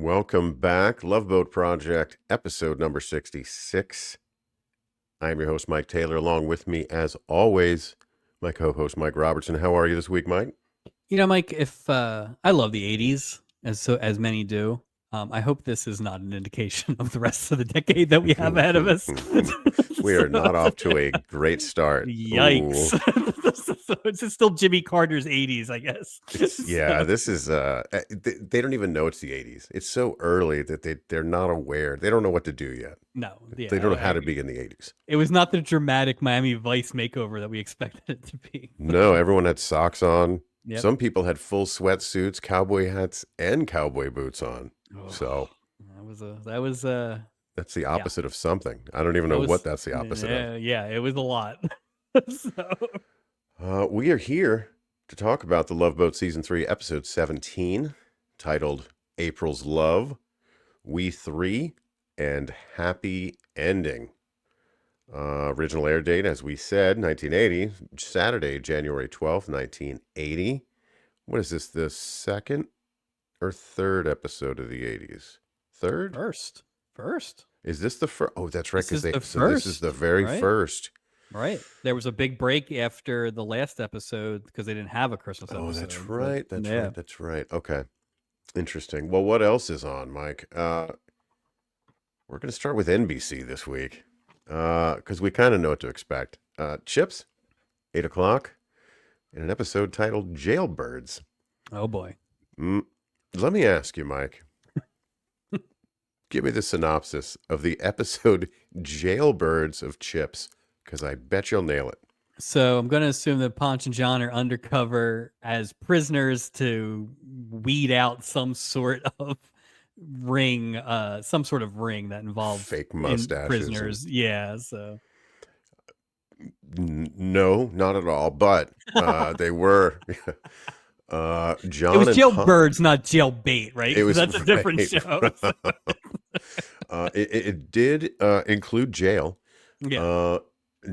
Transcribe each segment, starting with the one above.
Welcome back. Love Boat Project, episode number 66. I am your host, Mike Taylor. Along with me, as always, my co-host, Mike Robertson. How are you this week, Mike? Mike, if I love the 80s, as many do, I hope this is not an indication of the rest of the decade that we have ahead of us. We are not off to a great start. Yikes. So it's still Jimmy Carter's 80s, I guess. Yeah, this is, they don't even know it's the 80s. It's so early that they're not aware. They don't know what to do yet. No. Yeah, they don't know how to be in the 80s. It was not the dramatic Miami Vice makeover that we expected it to be. No, everyone had socks on. Yep. Some people had full sweatsuits, cowboy hats, and cowboy boots on. Oh, so that's the opposite of something. I don't even know what that's the opposite of. Yeah, it was a lot. We are here to talk about the Love Boat Season 3, Episode 17, titled April's Love, We Three, and Happy Ending. Original air date, as we said, 1980, Saturday, January 12th, 1980. What is this, the second or third episode of the 80s? Third? First. Is this the first? Oh, that's right, because this is the very first. Right. There was a big break after the last episode because they didn't have a Christmas episode. Oh, that's right. That's right. Okay. Interesting. Well, what else is on, Mike? We're going to start with NBC this week. Because we kind of know what to expect. Chips, 8 o'clock, in an episode titled Jailbirds. Oh, boy. Let me ask you, Mike. Give me the synopsis of the episode Jailbirds of Chips, because I bet you'll nail it. So I'm going to assume that Ponch and John are undercover as prisoners to weed out some sort of ring that involved fake mustaches prisoners. Yeah, so no, not at all, but they were John. It was Jailbirds, not Jailbait, right? That's a different show. It did include jail. Yeah.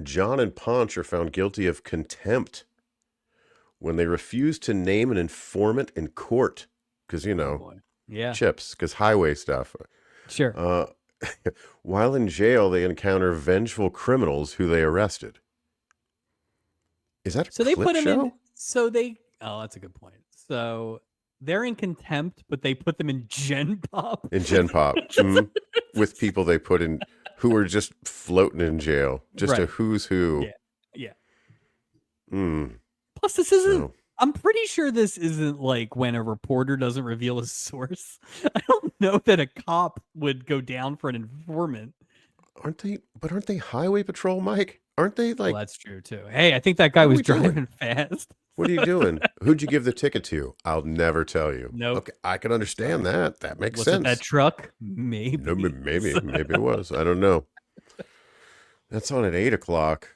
John and Ponch are found guilty of contempt when they refused to name an informant in court because Chips, because highway stuff. Sure. While in jail, they encounter vengeful criminals who they arrested. Is that a so they clip put him show? in? So they. Oh, that's a good point. So they're in contempt, but they put them in Gen Pop. In Gen Pop, with people they put in who are just floating in jail, just a who's who. Yeah. Mm. Plus, this isn't. I'm pretty sure this isn't like when a reporter doesn't reveal his source. I don't know that a cop would go down for an informant. Aren't they highway patrol, Mike? Aren't they like... Well, that's true too. Hey, I think that guy was driving fast. What are you doing? Who'd you give the ticket to? I'll never tell you. Nope. Okay, I can understand that. That makes sense. Was it that truck? Maybe. No, maybe it was. I don't know. That's on at 8 o'clock.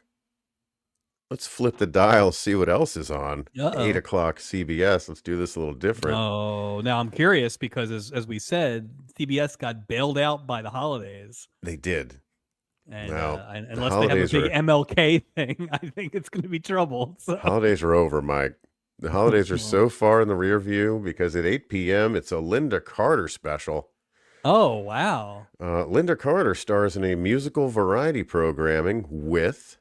Let's flip the dial, see what else is on. 8 o'clock CBS. Let's do this a little different. Oh, now I'm curious because as we said, CBS got bailed out by the holidays. They did. And unless they have a big MLK thing, I think it's going to be trouble. So. Holidays are over, Mike. The holidays are so far in the rear view because at 8 p.m. it's a Linda Carter special. Oh, wow. Linda Carter stars in a musical variety programming with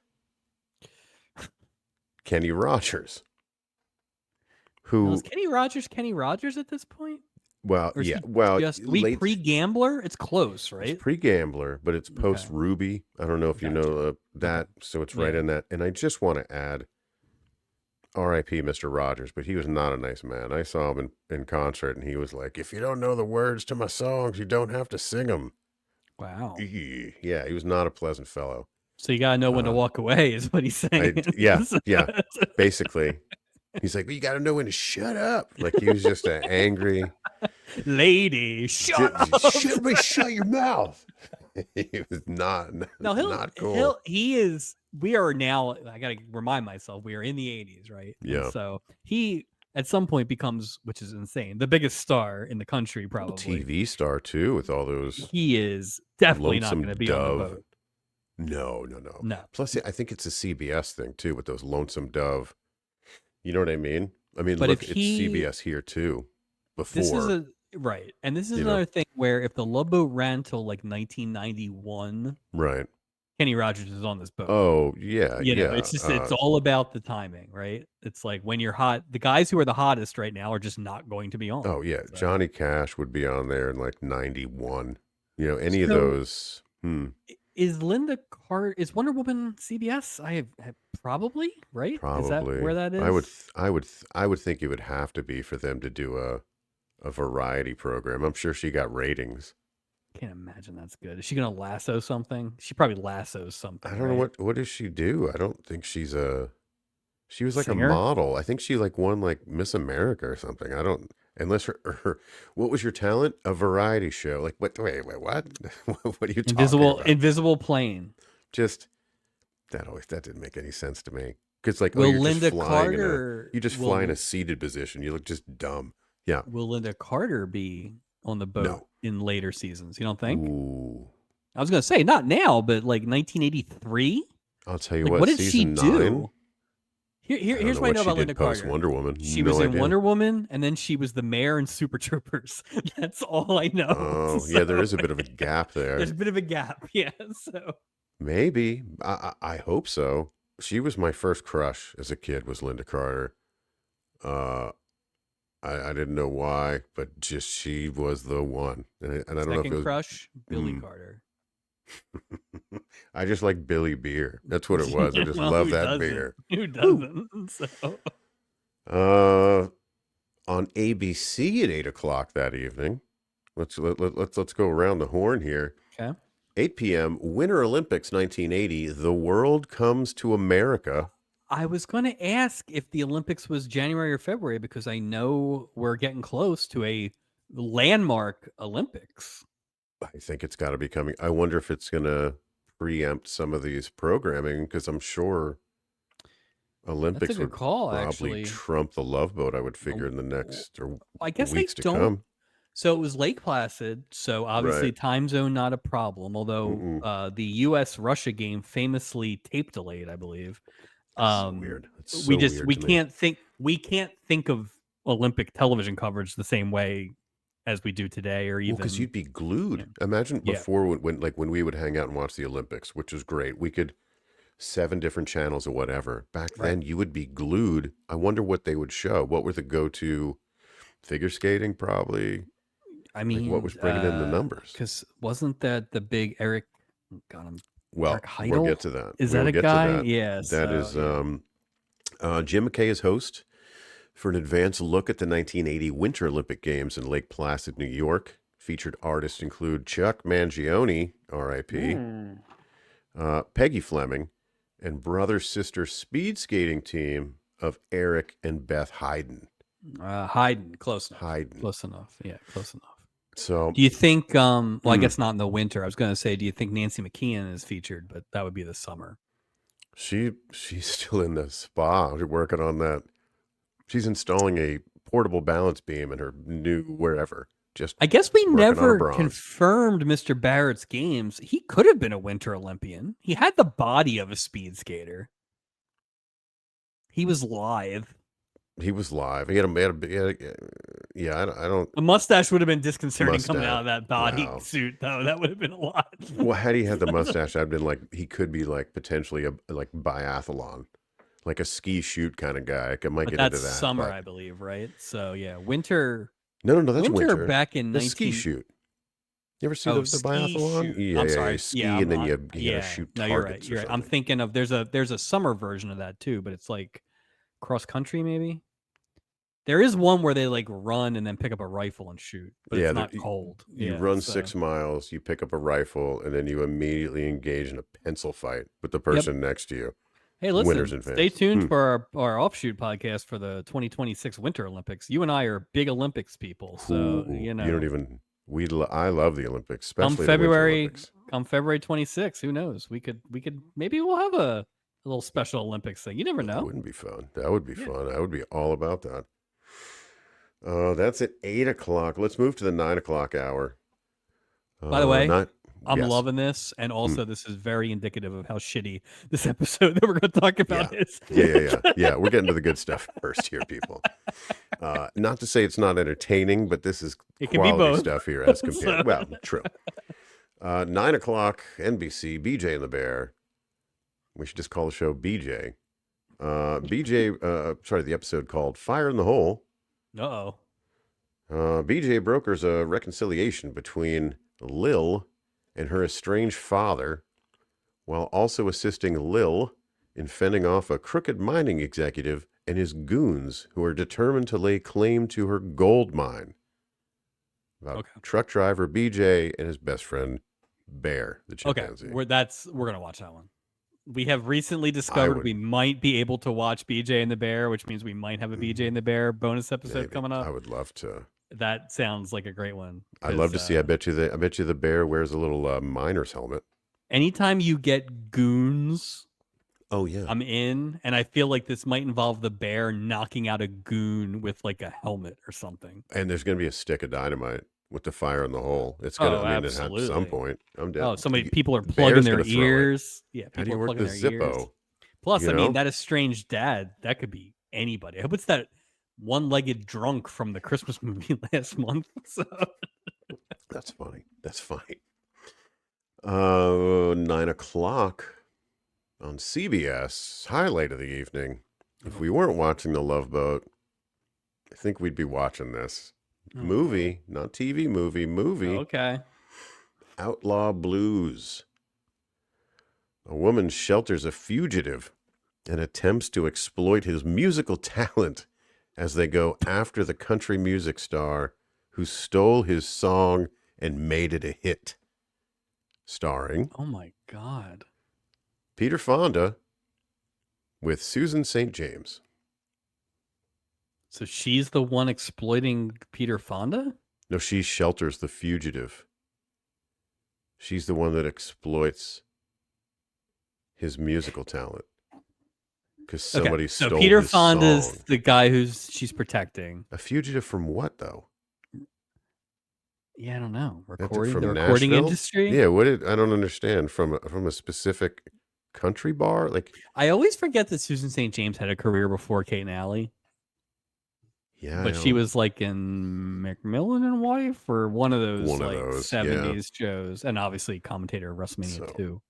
Kenny Rogers. Is Kenny Rogers at this point? Well, yeah. Just pre-Gambler? It's close, right? It's pre-Gambler, but it's post-Ruby. I don't know if you know that, so it's right in that. And I just want to add, R.I.P. Mr. Rogers, but he was not a nice man. I saw him in concert, and he was like, if you don't know the words to my songs, you don't have to sing them. Wow. Yeah, he was not a pleasant fellow. So you got to know when to walk away is what he's saying. Yeah, basically. He's like, well, you got to know when to shut up. Like, he was just an angry... Lady, shut up. Shut your mouth. He was not cool. He is... We are now... I got to remind myself, we are in the 80s, right? Yeah. And so he, at some point, becomes, which is insane, the biggest star in the country, probably. TV star, too, with all those... He is definitely not going to be on the boat. No. Plus, I think it's a CBS thing, too, with those Lonesome Dove... You know what I mean? I mean, but look, it's CBS here too. Before Right. And this is You know, another thing where if the Love Boat ran till like 1991, right? Kenny Rogers is on this boat. Oh yeah, You know, yeah. it's all about the timing, right? It's like when you're hot, the guys who are the hottest right now are just not going to be on. Oh yeah, So, Johnny Cash would be on there in like 91. You know, any of so those. Hmm, is Linda Carter, is Wonder Woman CBS? have probably, right? Is that where probably. that is? I would think it would have to be for them to do a variety program. I'm sure she got ratings. Can't imagine that's good. Is she gonna lasso something? She probably lassos I something, don't know right? what does she do? I don't think she was like a Singer? model. I think she like won like Miss America or something. I don't unless her what was your talent? A variety show. Like wait, what? What are you talking about? Invisible plane. Just that didn't make any sense to me. Cuz like, oh, Will you're just Linda flying in a Carter you just fly in a seated position. You look just dumb. Yeah. will Linda Carter be on the boat No. in later seasons? You don't think? Ooh. I was gonna say not now, but like 1983. I'll tell you Like, what, what did she season 9, do? Here, I don't here's know what I what know she about Linda did post Carter. Wonder Woman. She was No in idea. Wonder Woman, and then she was the mayor in Super Troopers. That's all I know. Oh, So yeah, there is a bit of a gap there's there. a bit of a gap. Yeah. So Maybe. I hope so. She was my first crush as a kid was Linda Carter. Uh, I didn't know why, but just she was the one. And I don't know if it second was. crush, Billy Mm. Carter. I just like Billy beer. That's what it was. I just Well, love who that doesn't? beer. Who Woo. doesn't? So Uh, on ABC at 8 o'clock that evening. Let's go around the horn here. okay. 8 p.m. Winter Olympics 1980. The world comes to America. I was going to ask if the Olympics was January or February because I know we're getting close to a landmark Olympics. I think it's got to be coming. I wonder if it's going to preempt some of these programming because I'm sure That's a Olympics good would call, probably actually. trump the Love Boat, I would figure, Oh, in the next or I guess I weeks to don't. come. So it was Lake Placid. So obviously Right. time zone not a problem. Although Mm-mm. the U.S. Russia game famously tape delayed, I believe. That's so weird. That's We so just weird to me. we can't think of Olympic television coverage the same way as we do today, or Well, because even you'd be yeah, glued. Imagine yeah, before when we would hang out and watch the Olympics, which was great. We could 7 different channels or whatever. Back right. then, you would be glued. I wonder what they would show. What were the go-to figure skating? Probably I like what mean, was bringing in the numbers. because wasn't that the big Eric? Got him. Well, Eric we'll Heidel? get to that. Is We that will a get to guy? that. Yeah. That So is yeah. Jim McKay is host for an advanced look at the 1980 Winter Olympic Games in Lake Placid, New York. Featured artists include Chuck Mangione, R.I.P., Hmm. Peggy Fleming, and brother-sister speed skating team of Eric and Beth Hayden. Hayden, close enough. Hayden. Close enough. Yeah, close enough. So, Do you think? Well, I mm, guess not in the winter. I was going to say, do you think Nancy McKeon is featured? But that would be the summer. she's still in the spa. She's working on that. She's installing a portable balance beam in her new wherever. Just I guess we working on a never bronze. confirmed Mr. Barrett's games. He could have been a Winter Olympian. He had the body of a speed skater. He was live. He was live. Yeah. I don't A mustache would have been disconcerting coming out mustache. of that body Wow. suit, though. That would have been a lot. Well, had he had the mustache, I'd been like, he could be like potentially a like biathlon, like a ski shoot kind of guy. I might But get into that's that, summer, but I believe, right? So yeah, winter. no, that's Winter winter. back in The ski 19. shoot. You ever see Oh, the ski biathlon? shoot. Yeah, I'm yeah. You sorry. Yeah, ski and then you gotta yeah. shoot No, you're right. targets or You're right. I'm something. thinking of there's a summer version of that too, but it's like cross country maybe. There is one where they like run and then pick up a rifle and shoot, but Yeah, it's not cold. you Yeah, run so 6 miles, you pick up a rifle, and then you immediately engage in a pencil fight with the yep. person next to you. Hey, Winners listen, and stay fans. tuned for our offshoot podcast for the 2026 Winter Olympics. You and I are big Olympics people, so Ooh, you you don't know. even. I love the Olympics, Come especially the Winter February, Olympics. come February 26th, who knows? We could maybe we'll have a little special Olympics thing. You never That know. wouldn't be fun. That would be Yeah. fun. I would be all about that. That's at 8 o'clock. Let's move to the 9 o'clock hour. By the way, Not I'm yes. loving this, and Mm, also this is very indicative of how shitty this episode that we're going to talk yeah. about is. Yeah. We're getting to the good stuff first here, people. Not to say it's not entertaining, but this is It can be quality both. stuff here as compared. So- Well, true. 9 o'clock, NBC, BJ and the Bear. We should just call the show BJ. Sorry, the episode called Fire in the Hole. Uh-oh. BJ brokers a reconciliation between Lil and her estranged father, while also assisting Lil in fending off a crooked mining executive and his goons who are determined to lay claim to her gold mine. About Okay. truck driver BJ and his best friend Bear, the Okay, chimpanzee. we're gonna watch that one. We have recently discovered we might be able to watch BJ and the Bear, which means we might have a BJ and the Bear bonus episode Maybe. coming up. I would love to. That sounds like a great one. I'd love to see. I bet you the bear wears a little miner's helmet. Anytime you get goons, Oh yeah. I'm in, and I feel like this might involve the bear knocking out a goon with like a helmet or something. And there's going to be a stick of dynamite with the fire in the hole. It's going to, at absolutely. some point. I'm dead. Oh, people are plugging their ears. Yeah, How do people you are work the plugging their ears. Zippo? Plus, I mean, that estranged dad, that could be anybody. I hope it's that one-legged drunk from the Christmas movie last month. So. That's funny. That's funny. 9 o'clock on CBS, highlight of the evening. If we weren't watching The Love Boat, I think we'd be watching this movie, not TV movie. Okay. Outlaw Blues. A woman shelters a fugitive and attempts to exploit his musical talent as they go after the country music star who stole his song and made it a hit. Starring, oh my God, Peter Fonda with Susan St. James. So she's the one exploiting Peter Fonda? No, she shelters the fugitive. She's the one that exploits his musical talent. Because somebody stole so Peter his Fonda's song. the guy she's protecting. A fugitive from what, though? Yeah, I don't know. The From recording Nashville? industry? Yeah, I don't understand. From a specific country bar? Like, I always forget that Susan St. James had a career before Kate and Allie. Yeah. But she was like in McMillan and Wife or one of those 70s shows. And obviously commentator of WrestleMania 2.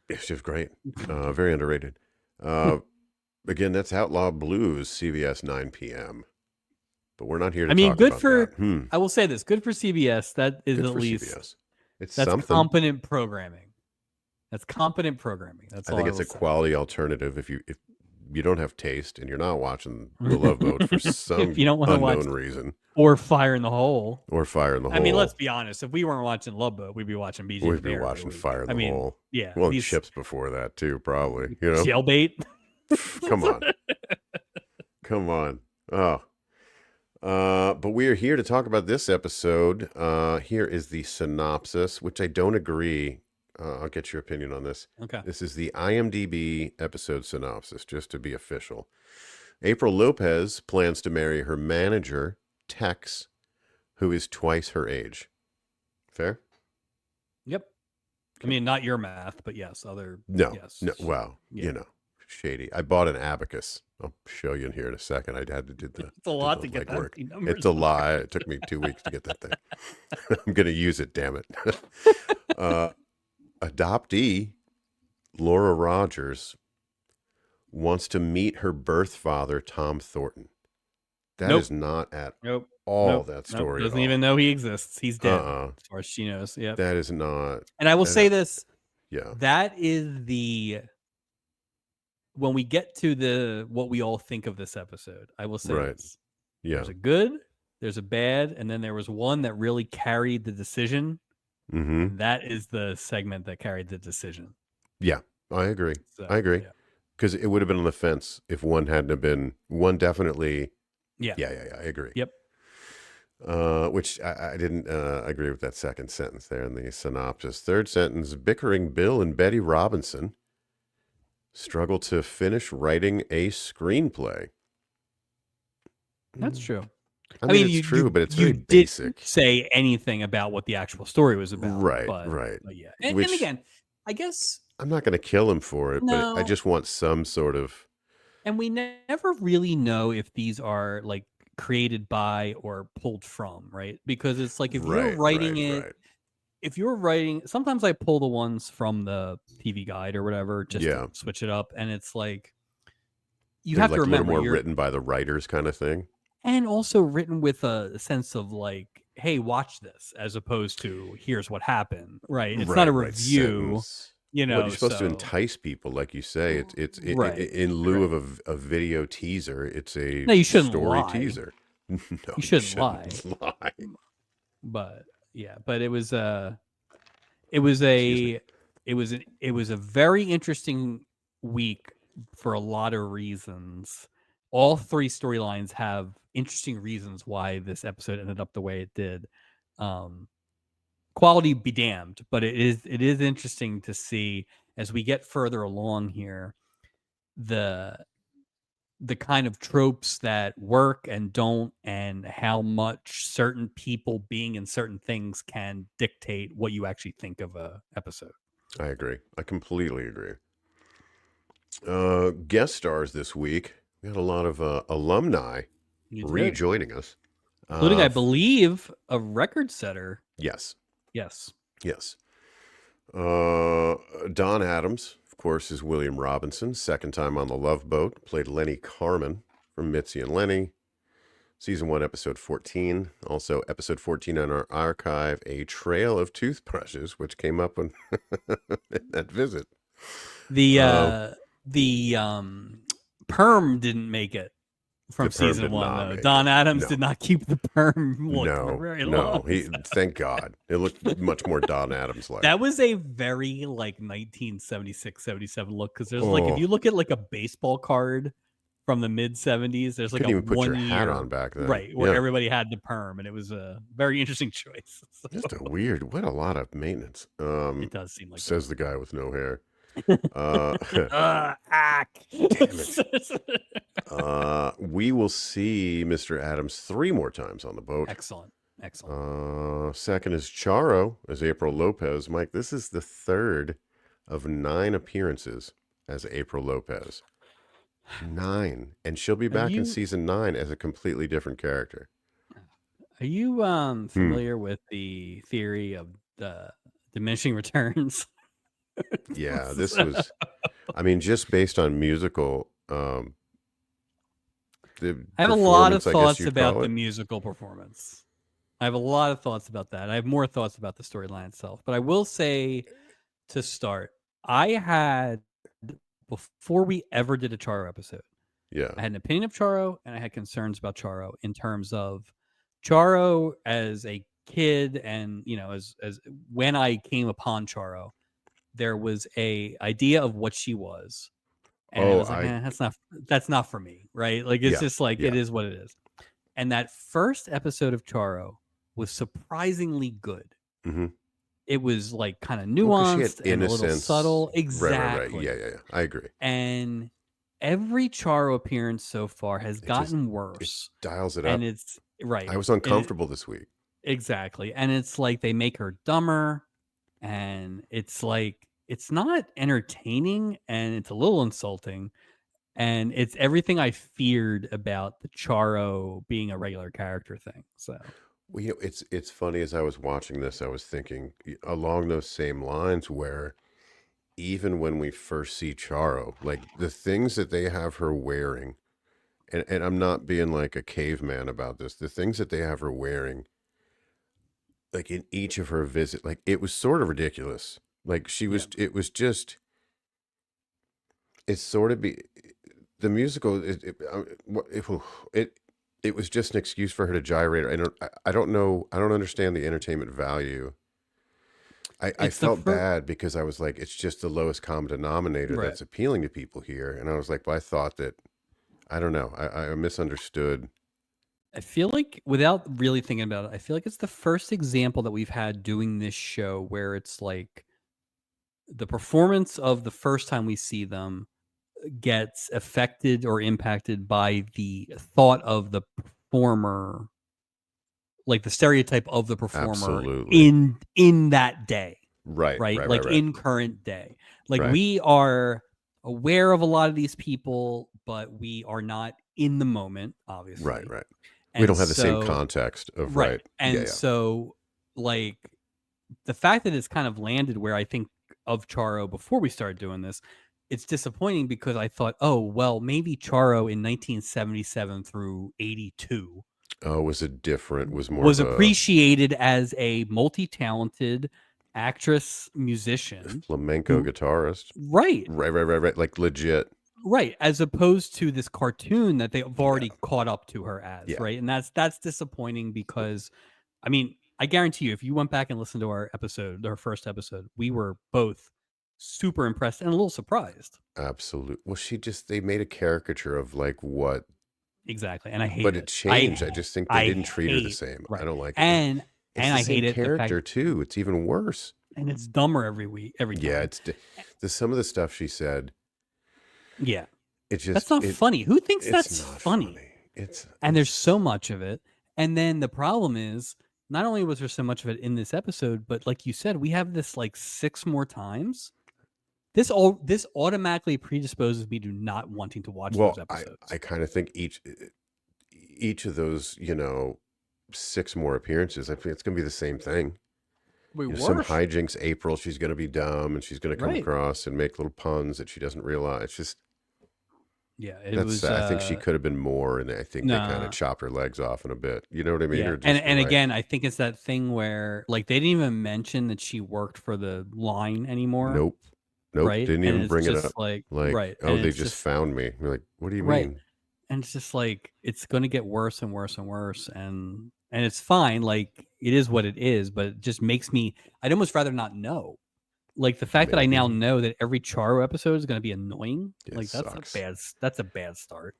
Yeah, she was great. Very underrated. Again, that's Outlaw Blues, CBS 9 p.m. But we're not here to talk about that. I will say this, good for CBS. That is good at for least CBS. That's something. Competent programming. That's competent programming. That's all I think it's a quality alternative if you don't have taste and you're not watching The Love Boat for some if you don't want to unknown watch reason. Or Fire in the Hole. I mean, let's be honest. If we weren't watching Love Boat, we'd be watching BJ. We'd be watching Fire in the Hole. Yeah. Well, chips before that too, probably. You know, jailbait. Come on. Come on. Oh. But we are here to talk about this episode. Here is the synopsis, which I don't agree. I'll get your opinion on this. Okay. This is the IMDb episode synopsis, just to be official. April Lopez plans to marry her manager, Tex, who is twice her age. Fair? Yep. I mean, not your math, but yes, other. No. Yes. No. Well, you know, shady. I bought an abacus. I'll show you in here in a second. I had to do the. It's a lot to get work. that numbers. It's a lie. It took me 2 weeks to get that thing. I'm going to use it. Damn it. Adoptee Laura Rogers wants to meet her birth father, Tom Thornton. That is not at all that story. Doesn't even know he exists. He's dead, as far as she knows. Yeah, that is not. And I will say this. Yeah, that is when we get to what we all think of this episode. I will say this. Yeah, there's a good, there's a bad, and then there was one that really carried the decision. Mm-hmm. That is the segment that carried the decision. Yeah, I agree. I agree. Because it would have been on the fence if one hadn't have been. One definitely. Yeah. I agree. Yep. Which I didn't agree with that second sentence there in the synopsis. Third sentence: bickering Bill and Betty Robinson struggle to finish writing a screenplay. That's true. I mean, it's true, but it's very basic. Didn't say anything about what the actual story was about. Right. But yeah. And again, I guess I'm not going to kill him for it, but I just want some sort of. And we never really know if these are like created by or pulled from, right? Because it's like if you're Right, writing right, it, right. if you're writing, sometimes I pull the ones from the TV guide or whatever just to Yeah. switch it up, and it's like you They're have to like a little remember more you're, written by the writers kind of thing. and also written with a sense of like, hey, watch this, as opposed to here's what happened, right? It's not a Right, right. review, Sentence. Well, you're supposed to so entice people, like you say. right, In lieu right. of a video teaser, it's a No, you shouldn't story lie. teaser. No, You you shouldn't lie. shouldn't lie. But yeah, but it was Excuse me. a it was a very interesting week for a lot of reasons. All three storylines have interesting reasons why this episode ended up the way it did. Um, quality be damned, but it is interesting to see as we get further along here the kind of tropes that work and don't, and how much certain people being in certain things can dictate what you actually think of a episode. I agree. I completely agree. Guest stars this week. We had a lot of alumni You did, rejoining us. including, I F- believe, a record setter. yes, Yes. yes. Uh, Don Adams, of course, is William Robinson. Second time on the Love Boat. Played Lenny Carmen from Mitzi and Lenny. Season 1, Episode 14. Also, Episode 14 on our archive, A Trail of Toothbrushes, which came up in that visit. The Uh, perm didn't make it the from perm season did one not though. make Don it. Adams No, did not keep the perm look for no, very long. no. Thank God. It looked much more Don Adams like. That was a very like 1976, 77 look, because there's like, if Oh, you look at like a baseball card from the mid 70s, there's you like couldn't a even put your 1 hat year, on back then. right, where Yeah. everybody had the perm, and it was a very interesting choice. So, Just a weird, what a lot of maintenance. it does seem like Says the guy with no hair. ack. Damn it. We will see Mr. Adams 3 more times on the boat. Excellent. Excellent. Second is Charo as April Lopez. Mike, this is the third of 9 appearances as April Lopez. 9. And she'll be back in season 9 as a completely different character. Are you familiar with the theory of the diminishing returns? Yeah, this was, I mean, just based on musical, the I have a lot of performance, I guess thoughts you'd about call the it. musical performance. I have a lot of thoughts about that. I have more thoughts about the storyline itself. But I will say, to start, I had, before we ever did a Charo episode, Yeah. I had an opinion of Charo and I had concerns about Charo in terms of Charo as a kid, and as when I came upon Charo, there was a idea of what she was, and it Oh, was like, that's not for me, right? Like, it's yeah, just like, it yeah. is what it is. And that first episode of Charo was surprisingly good. Mm-hmm. It was like kind of Well, because she had nuanced and a little innocence. subtle. Right. Exactly. Yeah. I agree. And every Charo appearance so far has It just gotten it worse. dials it up. And it's right. I was And uncomfortable this week. exactly. And it's like they make her dumber, and it's like, it's not entertaining, and it's a little insulting, and it's everything I feared about the Charo being a regular character thing. So Well, it's funny, as I was watching this, I was thinking along those same lines, where even when we first see Charo, like the things that they have her wearing, and I'm not being like a caveman about this, the things that they have her wearing, like in each of her visit, like it was sort of ridiculous. Like yeah, it was just, it's sort of the musical. It was just an excuse for her to gyrate. I don't know. I don't understand the entertainment value. I it's the felt first, bad because I was like, it's just the lowest common denominator right. that's appealing to people here. And I was like, well, I thought that, I don't know. I misunderstood. I feel like, without really thinking about it, I feel like it's the first example that we've had doing this show where it's like the performance of the first time we see them gets affected or impacted by the thought of the performer, like the stereotype of the performer Absolutely. in that day, Right. right? Like in current day. Like, Right. we are aware of a lot of these people, but we are not in the moment, obviously. Right. We And don't have the same so context of right. right. Yeah, And yeah. so like the fact that it's kind of landed where I think of Charo before we started doing this, it's disappointing because I thought, oh, well, maybe Charo in 1977 through 82 Oh, was more was of a appreciated as a multi-talented actress musician flamenco who guitarist. right Right. Like legit. right as opposed to this cartoon that they've Yeah. already caught up to her as Yeah. right, and that's disappointing because I mean I guarantee you if you went back and listened to our first episode, we were both super impressed and a little surprised. Absolute. Well, they made a caricature of like what, Exactly, and I hate but it it. changed. I just think they I didn't treat her the hate same. I right, don't like it. It's and the I same hate it the fact, character too. It's even worse. and it's dumber every week every Yeah, time. some of the stuff she said. Yeah, It that's just not funny. Who thinks it's that's not funny? funny. And there's so much of it. And then the problem is, not only was there so much of it in this episode, but like you said, we have this like 6 more times. This automatically predisposes me to not wanting to watch those well. I episodes. kind of think each of those, 6 more appearances. I think it's gonna be the same thing. Wait, Some worse? hijinks. April, she's gonna be dumb and she's gonna come Right. across and make little puns that she doesn't realize. It's just Yeah, it that's was sad. I think she could have been more, and I think they kind of nah. chopped her legs off in a bit. You know what I mean? Yeah. Or And just and right. again, I think it's that thing where like they didn't even mention that she worked for the line anymore, Nope. Nope. right? Didn't And even it's bring it just up. like Like, right. oh, And they it's just just found me. You're like, what do you right. mean? And it's just like it's going to get worse and worse and worse, and it's fine, like it is what it is, but it just makes me I'd almost rather not know. Like the fact that I now Maybe know that every Charo episode is going to be annoying, it like sucks. that's a bad start.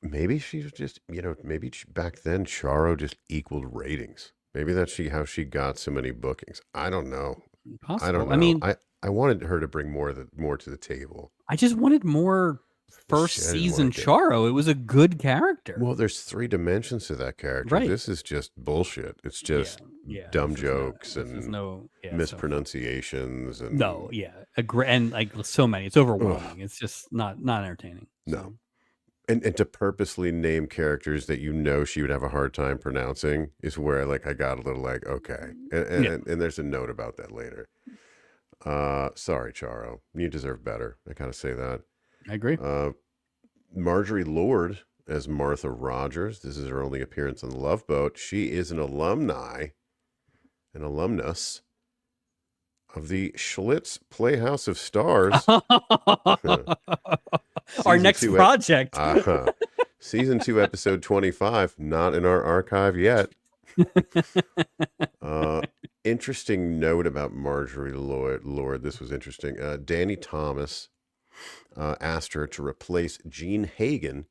Maybe she was just, maybe back then Charo just equaled ratings. Maybe that's how she got so many bookings. I don't know. I don't Possible. I know. mean, I wanted her to bring more to the table. I just wanted more first I didn't season like it. Charo. It was a good character. Well, there's 3 dimensions to that character. Right. This is just bullshit. It's Yeah. just Yeah. dumb jokes This is and no yeah, it's no fun. mispronunciations No, and yeah. And like so many. It's ugh, overwhelming. It's just not entertaining. no. So And to purposely name characters that she would have a hard time pronouncing is where I got a little like, okay. And yeah, and there's a note about that later. Sorry, Charo. You deserve better. I gotta say that. I agree. Uh, Marjorie Lord as Martha Rogers. This is her only appearance on the Love Boat. She is an alumnus of the Schlitz Playhouse of Stars. Our Season next 2. project. Season 2, episode 25. Not in our archive yet. Uh, Interesting note about Marjorie Lord. This was interesting. Danny Thomas asked her to replace Jean Hagen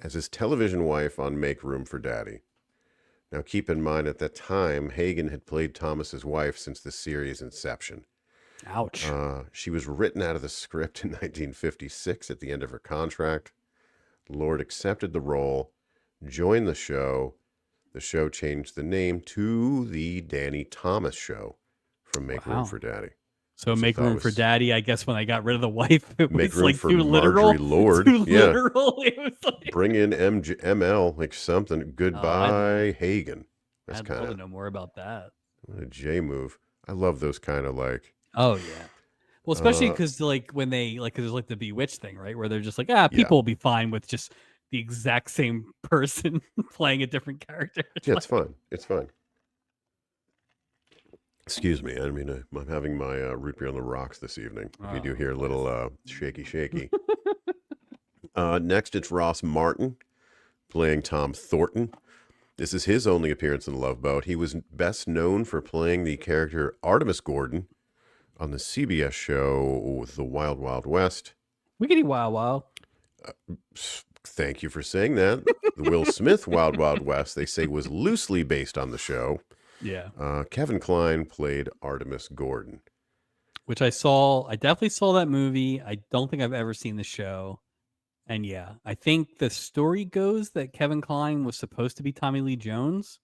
as his television wife on Make Room for Daddy. Now, keep in mind, at that time, Hagen had played Thomas's wife since the series' inception. Ouch. She was written out of the script in 1956 at the end of her contract. Lord accepted the role, joined the show. The show changed the name to The Danny Thomas Show from Make Room Wow. for Daddy, So which I make thought room for was daddy. I guess when I got rid of the wife, it Make was Room like for too Marjorie literal. Lord. Too Yeah. literal. It was like Bring in ML, like something. I'd Goodbye, Hagen. That's I'd kind love to of know more about that. a J move. I love those kind of like, Oh yeah. Well, especially uh, because like when they like, cause there's like the Bewitched thing, right? Where they're just like, yeah. people will be fine with just the exact same person playing a different character. It's Yeah, it's like, fun. It's fun. Excuse me. I mean, I'm having my root beer on the rocks this evening. If you do hear a little shaky, shaky. Next, it's Ross Martin playing Tom Thornton. This is his only appearance in the Love Boat. He was best known for playing the character Artemis Gordon on the CBS show The Wild Wild West. Wiggity wow wow. Thank you for saying that. The Will Smith Wild Wild West, they say, was loosely based on the show. Yeah. Kevin Kline played Artemis Gordon. Which I saw. I definitely saw that movie. I don't think I've ever seen the show. And yeah, I think the story goes that Kevin Kline was supposed to be Tommy Lee Jones.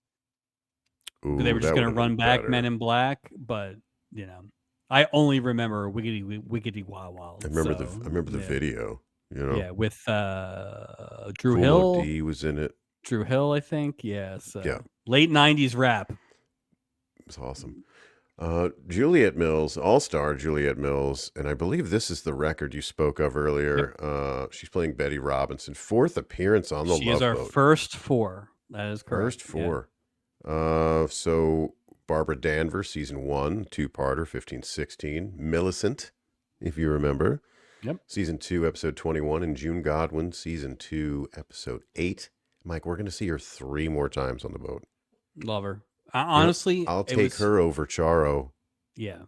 They Ooh, were just that would going to have been run back Men better. in Black, but you know, I only remember Wiggity Wiggity Wow Wow. I remember So the video. yeah, with Drew Cool Mo Hill. D was in it. Drew Hill, I think. Yeah, Yeah, so late 90s rap. it was awesome. Juliet Mills, all-star Juliet Mills, and I believe this is the record you spoke of Yep. earlier. She's playing Betty Robinson. Fourth appearance on the She is Love our Boat. first four. That is correct. First Yeah. four. So Barbara Danvers, season 1, two-parter, 15-16. Millicent, if you remember. Yep. Season 2, episode 21. And June Godwin, season 2, episode 8. Mike, we're going to see her 3 more times on the boat. Love her. You know, Honestly, I'll it take was her over Charo yeah.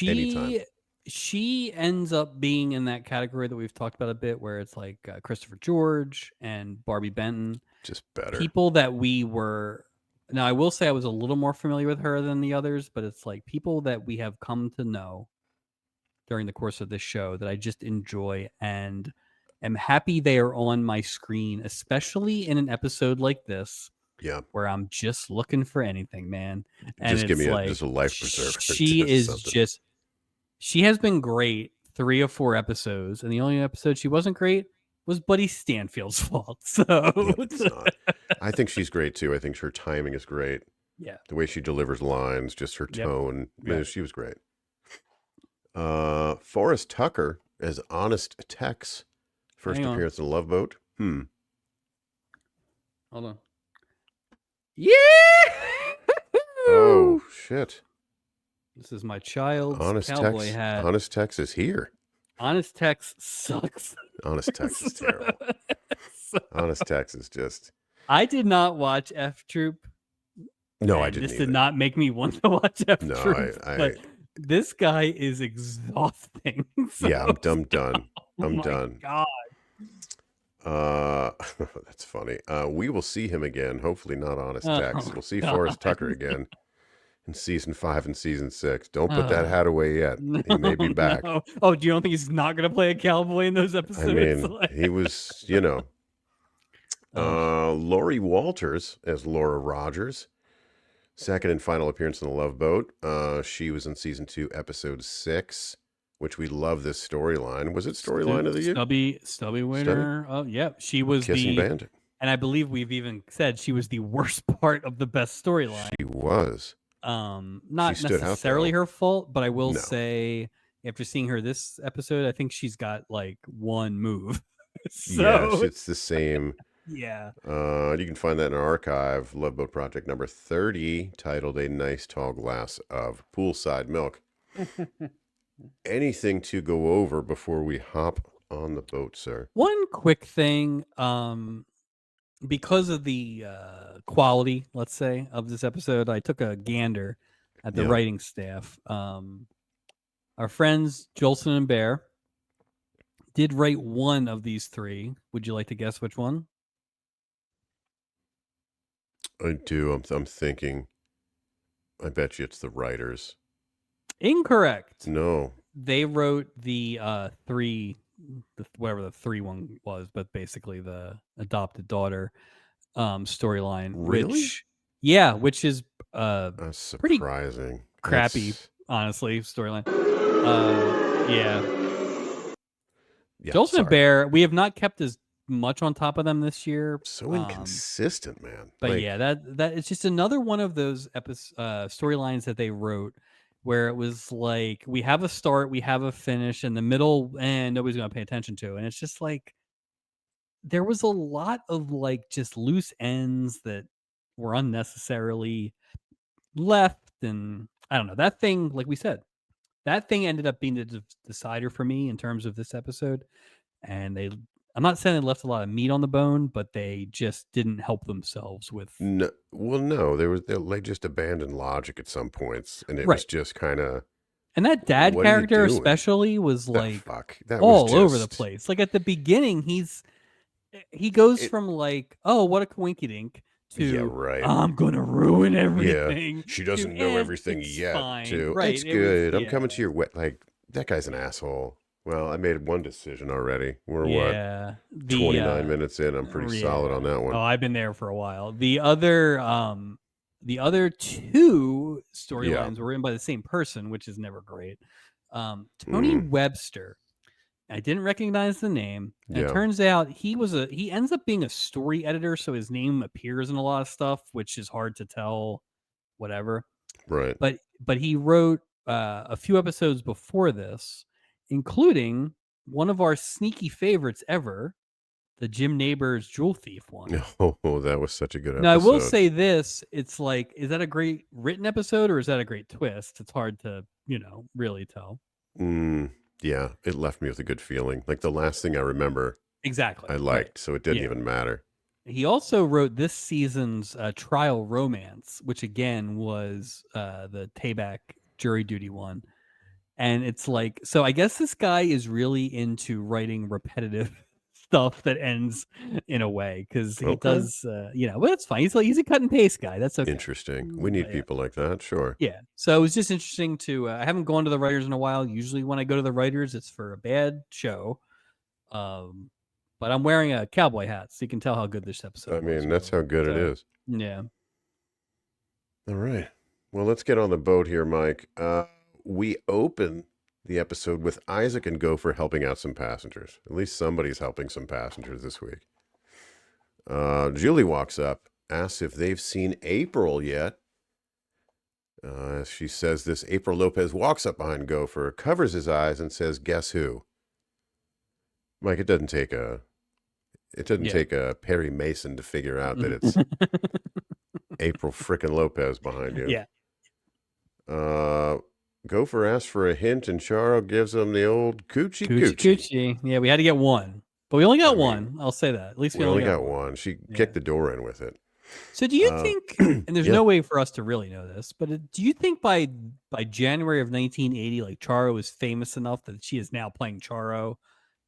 anytime. She ends up being in that category that we've talked about a bit, where it's like Christopher George and Barbie Benton, Just better. people that we were. Now, I will say I was a little more familiar with her than the others, but it's like people that we have come to know during the course of this show that I just enjoy and am happy they are on my screen, especially in an episode like this. Yeah. Where I'm just looking for anything, man. And Just give it's me like just a life preserver. she Just is something. just she has been great 3 or 4 episodes, and the only episode she wasn't great was Buddy Stanfield's fault. So Yeah, it's not. I think she's great too. I think her timing is great. yeah. The way she delivers lines, just her Yep. tone. Yeah. She was great. Forrest Tucker as Honest Tex. First Hang on. appearance in Love Boat. Hold on. Yeah. Oh shit. This is my child's Honest cowboy Tex. hat. Honest Tex is here. Honest Tex sucks. Honest Tex is terrible. Honest Tex is just. I did not watch F Troop. No, I didn't. This either. did not make me want to watch F No, Troop. But this guy is exhausting. So yeah, I'm done. I'm done. God. That's funny. We will see him again. Hopefully not Honest Tex. Oh, We'll see God. Forrest Tucker again in season 5 and season 6. Don't put that hat away yet. He may be back. No. Oh, do you don't think he's not going to play a cowboy in those episodes? I mean, he was, Lori Walters as Laura Rogers. Second and final appearance in the Love Boat. She was in season 2, episode 6, which we love this storyline. Was it storyline of the year? Stubby winner. Oh, yeah. She was Kissing Bandit. And I believe we've even said she was the worst part of the best storyline. She was. Not stood out, necessarily though. her fault, but I will No. say after seeing her this episode, I think she's got like one move. So Yes, it's the same. yeah. You can find that in our archive, Love Boat Project number 30, titled A Nice Tall Glass of Poolside Milk. Anything to go over before we hop on the boat, sir? One quick thing, because of the quality, let's say, of this episode, I took a gander at the writing staff. Our friends Jolson and Bear did write one of these 3. Would you like to guess which one? I do. I'm thinking. I bet you it's the writers. Incorrect. No. They wrote the 3, whatever the 3 one was, but basically the adopted daughter storyline. Really? Which is That's pretty surprising. crappy, honestly, storyline. Yeah. Jolson and Bear, we have not kept as much on top of them this year. So inconsistent, man. But yeah, that it's just another one of those storylines that they wrote where it was like we have a start, we have a finish, and the middle, and nobody's going to pay attention to. And it's just like there was a lot of like just loose ends that were unnecessarily left, and I don't know, that thing, like we said, that thing ended up being the decider for me in terms of this episode. And I'm not saying they left a lot of meat on the bone, but they just didn't help themselves with. No, they just abandoned logic at some points, and it was just kind of. And that dad character especially was like all over the place. Like at the beginning, he goes from like, oh, what a coinkydink, to I'm gonna ruin everything. Yeah, she doesn't know everything yet. Fine. Too. Right. It's good. I'm coming to your like that guy's an asshole. Well, I made one decision already. We're 29 minutes in. I'm pretty solid on that one. Oh, I've been there for a while. The other 2 storylines were written by the same person, which is never great. Tony Webster I didn't recognize the name, and it Yeah, turns out he ends up being a story editor, so his name appears in a lot of stuff, which is hard to tell. Whatever, right. but he wrote a few episodes before this, including one of our sneaky favorites ever, the Jim Neighbors Jewel Thief one. Oh, that was such a good Now, I will episode. say this: it's like, is that a great written episode or is that a great twist? It's hard to really tell. Yeah, it left me with a good feeling. Like the last thing I remember, I Exactly. Right. liked, so it didn't Yeah. even matter. He also wrote this season's trial romance, which again was the Tayback jury duty one. And it's like, so I guess this guy is really into writing repetitive stuff that ends in a way, because he Okay. does, but it's fine. He's a cut and paste guy. That's okay. Interesting. We need Yeah. people like that, sure. Yeah. So it was just interesting to, I haven't gone to the writers in a while. Usually when I go to the writers, it's for a bad show. Um, but I'm wearing a cowboy hat, so you can tell how good this episode I was, mean, that's really. how good it So, is. yeah. All right. Well, let's get on the boat here, Mike. We open the episode with Isaac and Gopher helping out some passengers. At least somebody's helping some passengers this week. Julie walks up, asks if they've seen April yet. She says this. April Lopez walks up behind Gopher, covers his eyes, and says, "Guess who?" Mike, it doesn't take a Yeah. Perry Mason to figure out that it's April frickin' Lopez behind you. Yeah. Gopher asks for a hint, and Charo gives him the old coochie Coochie coochie. coochie. Yeah, we had to get one, but we only got I mean, one. I'll say that. At least we we only only got got one. one. She Yeah. kicked the door in with it. So do you think, and there's Yeah. no way for us to really know this, but do you think by January of 1980, like Charo is famous enough that she is now playing Charo,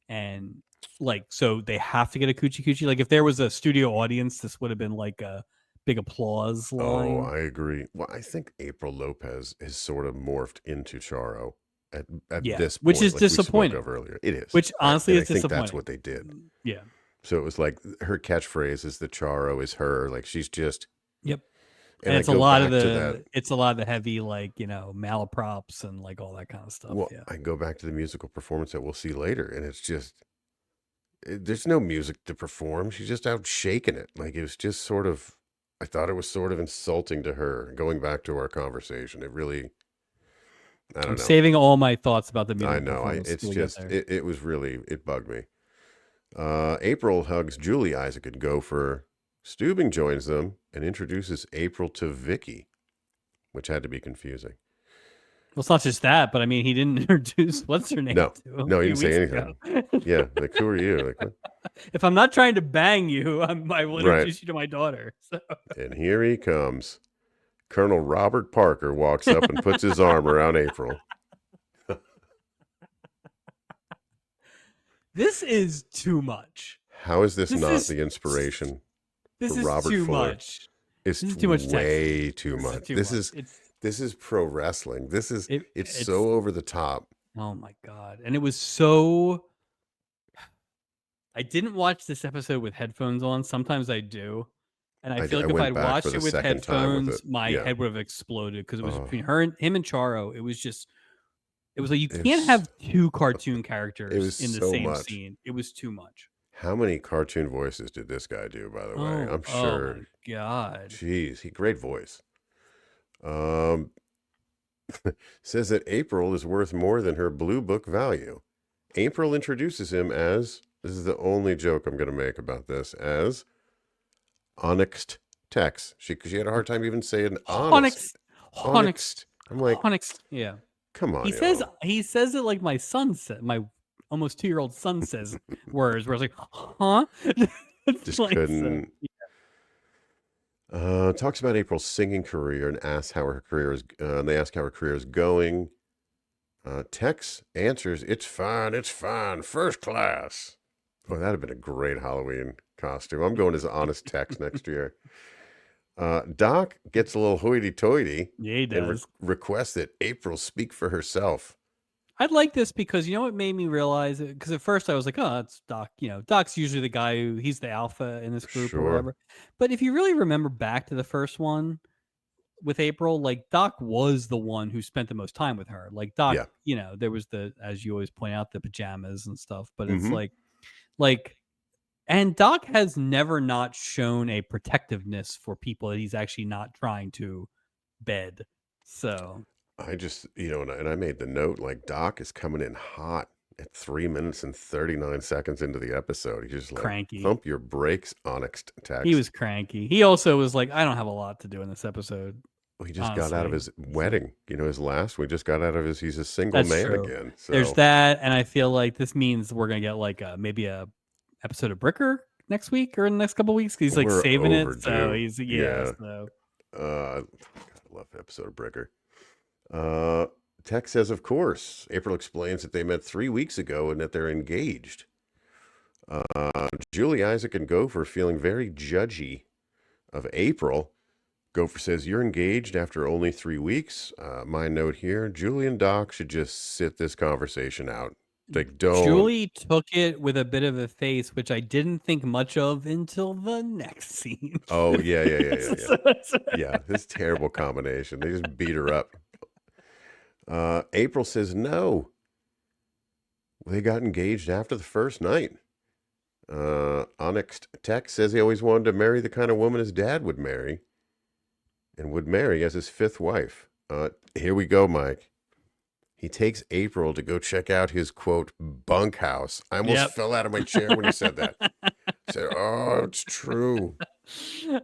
and like, so they have to get a coochie coochie? Like if there was a studio audience, this would have been like a big applause Oh, line. I agree. Well, I think April Lopez has sort of morphed into Charo at Yeah, this which point, is like we spoke disappointing. of earlier. It is. Which honestly And I is think that's disappointing. what they did. Yeah. So it was like her catchphrase is the Charo is her. Like she's just, Yep. and And I it's a go lot of back to that. the heavy, like, malaprops and like all that kind of stuff. Well, Yeah. I go back to the musical performance that we'll see later, and it's just, there's no music to perform. She's just out shaking it. Like it was just sort of, I thought it was sort of insulting to her. Going back to our conversation, it really, I I'm don't know. saving all my thoughts about the I music know. performance It's till we get just, there. it was really, it bugged me. April hugs Julie, Isaac, and Gopher. Steubing joins them and introduces April to Vicky, which had to be confusing. Well, it's not just that, but I mean, he didn't introduce what's her name No, to him no, a he few didn't say weeks anything. ago. Yeah, like who are you? Like what? If I'm not trying to bang you, I will Right. introduce you to my daughter. So. And here he comes. Colonel Robert Parker walks up and puts his arm around April. This is too much. How is this This not is the inspiration this for is Robert too Fuller? much. It's This is too much way Texas. too This much. is too This much. is this is pro wrestling. This is it's It's so over the top. oh my god. And it was so I didn't watch this episode with headphones on. Sometimes I do. And I feel I like if went I'd back for watched the it with second time with it. headphones, my Yeah. head would have exploded, because it was Oh, between him and Charo. It was like you it can't was have two cartoon it characters was in the so same much. scene. It was too much. How many cartoon voices did this guy do, by the way? I'm Oh sure. my god. Jeez, great voice. Um, says that April is worth more than her blue book value. April introduces him as, this is the only joke I'm going to make about this, as Onyxed Tex. She had a hard time even saying honest. Onyxed. I'm like, Onyx. Yeah. come on, He says y'all. it like my son said, my almost 2-year-old son says words where I was like, huh? It's Just like, so, couldn't. Talks about April's singing career and asks how her career is. They ask how her career is going. Tex answers, "It's fine, first class." Oh, that'd have been a great Halloween costume. I'm going as Honest Tex next year. Doc gets a little hoity-toity yeah, he and does. requests that April speak for herself. I'd like this because you know what made me realize it? Because at first I was like, oh, it's Doc. Doc's usually the guy he's the alpha in this group or Sure. whatever. But if you really remember back to the first one, with April, like Doc was the one who spent the most time with her. Like Doc, Yeah. there was as you always point out, the pajamas and stuff, but it's Mm-hmm. like, and Doc has never not shown a protectiveness for people that he's actually not trying to bed. So I just, and I made the note, like, Doc is coming in hot at 3 minutes and 39 seconds into the episode. He's just like, cranky. thump your brakes, Onyx He text. was cranky. He also was like, I don't have a lot to do in this episode, Well, he just got out of honestly. his So wedding, his last. We just got out of he's a single that's man true. again. There's So that, and I feel like this means we're gonna get like maybe a episode of Bricker next week or in the next couple weeks. He's like we're saving it, so overdue. he's Yeah. So I love the episode of Bricker. Tech says, of course. April explains that they met 3 weeks ago and that they're engaged. Julie, Isaac, and Gopher feeling very judgy of April. Gopher says, you're engaged after only 3 weeks. My note here, Julie and Doc should just sit this conversation out. Like, don't. Julie took it with a bit of a face, which I didn't think much of until the next scene. Oh, yeah. Yeah, this terrible combination. They just beat her up. April says, no. They got engaged after the first night. Onyx Tech says he always wanted to marry the kind of woman his dad would marry and would marry as his 5th wife. Here we go, Mike. He takes April to go check out his, quote, bunkhouse. I almost fell out of my chair when he said that. I said, oh, it's true.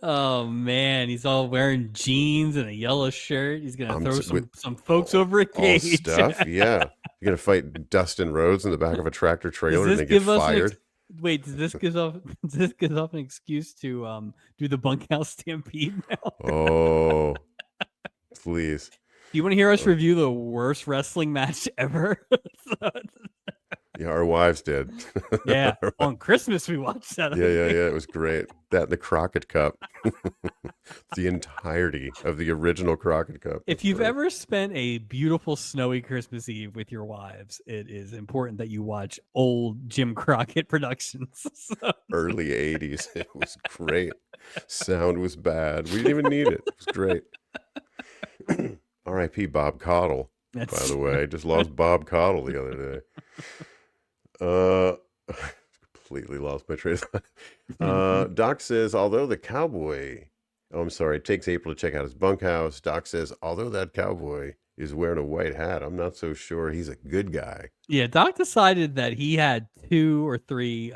Oh, man. He's all wearing jeans and a yellow shirt. He's going to throw some folks over a cage. All stuff, yeah. You're going to fight Dustin Rhodes in the back of a tractor trailer and they get fired? Wait, does this give off an excuse to do the bunkhouse stampede now? Oh, please. Do you want to hear us review the worst wrestling match ever? Yeah, our wives did. Yeah, on Christmas we watched that. Yeah. It was great. That and the Crockett Cup. The entirety of the original Crockett Cup. If you've ever spent a beautiful snowy Christmas Eve with your wives, it is important that you watch old Jim Crockett productions. Early 80s. It was great. Sound was bad. We didn't even need it. It was great. R.I.P. Bob Caudle, by the way. Just lost Bob Caudle the other day. Completely lost my train of thought. Doc says, although the cowboy... Oh, I'm sorry. It takes April to check out his bunkhouse. Doc says, although that cowboy is wearing a white hat, I'm not so sure he's a good guy. Yeah, Doc decided that he had 2 or 3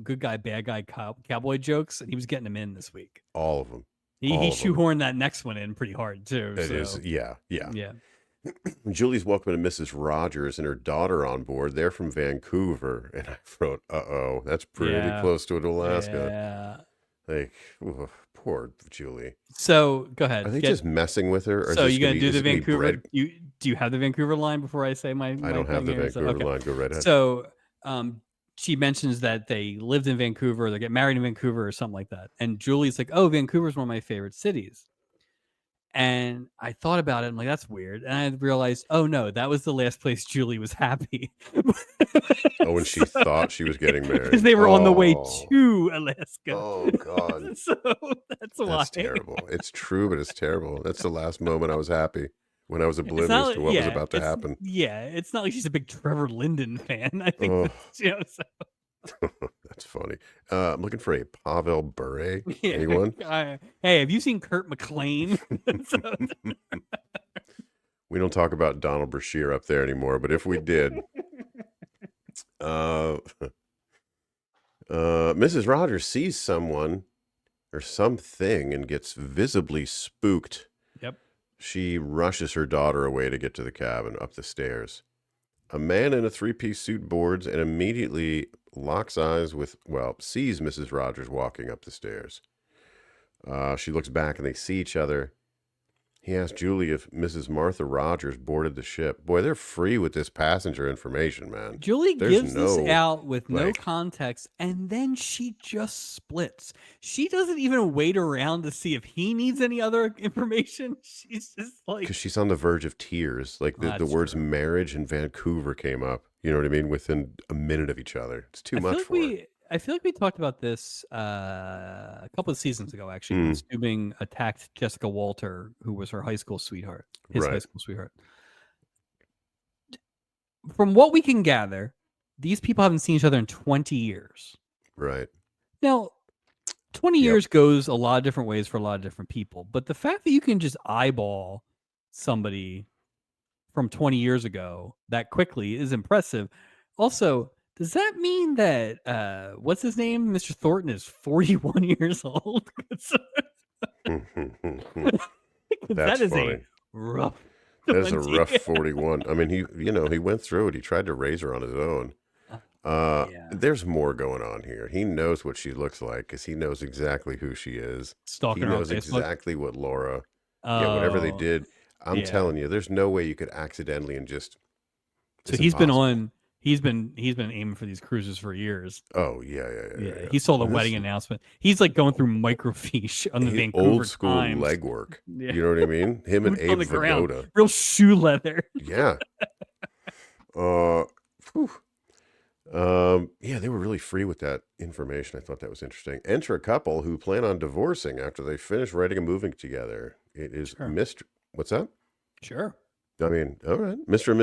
good guy, bad guy cowboy jokes, and he was getting them in this week. All of them. He shoehorned that next one in pretty hard, too. It is, yeah. Yeah. Julie's welcoming Mrs. Rogers and her daughter on board. They're from Vancouver. And I wrote, uh-oh, that's pretty close to Alaska. Yeah. Like, poor Julie. So, go ahead. Are they just messing with her? Or so, you going to do the Vancouver? Do you have the Vancouver line before I say my I don't have the Vancouver line. Go right ahead. So, she mentions that they lived in Vancouver, they get married in Vancouver or something like that. And Julie's like, oh, Vancouver's one of my favorite cities. And I thought about it. I'm like, that's weird. And I realized, oh, no, that was the last place Julie was happy. Oh, when she thought she was getting married. Because they were on the way to Alaska. Oh, God. So that's why. That's terrible. It's true, but it's terrible. That's the last moment I was happy. When I was oblivious to what was about to happen. Yeah, it's not like she's a big Trevor Linden fan. I think that's funny. I'm looking for a Pavel Bure. Anyone? Hey, have you seen Kurt McLean? We don't talk about Donald Brashear up there anymore, but if we did, Mrs. Rogers sees someone or something and gets visibly spooked. Yep. She rushes her daughter away to get to the cabin, up the stairs. A man in a 3-piece suit boards and immediately locks eyes with, sees Mrs. Rogers walking up the stairs. She looks back and they see each other. He asked Julie if Mrs. Martha Rogers boarded the ship. Boy, they're free with this passenger information, man. Julie gives this out with no context, and then she just splits. She doesn't even wait around to see if he needs any other information. She's just like... Because she's on the verge of tears. Like the words marriage and Vancouver came up, you know what I mean, within a minute of each other. It's too much for her. I feel like we talked about this a couple of seasons ago, actually, when Mm, Steubing attacked Jessica Walter, who was her high school sweetheart, his high right, school sweetheart. From what we can gather, these people haven't seen each other in 20 years. right. Now, 20 Yep. years goes a lot of different ways for a lot of different people, but the fact that you can just eyeball somebody from 20 years ago that quickly is impressive. Also, does that mean that what's his name, Mr. Thornton, is 41 years old? That That's is a funny. rough That is a 20. rough 41. I mean, he went through it. He tried to raise her on his own. Yeah. There's more going on here. He knows what she looks like because he knows exactly who she is. He Stalking her on knows Facebook. exactly what Laura, yeah, whatever they Oh, did. I'm yeah. telling you, there's no way you could accidentally and just, So it's impossible. he's been aiming for these cruises for years. Oh, yeah, yeah, yeah, yeah, Yeah, yeah. he saw the And wedding announcement. He's like going through microfiche on the he old Vancouver school Times. legwork. Yeah. You know what I mean? Him and Boots on Abe the ground. Vigoda. Real shoe leather. Yeah. Whew. Yeah, they were really free with that information. I thought that was interesting. Enter a couple who plan on divorcing after they finish writing and moving together. It is Sure. Mr. What's that? Sure. I mean, all right. Mr. and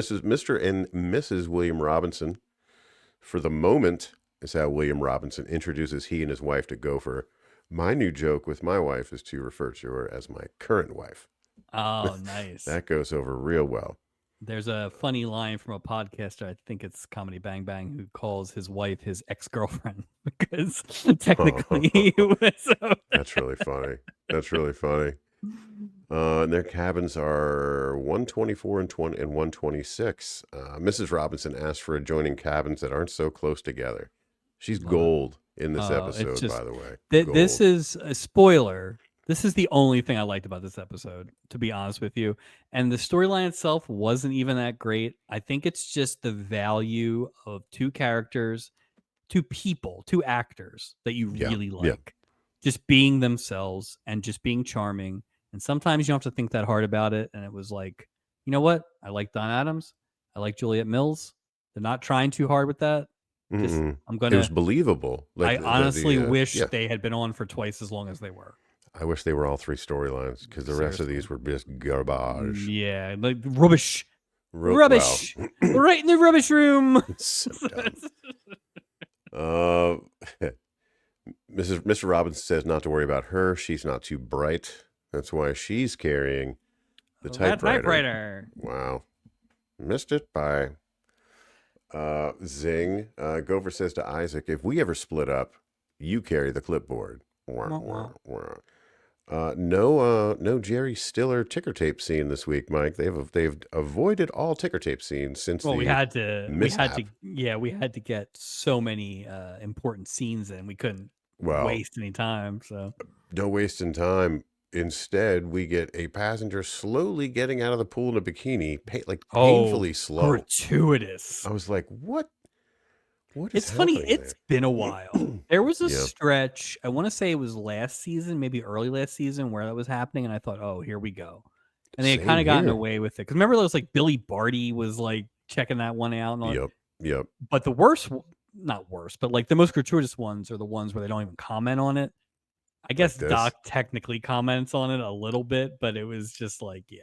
Mrs. William Robinson. For the moment, is how William Robinson introduces he and his wife to Gopher. My new joke with my wife is to refer to her as my current wife. Oh, nice. That goes over real well. There's a funny line from a podcaster, I think it's Comedy Bang Bang, who calls his wife his ex-girlfriend because technically he was. That's really funny. That's really funny. And their cabins are 124 and 126. Mrs. Robinson asked for adjoining cabins that aren't so close together. She's Love it. gold in this It's episode, just by the way. this Gold. is a spoiler. This is the only thing I liked about this episode, to be honest with you. And the storyline itself wasn't even that great. I think it's just the value of two characters, two people, two actors that you Yeah. really Yeah. like, just being themselves and just being charming. And sometimes you don't have to think that hard about it. And it was like, you know what? I like Don Adams. I like Juliet Mills. They're not trying too hard with that. Just Mm-mm. I'm It was gonna. believable. Like I honestly wish yeah. they had been on for twice as long as they were. I wish they were all three storylines because the rest of Seriously. these were just garbage. Yeah, like rubbish. Well, Rubbish. Right in the rubbish room. so dumb. Mr. Robinson says not to worry about her. She's not too bright. That's why she's carrying the That typewriter. typewriter. Wow. Missed it by zing. Gopher says to Isaac, if we ever split up, you carry the clipboard. No Jerry Stiller ticker tape scene this week, Mike. They've avoided all ticker tape scenes since Well, the we had to mishap. we had to get so many important scenes in. We couldn't waste any time. So no wasting time. Instead, we get a passenger slowly getting out of the pool in a bikini, painfully slow. Gratuitous. I was like, what? What is It's funny. happening It's been a while. There was a Yeah. stretch. I want to say it was last season, maybe early last season, where that was happening, and I thought, "Oh, here we go." And they had Same kind of gotten here. away with it because remember, there was like Billy Barty was like checking that one out. And all that. Yep. But the worst, not worst, but like the most gratuitous ones are the ones where they don't even comment on it. I guess this? Doc technically comments on it a little bit, but it was just like, yeah,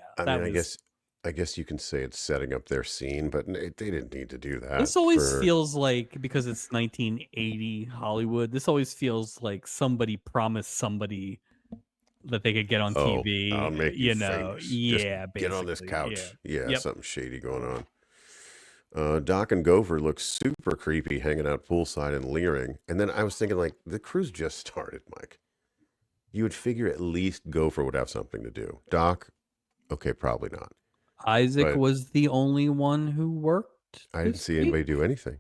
I guess you can say it's setting up their scene, but they didn't need to do that. This always feels like, because it's 1980 Hollywood, this always feels like somebody promised somebody that they could get on TV. I'll make you famous. Yeah, Just get on this couch. Yeah, Yeah, something shady going on. Doc and Gopher look super creepy hanging out poolside and leering. And then I was thinking, like, the cruise just started, Mike. You would figure at least Gopher would have something to do. Doc, okay, probably not. Isaac was the only one who worked. I didn't see anybody do anything.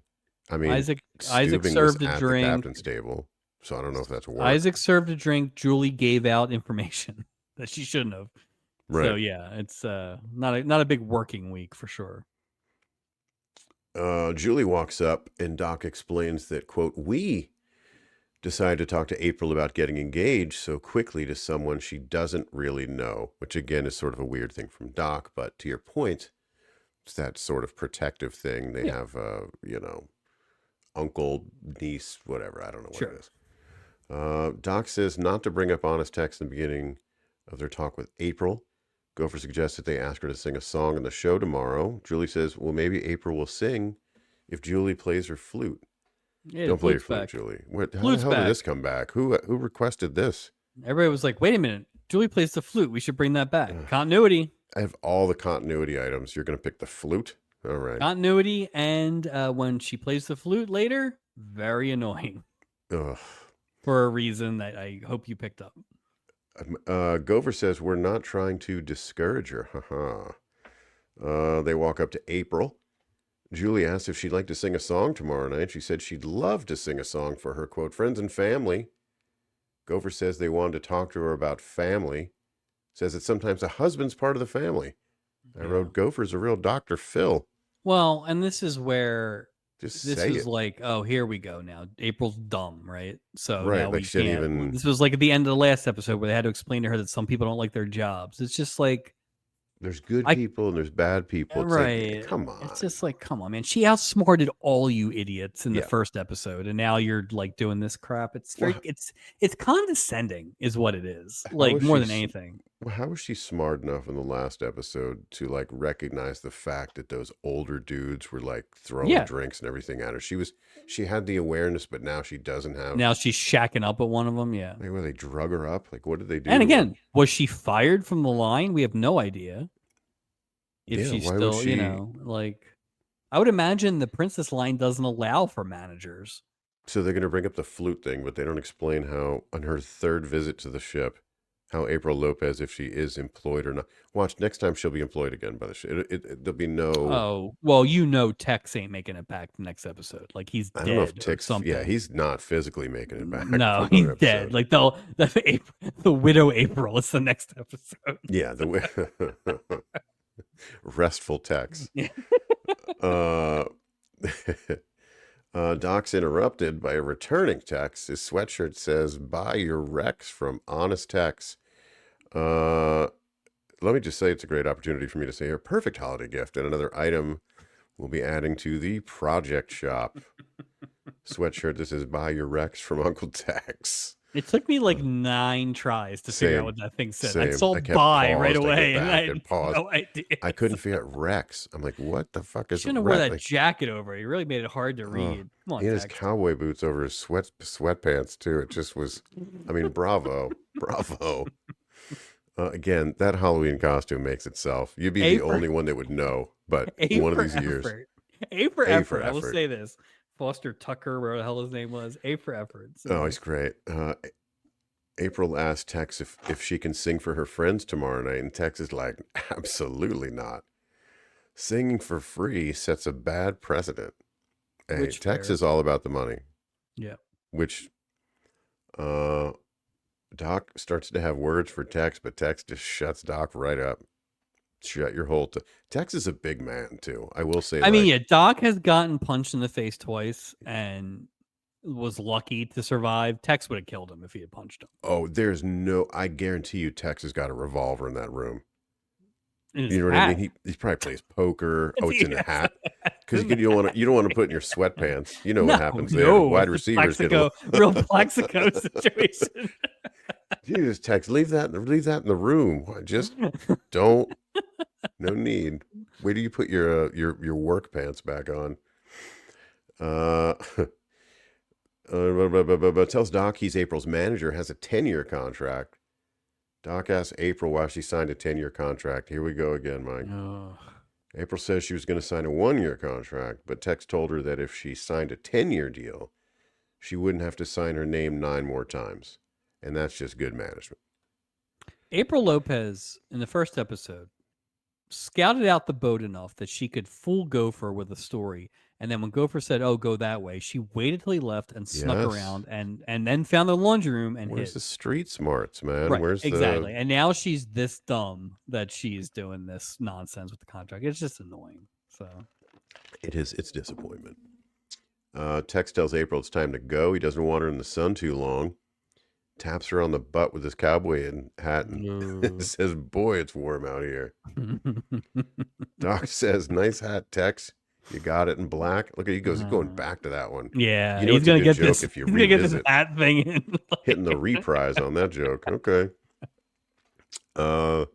I mean, Isaac Steubing served was a at drink. the captain's table, so I don't know if that's work. Isaac served a drink. Julie gave out information that she shouldn't have. Right. So yeah, it's not a big working week for sure. Julie walks up and Doc explains that, quote, we decided to talk to April about getting engaged so quickly to someone she doesn't really know, which again is sort of a weird thing from Doc, but to your point, it's that sort of protective thing. They have, uncle, niece, whatever. I don't know what it is. Doc says not to bring up honest text in the beginning of their talk with April. Gopher suggests that they ask her to sing a song on the show tomorrow. Julie says, well, maybe April will sing if Julie plays her flute. Yeah, the Don't play your flute's flute, back. Julie. How the Flute's hell did back. this come back? Who requested this? Everybody was like, wait a minute. Julie plays the flute. We should bring that back. Ugh. Continuity. I have all the continuity items. You're going to pick the flute? All right. Continuity. And when she plays the flute later, very annoying Ugh. for a reason that I hope you picked up. Gopher says, we're not trying to discourage her. They walk up to April. Julie asked if she'd like to sing a song tomorrow night. She said she'd love to sing a song for her, quote, friends and family. Gopher says they wanted to talk to her about family. Says that sometimes a husband's part of the family. I wrote, Gopher's a real Dr. Phil. Well, and this is where Just this say is it. like, oh, here we go now. April's dumb, right? So Right, now like we she didn't can't. even- This was like at the end of the last episode where they had to explain to her that some people don't like their jobs. It's just like, There's good people and there's bad people. It's right? like, come on. It's just like, come on, man. She outsmarted all you idiots in the Yeah. first episode, and now you're like doing this crap. It's very, Well, it's condescending, is what it is. How Like is more she than s- anything. Well, how was she smart enough in the last episode to like recognize the fact that those older dudes were like throwing Yeah. drinks and everything at her? She had the awareness, but now she doesn't have. Now she's shacking up with one of them. Yeah. Like, where they drug her up? Like, what did they do? And to her? again, was she fired from the line? We have no idea. If Yeah, she's why would still, she- like, I would imagine the princess line doesn't allow for managers. So they're going to bring up the flute thing, but they don't explain how, on her third visit to the ship, how April Lopez, if she is employed or not. Watch, next time she'll be employed again by the ship. There'll be no. Oh, well, Tex ain't making it back the next episode. Like he's I dead don't know if or Tix. something. Yeah, he's not physically making it back. No, from he's another dead. episode. Like the widow April. It's the next episode. Yeah, the restful Tex. Yeah. Doc's interrupted by a returning text. His sweatshirt says, buy your Rex from Honest Tex. Let me just say it's a great opportunity for me to say here, perfect holiday gift and another item we'll be adding to the project shop. Sweatshirt that says, buy your Rex from Uncle Tex. It took me like 9 tries to figure out Same, what that thing said. I same. saw I kept buy right paused, I away, go and back I and had paused. no idea. I couldn't figure out Rex. I'm like, what the fuck is Shouldn't have wore Rex? that Like, jacket over it. He really made it hard to read. Come on, he had his Tex. cowboy boots over his sweatpants too. It just was, I mean, bravo, bravo. Again, that Halloween costume makes itself. You'd be A the for- only one that would know, but A one of for these years. effort. A for A for effort. I will effort. say this. Foster Tucker, whatever the hell his name was. A for effort. So, Oh, he's great. April asked Tex if she can sing for her friends tomorrow night, and Tex is like, absolutely not. Singing for free sets a bad precedent. Hey, Which Tex fair. is all about the money. Yeah. Which Doc starts to have words for Tex, but Tex just shuts Doc right up. Shut your hole. Tex is a big man too. I will say. I mean, yeah, Doc has gotten punched in the face twice and was lucky to survive. Tex would have killed him if he had punched him. Oh, there's no. I guarantee you, Tex has got a revolver in that room. In his You know what I hat. mean? He probably plays poker. Oh, it's in a Yes. hat. Because you don't want to put in your sweatpants. You know what happens there. No, Wide it's receivers get Plaxico, real Plaxico situation. Jesus, Tex, leave that in the room. Just don't. No need. Wait till you put your work pants back on. Tells Doc he's April's manager, has a 10-year contract. Doc asks April why she signed a 10-year contract. Here we go again, Mike. Ugh. April says she was going to sign a 1-year contract, but Tex told her that if she signed a 10-year deal, she wouldn't have to sign her name 9 more times. And that's just good management. April Lopez, in the first episode, scouted out the boat enough that she could fool Gopher with a story. And then when Gopher said, oh, go that way, she waited till he left and snuck Yes. around and then found the laundry room and Where's hid. the street smarts, man? Right, Where's exactly. And now she's this dumb that she's doing this nonsense with the contract. It's just annoying. So It's disappointment. Tex tells April it's time to go. He doesn't want her in the sun too long. Taps her on the butt with his cowboy hat and says, boy, it's warm out here. Doc says, nice hat, Tex. You got it in black. Look at he goes. He's going Uh, back to that one. yeah, You know he's it's a gonna good get joke this. if you He's gonna get this revisit hat thing in. hitting the reprise on that joke. Okay. Uh,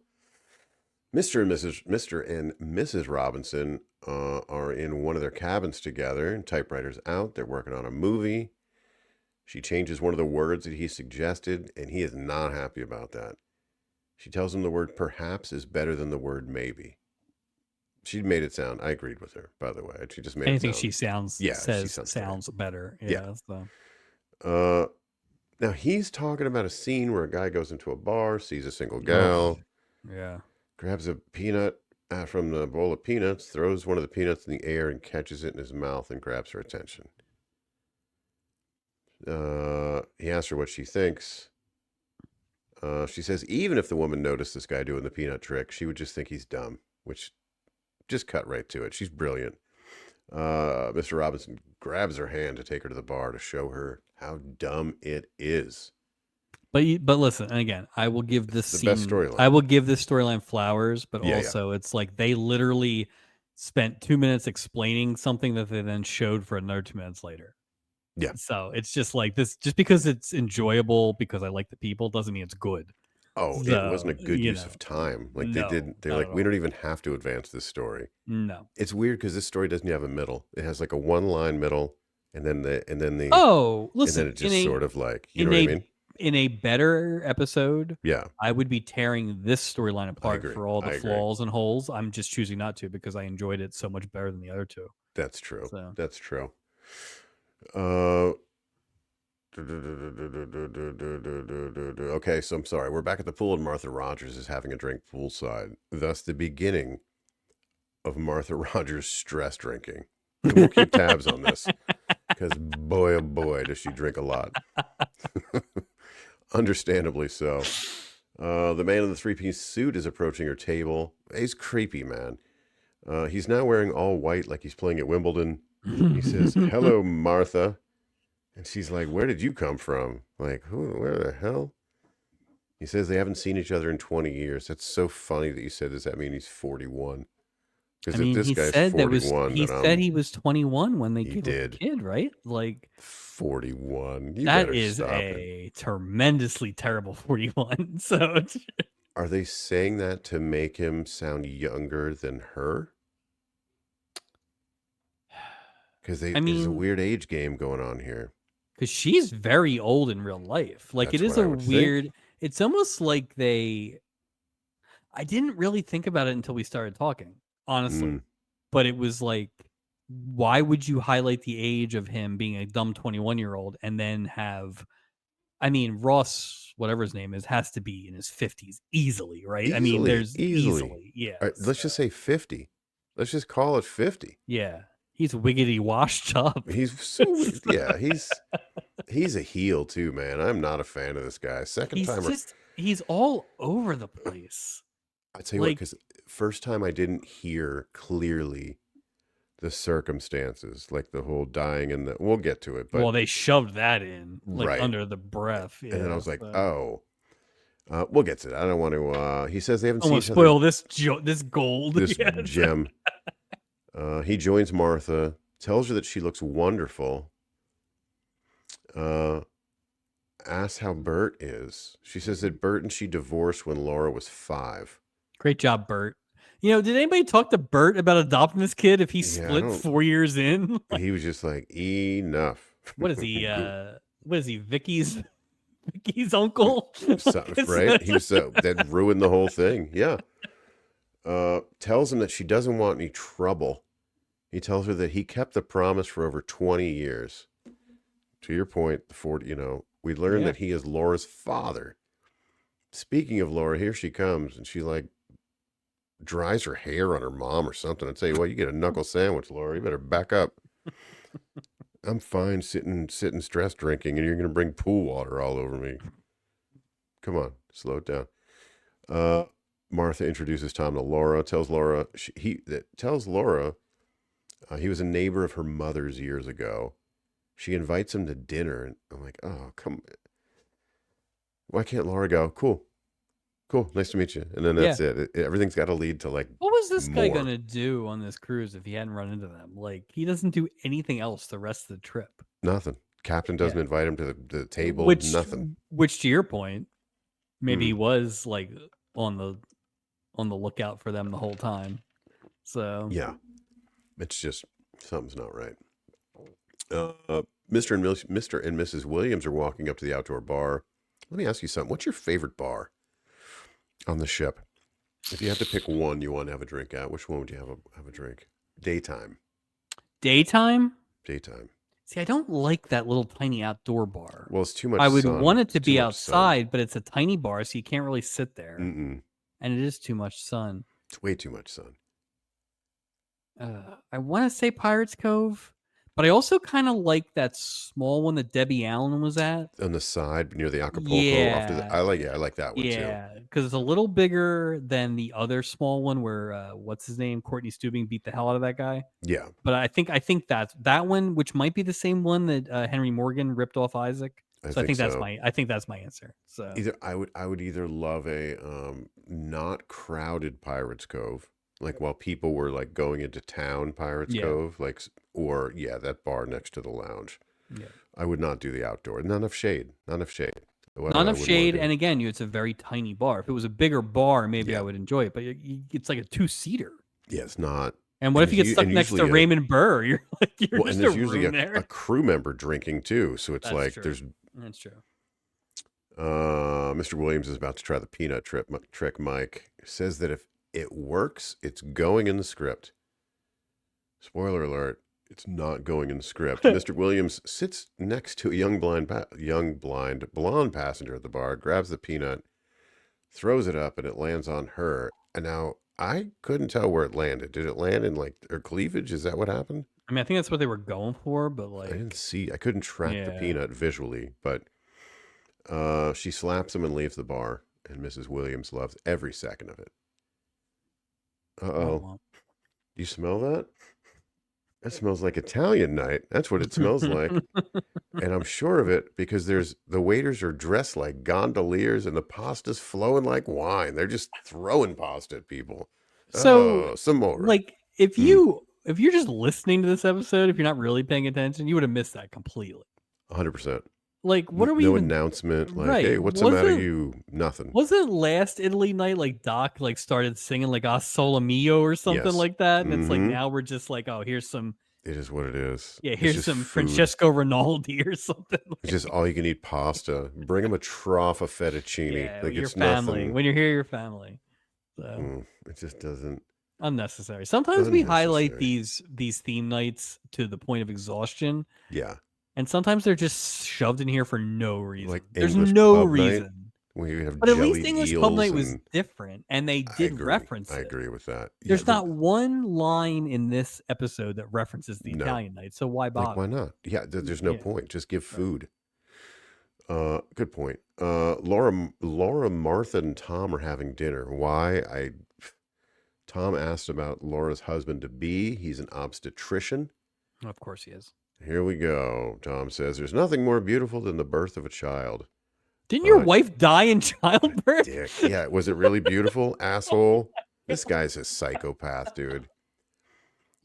Mr. and Mrs. Robinson are in one of their cabins together, and typewriter's out. They're working on a movie. She changes one of the words that he suggested, and he is not happy about that. She tells him the word perhaps is better than the word maybe. She made it sound. I agreed with her, by the way. She just made it Anything she sound. Yeah, she says sounds better. sounds better. Yeah. Yeah. So. Now he's talking about a scene where a guy goes into a bar, sees a single Ugh. gal, Yeah. grabs a peanut from the bowl of peanuts, throws one of the peanuts in the air, and catches it in his mouth and grabs her attention. He asks her what she thinks. She says even if the woman noticed this guy doing the peanut trick, she would just think he's dumb, which just cut right to it. She's brilliant. Mr. Robinson grabs her hand to take her to the bar to show her how dumb it is. But listen, and again, I will give this The best scene, I storyline. will give this storyline flowers, but Yeah, yeah. also it's like they literally spent 2 minutes explaining something that they then showed for another 2 minutes later. Yeah. So it's just like this, just because it's enjoyable because I like the people doesn't mean it's good. Oh, it wasn't a So, good use of time. Like no, they're not like, at we don't all. even have to advance this story. No. It's weird because this story doesn't have a middle. It has like a one line middle, and then Oh, and then listen, it just sort of like, you know in what I a mean? in a better episode, Yeah, I would be tearing this storyline I apart agree. for all the I agree. flaws and holes. I'm just choosing not to because I enjoyed it so much better than the other two. That's true. So That's true. Uh, okay, so I'm sorry. We're back at the pool, and Martha Rogers is having a drink poolside. Thus, the beginning of Martha Rogers' stress drinking. And we'll keep tabs on this because boy, oh boy, does she drink a lot. Understandably so. The man in the three-piece suit is approaching her table. He's creepy, man. He's now wearing all white like he's playing at Wimbledon. He says, "Hello, Martha." And she's like, "Where did you come from?" Like, where the hell? He says they haven't seen each other in 20 years. That's so funny that you said, does that mean he's 41? I Because if mean, this guy's 41, he then said he was 21 when they he gave up the did. kid, right? Like 41. You that better is stop it. a tremendously terrible 41. So Are they saying that to make him sound younger than her? Because I there's a mean, weird age game going on here. because she's very old in real life. Like it That's is what I a would think. weird. It's almost like they. I didn't really think about it until we started talking, honestly. Mm, But it was like, why would you highlight the age of him being a dumb 21-year-old and then have, I mean, Ross, whatever his name is, has to be in his 50s easily, right? I mean, easily, there's easily. yeah. All right, let's just say 50. Let's just call it 50. Yeah. He's wiggity washed up. He's so, yeah, he's a heel too, man. I'm not a fan of this guy. Second timer. He's all over the place. I tell you what, Like, because first time I didn't hear clearly the circumstances, like the whole dying and the. We'll get to it, but well, they shoved that in like right. under the breath. And then I Yeah. was like, So. oh, we'll get to that. I don't want to. He says they haven't I seen want each to other. spoil this gold. This Yeah. gem. He joins Martha, tells her that she looks wonderful. Asks how Bert is. She says that Bert and she divorced when Laura was 5. Great job, Bert. You know, did anybody talk to Bert about adopting this kid if he Yeah, I split don't. 4 years in? Like, He was just like, enough. what is he? What is he? Vicky's uncle? Right? He was that ruined the whole thing. Yeah. Tells him that she doesn't want any trouble. He tells her that he kept the promise for over 20 years. To your point, the 40, we learned Yeah. that he is Laura's father. Speaking of Laura, here she comes, and she like dries her hair on her mom or something. I tell you what, you get a knuckle sandwich, Laura. You better back up. I'm fine sitting stress drinking, and you're gonna bring pool water all over me. Come on, slow it down. Martha introduces Tom to Laura. Tells Laura he was a neighbor of her mother's years ago. She invites him to dinner, and I'm like, oh, come. Why can't Laura go? Cool. cool, nice to meet you. And then Yeah. that's it. Everything's got to lead to like What was this guy more. gonna do on this cruise if he hadn't run into them? Like, he doesn't do anything else the rest of the trip. Nothing. Captain doesn't Yeah. invite him to the table. Which Nothing. which to your point, maybe he Mm, was like on the lookout for them the whole time. So yeah, it's just something's not right. Mr. and Mrs. Williams are walking up to the outdoor bar. Let me ask you something. What's your favorite bar on the ship? If you have to pick one you want to have a drink at, which one would you have a drink? Daytime. daytime? Daytime. See, I don't like that little tiny outdoor bar. Well, it's too much I would sun. want it to It's too be much sun. outside, but it's a tiny bar, so you can't really sit there. Mm-mm. And it is too much sun. It's way too much sun. I want to say Pirates Cove, but I also kind of like that small one that Debbie Allen was at. On the side near the Acapulco. After the, Yeah, I like that one too. yeah, because it's a little bigger than the other small one where what's his name, Courtney Steubing beat the hell out of that guy. Yeah, But I think that's that one, which might be the same one that Henry Morgan ripped off Isaac. I So think so. I think that's my answer. So Either I would either love a not crowded Pirates Cove, like while people were like going into town Pirates yeah, Cove, like or yeah, that bar next to the lounge. yeah. I would not do the outdoor. Not enough shade. Not enough shade. What Not I enough wouldn't want shade, to do. and again, it's a very tiny bar. If it was a bigger bar, maybe I Yeah, would enjoy it. But it's like a 2-seater. yeah, it's not. And what And if you get stuck and next to usually Raymond Burr? You're like you're well, and just a there's usually room a there. crew member drinking too. So it's That's like true. there's That's true. Mr. Williams is about to try the peanut trick. Mike says that if it works, it's going in the script. Spoiler alert, it's not going in the script. Mr. Williams sits next to a blonde passenger at the bar, grabs the peanut, throws it up, and it lands on her. And now I couldn't tell where it landed. Did it land in like her cleavage? Is that what happened? I mean, I think that's what they were going for, but I didn't like, see. I couldn't track the yeah. peanut visually, but she slaps him and leaves the bar. And Mrs. Williams loves every second of it. Uh-oh. Womp Do you smell that? That smells like Italian night. That's what it smells like. womp. And I'm sure of it because the waiters are dressed like gondoliers and the pasta's flowing like wine. They're just throwing pasta at people. So, Oh, some more. like, if Mm, you're just listening to this episode, if you're not really paying attention, you would have missed that completely. 100%. Like, what are we No even announcement like, right? hey, what's the matter you? Nothing. Wasn't last Italy night like Doc like started singing like "A Sole Mio" or something Yes. like that, and it's like Mm-hmm. now we're just like, oh, here's some It is what it is. yeah, It's here's just some food. Francesco Rinaldi or something. It's just all you can eat pasta. Bring them a trough of fettuccine. Yeah, Like your it's family. nothing. When you're here, your family. So It just doesn't. unnecessary. Sometimes we highlight Unnecessary. these theme nights to the point of exhaustion, Yeah. and sometimes they're just shoved in here for no Like reason. There's English no pub night. reason. We have But at least jellied English Pub eels Night was and different, and they I did agree. reference I it. agree with that. Yeah, There's not one line in this episode that references the no. Italian night, so why Like why bother? not? Yeah, there's no Yeah, point. Just give right. food. Good point. Laura, Martha, and Tom are having dinner. Why? Tom asked about Laura's husband to be. He's an obstetrician. Of course he is. Here we go. Tom says there's nothing more beautiful than the birth of a child. Didn't your Uh, wife die in what a childbirth? dick. Yeah, was it really beautiful? Asshole. This guy's a psychopath, dude.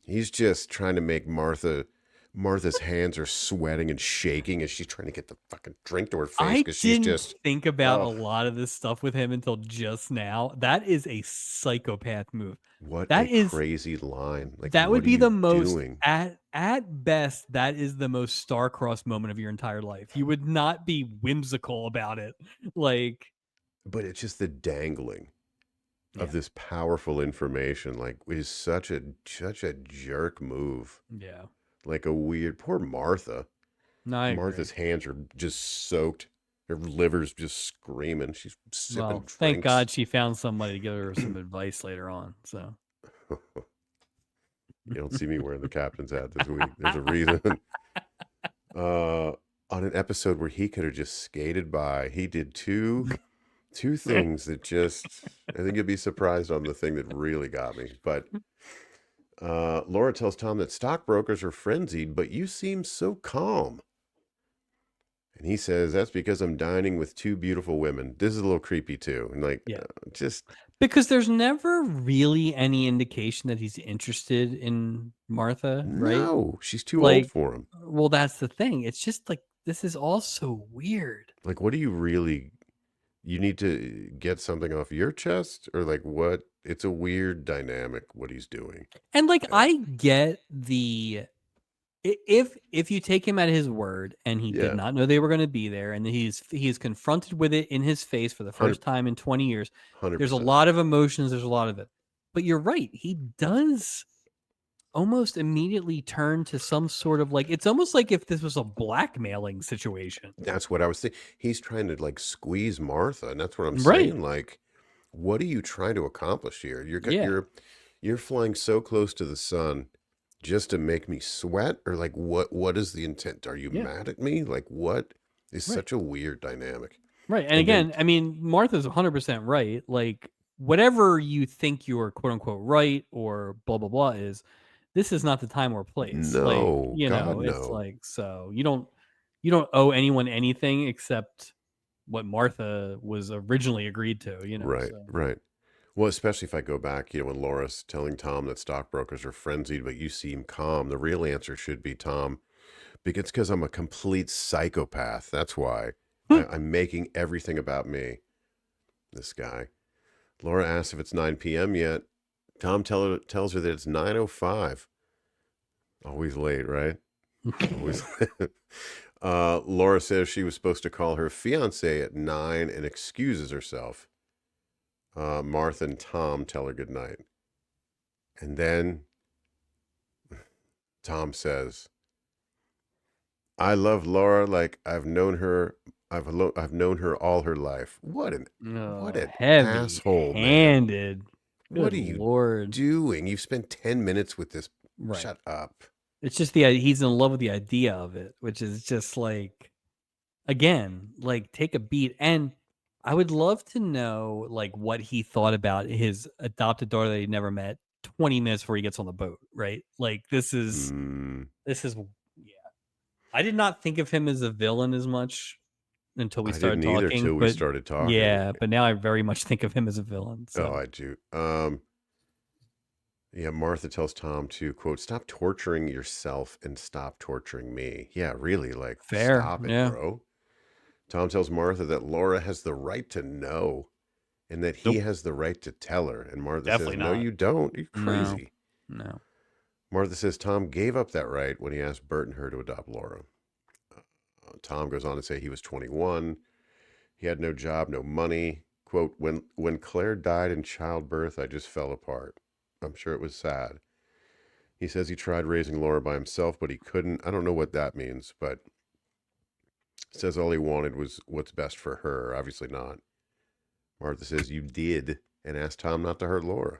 He's just trying to make Martha's hands are sweating and shaking as she's trying to get the fucking drink to her face I because she's didn't just, think about a oh, lot of this stuff with him until just now. That is a psychopath move. what That a is crazy line. Like, that would what are be you the most doing? at best, that is the most star-crossed moment of your entire life. You would not be whimsical about it. Like, But it's just the dangling of yeah. this powerful information, like, is such a jerk move. Yeah. Like a weird, poor Martha. No, I agree. Martha's hands are just soaked. Her liver's just screaming. She's sipping Well, thank drinks. God she found somebody to give her some advice later on. So You don't see me wearing the captain's hat this week. There's a reason. On an episode where he could have just skated by, he did two things that just, I think you'll be surprised on the thing that really got me. But Laura tells Tom that stockbrokers are frenzied, but you seem so calm. And he says, that's because I'm dining with two beautiful women. This is a little creepy too. And like, Yeah. just Because there's never really any indication that he's interested in Martha, right? no, she's too old Like, for him. well, that's the thing. It's just like this is all so weird. Like, what do you really, you need to get something off your chest or like what? It's a weird dynamic what he's doing. And like I get the if you take him at his word and he did Yeah, not know they were going to be there and he is confronted with it in his face for the 100, first time in 20 years, there's a 100%. lot of emotions, there's a lot of it. But you're right, he does almost immediately turn to some sort of like it's almost like if this was a blackmailing situation. That's what I was thinking. He's trying to like squeeze Martha. And that's what I'm Right. saying. Like, what are you trying to accomplish here? Yeah. You're flying so close to the sun just to make me sweat, or like what is the intent? Are you Yeah. mad at me? Like what is Right. such a weird dynamic? Right. And And then again, I mean, Martha's 100% right. Like, whatever you think your quote unquote right or blah, blah, blah is, this is not the time or place. Like, no, God it's no. like, so you don't owe anyone anything except what Martha was originally agreed to, Right, so. right. Well, especially if I go back, when Laura's telling Tom that stockbrokers are frenzied, but you seem calm. The real answer should be, Tom, because I'm a complete psychopath. That's why I'm making everything about me. This guy. Laura asks if it's 9 p.m. yet. Tom tells her that it's 9:05. Always late, right? Always. Laura says she was supposed to call her fiance at 9 and excuses herself. Martha and Tom tell her goodnight. And then Tom says, I love Laura like I've known her. I've known her all her life. What Oh, an heavy asshole, man. handed. What Good are you Lord. doing? You've spent 10 minutes with this. Right. Shut up. It's just he's in love with the idea of it, which is just like, again, like take a beat. And I would love to know like what he thought about his adopted daughter that he never met 20 minutes before he gets on the boat, right? Like Hmm. this is yeah. I did not think of him as a villain as much until we I started didn't either talking, till we but started talking. yeah, but now I very much think of him as a villain. Oh, So I do. Yeah, Martha tells Tom to, quote, stop torturing yourself and stop torturing me. Yeah, really, like, fair. stop it, Yeah. bro. Tom tells Martha that Laura has the right to know and that he Nope. has the right to tell her. And Martha says, Definitely no, not. you don't. You're No. crazy. No. Martha says Tom gave up that right when he asked Bert and her to adopt Laura. Tom goes on to say he was 21. He had no job, no money. Quote, when Claire died in childbirth, I just fell apart. I'm sure it was sad. He says he tried raising Laura by himself, but he couldn't. I don't know what that means, but says all he wanted was what's best for her. Obviously not. Martha says you did and asked Tom not to hurt Laura.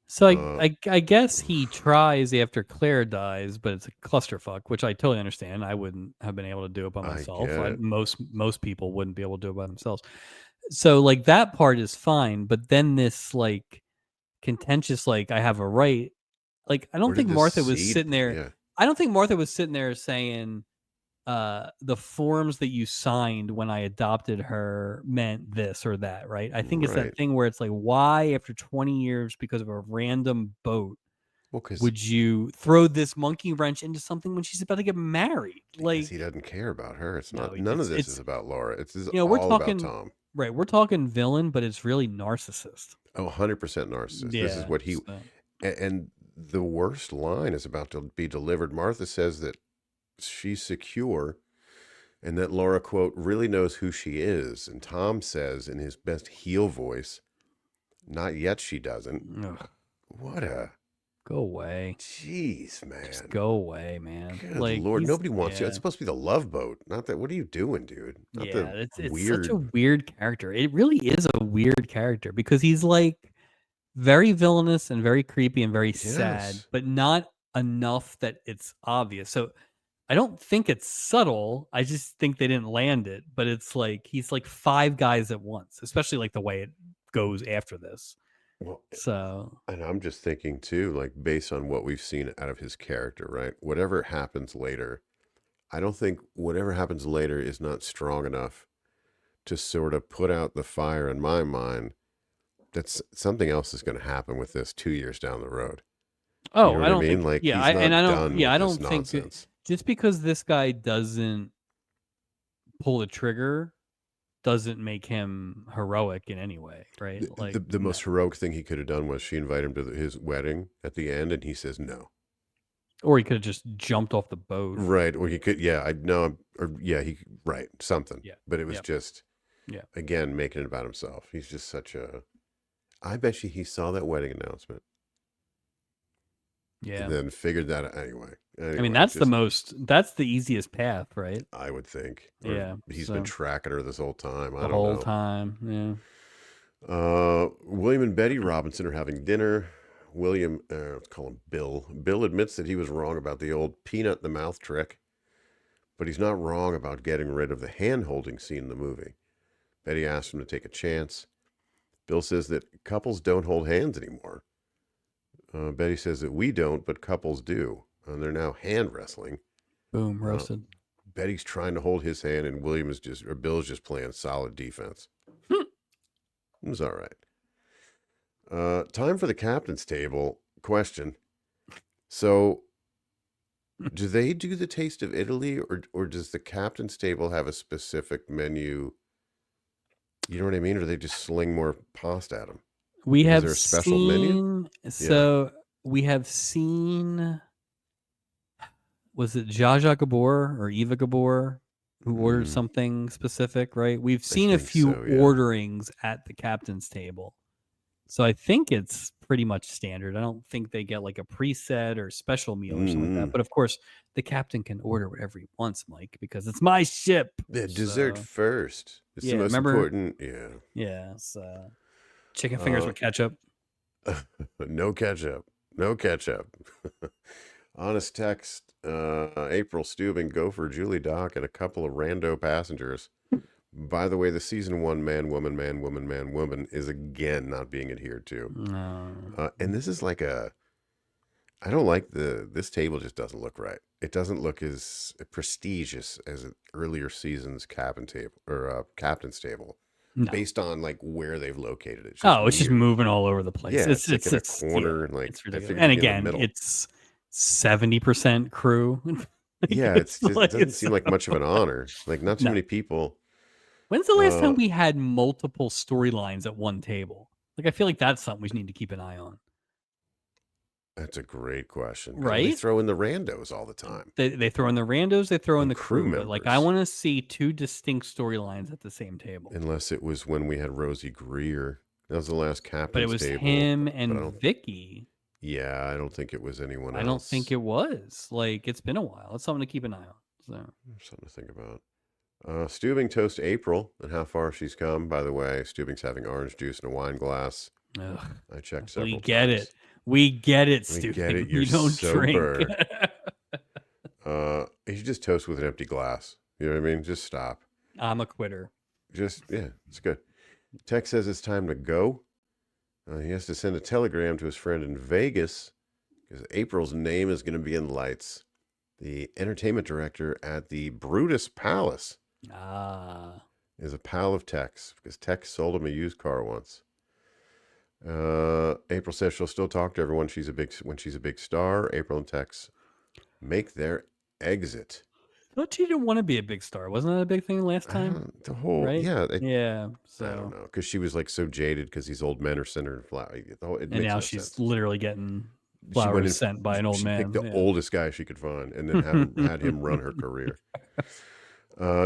So Uh, I guess he tries after Claire dies, but it's a clusterfuck, which I totally understand. I wouldn't have been able to do it by I myself. get it. Most people wouldn't be able to do it by themselves. So like that part is fine, but then this like contentious like I have a right. Like I don't Where did think this Martha was seed? sitting there. Yeah, I don't think Martha was sitting there saying the forms that you signed when I adopted her meant this or that, right? I think it's that right. thing where it's like, why after 20 years, because of a random boat, Well, because would you throw this monkey wrench into something when she's about to get married? because he Like, doesn't care about her. It's no, not. None of this is it's about Laura. It's this is we're all about talking Tom. right. We're talking villain, but it's really narcissist. Oh, 100% narcissist. This is Yeah. what he. So, And the worst line is about to be delivered. Martha says that she's secure and that Laura, quote, really knows who she is. And Tom says in his best heel voice, not yet she doesn't. ugh, What a go away. jeez, Just man. go away, man. Good Like Lord. he's Nobody wants you. It's yeah. supposed to be the love boat. Not that. What are you doing, dude? Not Yeah, the it's such a weird. weird character. It really is a weird character because he's like very villainous and very creepy and very sad, Yes. but not enough that it's obvious. So I don't think it's subtle. I just think they didn't land it. But it's like he's like five guys at once, especially like the way it goes after this. Well, So and I'm just thinking too, like based on what we've seen out of his character, right? Whatever happens later, I don't think whatever happens later is not strong enough to sort of put out the fire in my mind that something else is going to happen with this 2 years down the road. You know Oh, what I I don't mean? think. Like, Yeah, he's I not don't. done Yeah, with I this don't think nonsense. just because this guy doesn't pull the trigger doesn't make him heroic in any way, right? Like, The no. most heroic thing he could have done was she invited him to his wedding at the end, and he says no. Or he could have just jumped off the boat. Right, or he could, yeah, I know, or yeah, right, something. Yeah. But it was Yep. just, Yeah. again, making it about himself. He's just such a. I bet you he saw that wedding announcement Yeah. and then figured that out anyway. I mean, Just that's the easiest path, right? I would think, or Yeah. he's been So tracking her this whole time. I the don't whole know. time. Yeah. William and Betty Robinson are having dinner. William, let's call him Bill. Bill admits that he was wrong about the old peanut in the mouth trick, but he's not wrong about getting rid of the hand holding scene in the movie. Betty asks him to take a chance. Bill says that couples don't hold hands anymore. Betty says that we don't, but couples do. And they're now hand wrestling. Boom, roasted. Betty's trying to hold his hand, and Bill's just playing solid defense. It was all right. Time for the captain's table question. So, do they do the Taste of Italy, or does the captain's table have a specific menu? You know what I mean? Or do they just sling more pasta at them? We Is have there a special menu? so we have seen, was it Jaja Gabor or Eva Gabor who ordered something specific, right? We've seen a few so, yeah. orderings at the captain's table. So I think it's pretty much standard. I don't think they get like a preset or special meal or something like that. But of course, the captain can order whatever he wants, Mike, because it's my ship. The dessert first. It's the most remember? important. Yeah. Yeah. So chicken fingers with ketchup. No ketchup. No ketchup. Honest text. April, Steubing, Gopher, Julie, Doc, and a couple of rando passengers. By the way, the season 1 man, woman, man, woman, man, woman is again not being adhered to. And this is like I don't like this table just doesn't look right. It doesn't look as prestigious as an earlier season's cabin table or captain's table. No. Based on like where they've located it. It's just moving all over the place. Yeah, it's like in a corner, and like it's ridiculous. and again, it's 70% crew. Yeah, it doesn't seem like much of an honor. Like not too many people. When's the last time we had multiple storylines at one table? Like I feel like that's something we need to keep an eye on. That's a great question. Right? They throw in the randos all the time. They throw in the randos, they throw in the crew members. But like I want to see two distinct storylines at the same table. Unless it was when we had Rosie Greer. That was the last captain's table. But it was him and Vicky. Yeah, I don't think it was anyone else. I don't think it was. Like it's been a while. It's something to keep an eye on. So something to think about. Steubing toast April and how far she's come. By the way, Steubing's having orange juice in a wine glass. Ugh, I checked several times. We get it, Steubing. We get it. You're you don't sober. drink. You should just toast with an empty glass. You know what I mean? Just stop. I'm a quitter. Yeah, it's good. Tex says it's time to go. He has to send a telegram to his friend in Vegas because April's name is going to be in lights. The entertainment director at the Brutus Palace is a pal of Tex because Tex sold him a used car once. April says she'll still talk to everyone when she's a big star. April and Tex make their exit. But she didn't want to be a big star. Wasn't that a big thing last time? Right? Yeah. So I don't know because she was like so jaded because these old men are sending her flowers. And now she's literally getting flowers sent by an old man. She picked the oldest guy she could find and then had him run her career.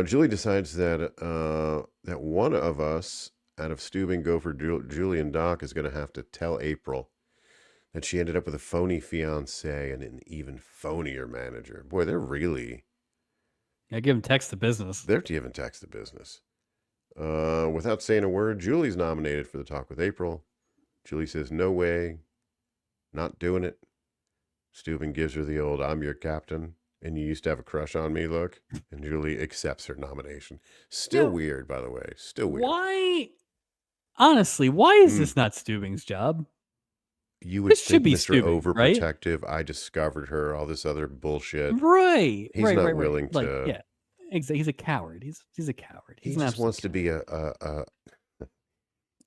Julie decides that that one of us out of Steubing, Gopher, Julie, and Doc is going to have to tell April that she ended up with a phony fiance and an even phonier manager. Boy, they're really... Yeah, give him Tex the business. They're giving Tex the business. Without saying a word, Julie's nominated for the talk with April. Julie says, no way, not doing it. Steubing gives her the old, I'm your captain, and you used to have a crush on me look. And Julie accepts her nomination. Still weird, by the way. Still weird. Why? Honestly, why is this not Steubing's job? you would This should think be Mr. stupid, right? Overprotective, I discovered her, all this other bullshit. Right, He's right, not right, right. willing Like, to. yeah, he's a coward. He's a coward. He He's an just absolute wants to be coward.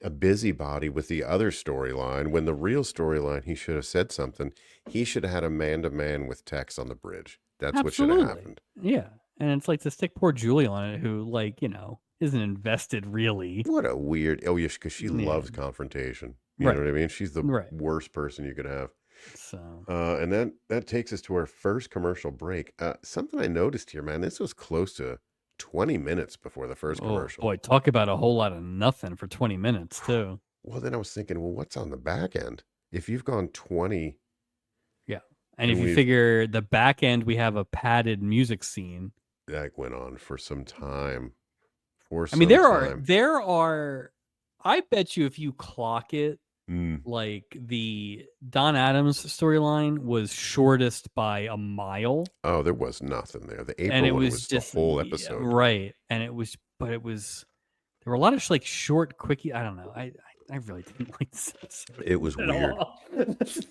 a busybody with the other storyline. When the real storyline, he should have said something. He should have had a man-to-man with Tex on the bridge. That's what should have Absolutely. happened. Yeah. And it's like to stick poor Julie on it, who, like, isn't invested really. What a weird. Oh yeah, because she Yeah. loves confrontation. You know Right. what I mean? She's the Right. worst person you could have. So, And that takes us to our first commercial break. Something I noticed here, man. This was close to 20 minutes before the first oh commercial. boy, talk about a whole lot of nothing for 20 minutes too. Well, then I was thinking, well, what's on the back end? If you've gone 20, Yeah. And if and you we've figure the back end, we have a padded music scene. that went on for some time. For I mean, some time. there are, I bet you if you clock it, Mm. like the Don Adams storyline was shortest by a mile. Oh, there was nothing there. The And April it one was was the just whole episode. right. And it was, but it was, there were a lot of like short, quickie. I don't know. I really didn't like this episode. It was at weird. all.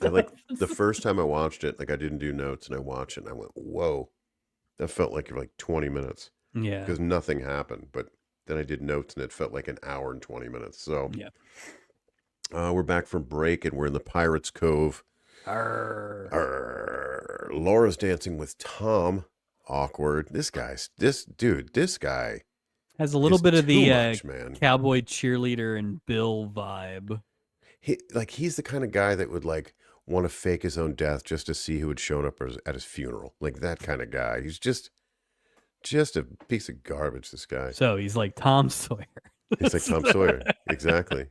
I like the first time I watched it, like I didn't do notes and I watched it and I went, whoa, that felt like 20 minutes Yeah. because nothing happened. But then I did notes and it felt like an hour and 20 minutes. So Yeah. we're back from break and we're in the Pirates Cove. Arr. Laura's dancing with Tom. Awkward. This guy Has a little is bit of too the much, man. cowboy cheerleader and Bill vibe. He's the kind of guy that would like want to fake his own death just to see who had shown up at his funeral. Like that kind of guy. He's just a piece of garbage, this guy. So he's like Tom Sawyer. He's like Tom Sawyer. Exactly.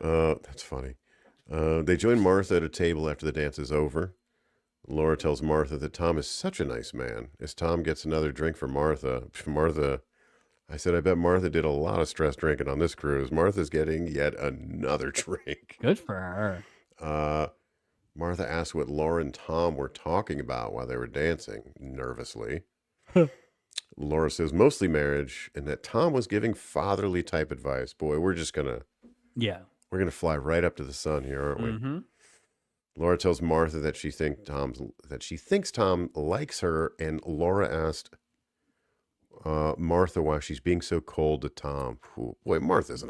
That's funny. They join Martha at a table after the dance is over. Laura tells Martha that Tom is such a nice man. As Tom gets another drink for Martha, I said, I bet Martha did a lot of stress drinking on this cruise. Martha's getting yet another drink. Good for her. Martha asked what Laura and Tom were talking about while they were dancing, nervously. Laura says mostly marriage and that Tom was giving fatherly type advice. Boy, we're gonna fly right up to the sun here, aren't we? Mm-hmm. Laura tells Martha that she thinks Tom likes her, and Laura asked Martha why she's being so cold to Tom. Boy, Martha's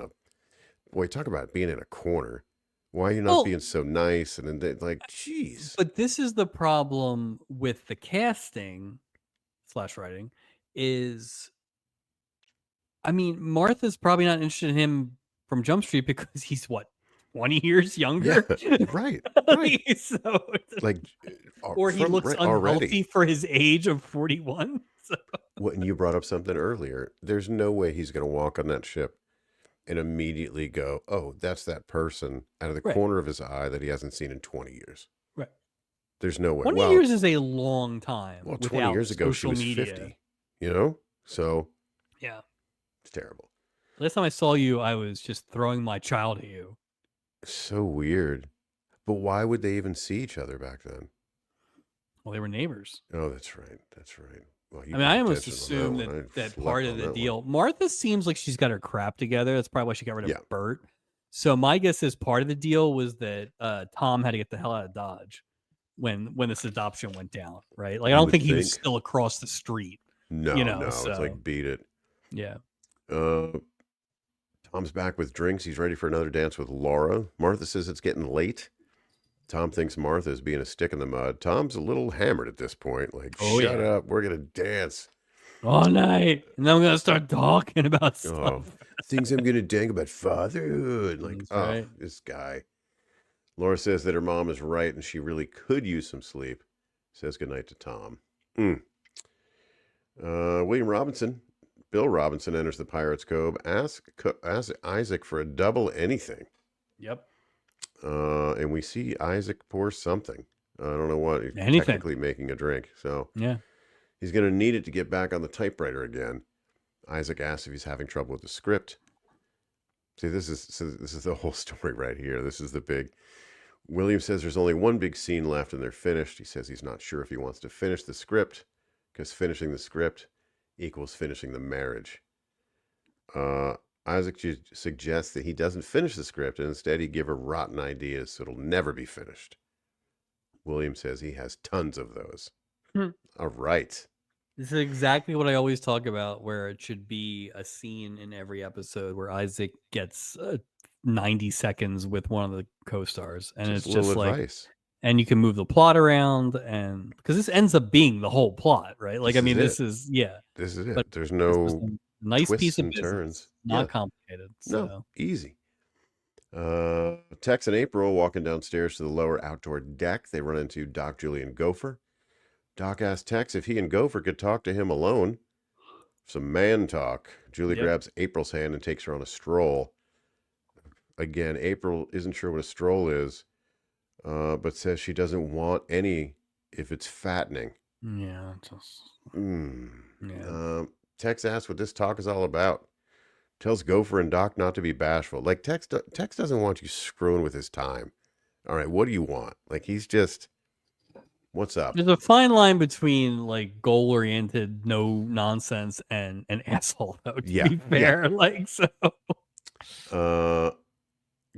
talk about being in a corner. Why are you not being so nice? And then like, jeez. But this is the problem with the casting / writing is, I mean, Martha's probably not interested in him from Jump Street because he's what, 20 years younger? Yeah, right. So, like, or he looks unhealthy already for his age of 41. So. When you brought up something earlier, there's no way he's going to walk on that ship and immediately go, oh, that's that person out of the corner of his eye that he hasn't seen in 20 years. Right. There's no way. 20 years is a long time. Well, 20 years ago, she was media. 50, So, yeah. It's terrible. Last time I saw you, I was just throwing my child at you. So weird. But why would they even see each other back then? Well, they were neighbors. Oh, that's right. That's right. Well, I mean, I almost assume that part of the deal, Martha seems like she's got her crap together. That's probably why she got rid of Bert. So my guess is part of the deal was that Tom had to get the hell out of Dodge when this adoption went down, right? Like, I don't think he was still across the street. No, so. It's like beat it. Yeah. Tom's back with drinks. He's ready for another dance with Laura. Martha says it's getting late. Tom thinks Martha is being a stick in the mud. Tom's a little hammered at this point. Like, shut up. We're going to dance all night. And then we're going to start talking about stuff. Things I'm going to dang about fatherhood. Like, right. This guy. Laura says that her mom is right and she really could use some sleep. Says goodnight to Tom. Bill Robinson enters the Pirates Cove. Ask Isaac for a double anything. Yep. And we see Isaac pour something. I don't know what. He's technically making a drink. So yeah, he's going to need it to get back on the typewriter again. Isaac asks if he's having trouble with the script. See, this is the whole story right here. This is the big. William says there's only one big scene left and they're finished. He says he's not sure if he wants to finish the script because finishing the script equals finishing the marriage. Isaac suggests that he doesn't finish the script and instead he give her rotten ideas so it'll never be finished. William says he has tons of those. All right. This is exactly what I always talk about, where it should be a scene in every episode where Isaac gets 90 seconds with one of the co-stars, and Just it's a little just like, advice. and you can move the plot around, and because this ends up being the whole plot, right? Like, This I is mean, it. this is This is but it. There's this was no a nice piece twists of and business, turns. not Yeah. complicated. No, So easy. Tex and April walking downstairs to the lower outdoor deck. They run into Doc, Julie, and Gopher. Doc asks Tex if he and Gopher could talk to him alone. Some man talk. Julie Yep. grabs April's hand and takes her on a stroll. Again, April isn't sure what a stroll is, but says she doesn't want any if it's fattening. Yeah, yeah. Tex asks what this talk is all about. Tells Gopher and Doc not to be bashful. Like, Tex doesn't want you screwing with his time. All right, what do you want? Like, he's just, what's up? There's a fine line between like goal oriented, no nonsense, and an asshole. Though, to Yeah, be fair, like so.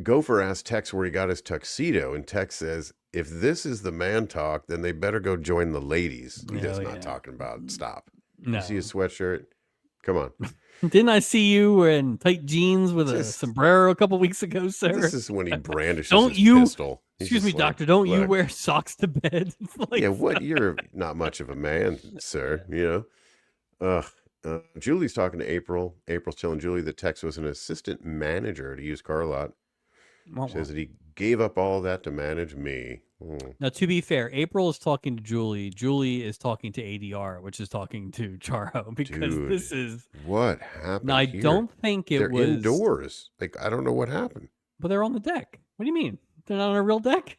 Gopher asks Tex where he got his tuxedo, and Tex says, if this is the man talk, then they better go join the ladies. He's just not talking about stop. No. You see his sweatshirt? Come on. Didn't I see you wearing tight jeans with a sombrero a couple weeks ago, sir? This is when he brandishes his pistol. Excuse me, doctor. Don't you wear socks to bed? Like, yeah, what? You're not much of a man, sir. You know. Julie's talking to April. April's telling Julie that Tex was an assistant manager at a used car lot. Says that he gave up all that to manage me. Now, to be fair, April is talking to Julie. Julie is talking to ADR, which is talking to Charo, because this is what happened. Now, I don't think they're was indoors. Like, I don't know what happened. But they're on the deck. What do you mean? They're not on a real deck?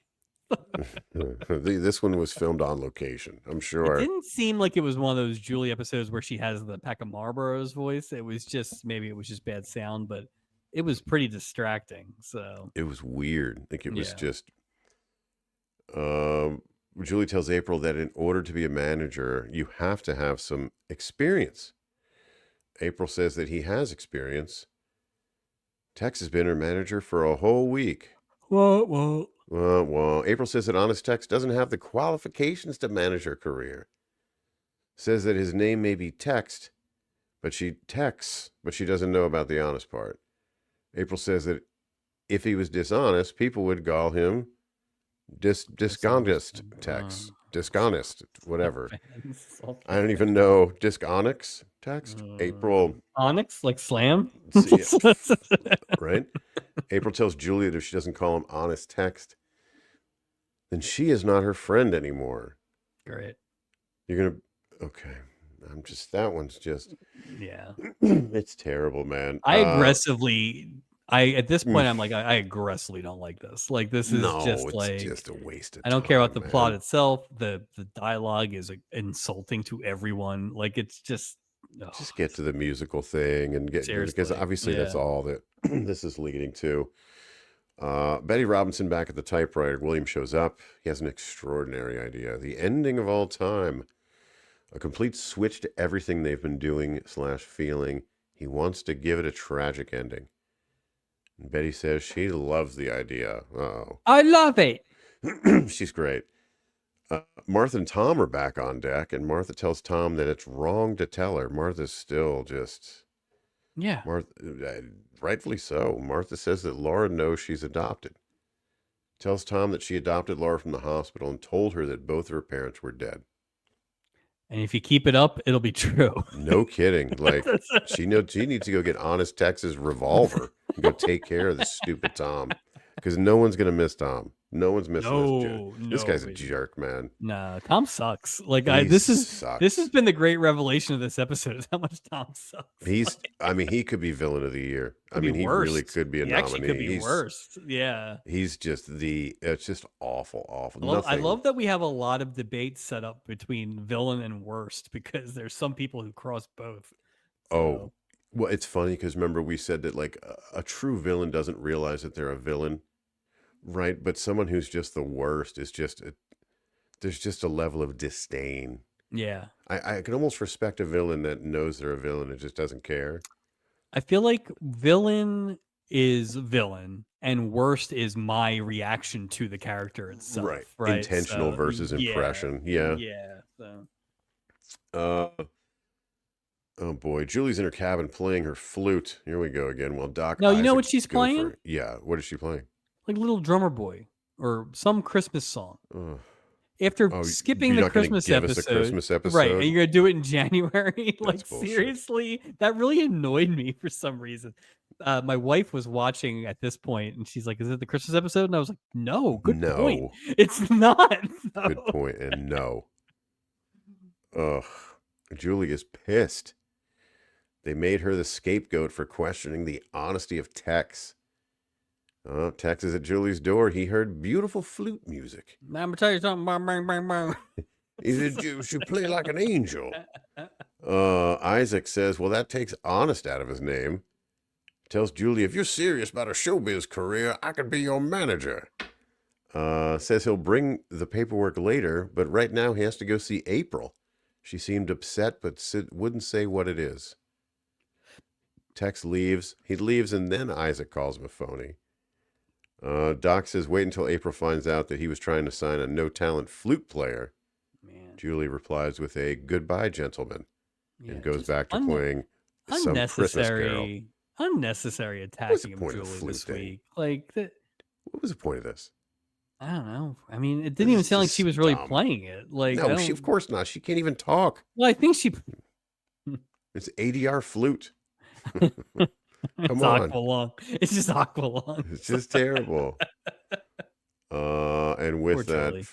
This one was filmed on location, I'm sure. It didn't seem like it was one of those Julie episodes where she has the pack of Marlboros voice. It was just bad sound, but it was pretty distracting. So it was weird. Like, it was just Julie tells April that in order to be a manager, you have to have some experience. April says that he has experience. Tex has been her manager for a whole week. Well. April says that Honest Tex doesn't have the qualifications to manage her career. Says that his name may be Text, but she doesn't know about the honest part. April says that if he was dishonest, people would call him dishonest Tex. Dishonest, whatever. I don't even know. Dishonest Text? April. Onyx, like slam? Right? April tells Julia that if she doesn't call him Honest Text, then she is not her friend anymore. Great. You're going to... Okay. That one's just... Yeah. It's terrible, man. At this point, I'm like, I aggressively don't like this. Like, this is just a waste of time. I don't care about the plot itself. The dialogue is insulting to everyone. Like, it's just... Just get to the musical thing and get... Because obviously that's all that this is leading to. Betty Robinson back at the typewriter. William shows up. He has an extraordinary idea. The ending of all time. A complete switch to everything they've been doing / feeling. He wants to give it a tragic ending. And Betty says she loves the idea. Uh-oh. I love it. She's great. Martha and Tom are back on deck, and Martha tells Tom that it's wrong to tell her. Martha's still just... Yeah. Rightfully so. Martha says that Laura knows she's adopted. Tells Tom that she adopted Laura from the hospital and told her that both of her parents were dead. And if you keep it up, it'll be true. No kidding. Like, she needs to go get Honest Tex's revolver and go take care of this stupid Tom. Because no one's going to miss Tom. No one's missing this guy's a jerk, man. No, Tom sucks. Like, this has been the great revelation of this episode is how much Tom sucks. He could be villain of the year. He really could be a nominee. Actually could be worst. Yeah. He's just it's just awful. I love that we have a lot of debate set up between villain and worst because there's some people who cross both. So. Oh, well, it's funny because remember we said that like a true villain doesn't realize that they're a villain. Right, but someone who's just the worst is there's just a level of disdain. Yeah. I can almost respect a villain that knows they're a villain and just doesn't care. I feel like villain is villain and worst is my reaction to the character Right. itself, right? Intentional So versus yeah, impression. Yeah. yeah. So Uh, oh boy. Julie's in her cabin playing her flute. Here we go again. While Doc no, you know what Isaac's she's playing? gopher. Yeah. What is she playing? Like Little Drummer Boy or some Christmas song. Oh, After oh, skipping you're the not going to Christmas give us a episode, Christmas right, and episode? you're gonna do it in January, That's like bullshit. seriously, that really annoyed me for some reason. My wife was watching at this point, and she's like, "Is it the Christmas episode?" And I was like, "No, good point. No. It's not." Good So. point. And no. Ugh. Julie is pissed. They made her the scapegoat for questioning the honesty of Tex. Tex is at Julie's door. He heard beautiful flute music. I'm gonna tell you something. Bang, bang, bang, bang. He said, "You should play like an angel." Isaac says, well, that takes honest out of his name. Tells Julie, if you're serious about a showbiz career, I could be your manager. Says he'll bring the paperwork later, but right now he has to go see April. She seemed upset, but wouldn't say what it is. Tex leaves. He leaves, and then Isaac calls him a phony. Doc says, wait until April finds out that he was trying to sign a no-talent flute player. Man. Julie replies with a goodbye, gentlemen, Yeah, and goes just back to playing some Christmas carol. unnecessary What was the attacking of point of the Julie flute this thing? week. Like, What was the point of this? I don't know. I mean, it This didn't even is sound like she was just really dumb. playing it. Like, I No, of don't. course not. She can't even talk. Well, I think she. It's ADR flute. It's Come on. Aqualung. It's just Aqualung. It's just terrible. And with Poor that, Julie.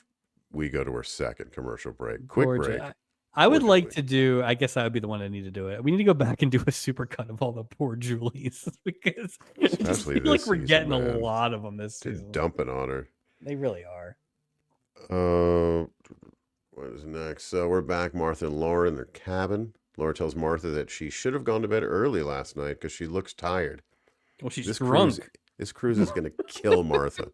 we go to our second commercial break. Quick Poor break. I would Poor like Julie. to do. I guess I would be the one that need to do it. We need to go back and do a super cut of all the poor Julies because I just Especially feel like this we're season, getting a man. lot of them this Just season. dumping on her. They really are. What is next? So we're back. Martha and Laura in their cabin. Laura tells Martha that she should have gone to bed early last night because she looks tired. Well, she's This drunk. This cruise is going to kill Martha.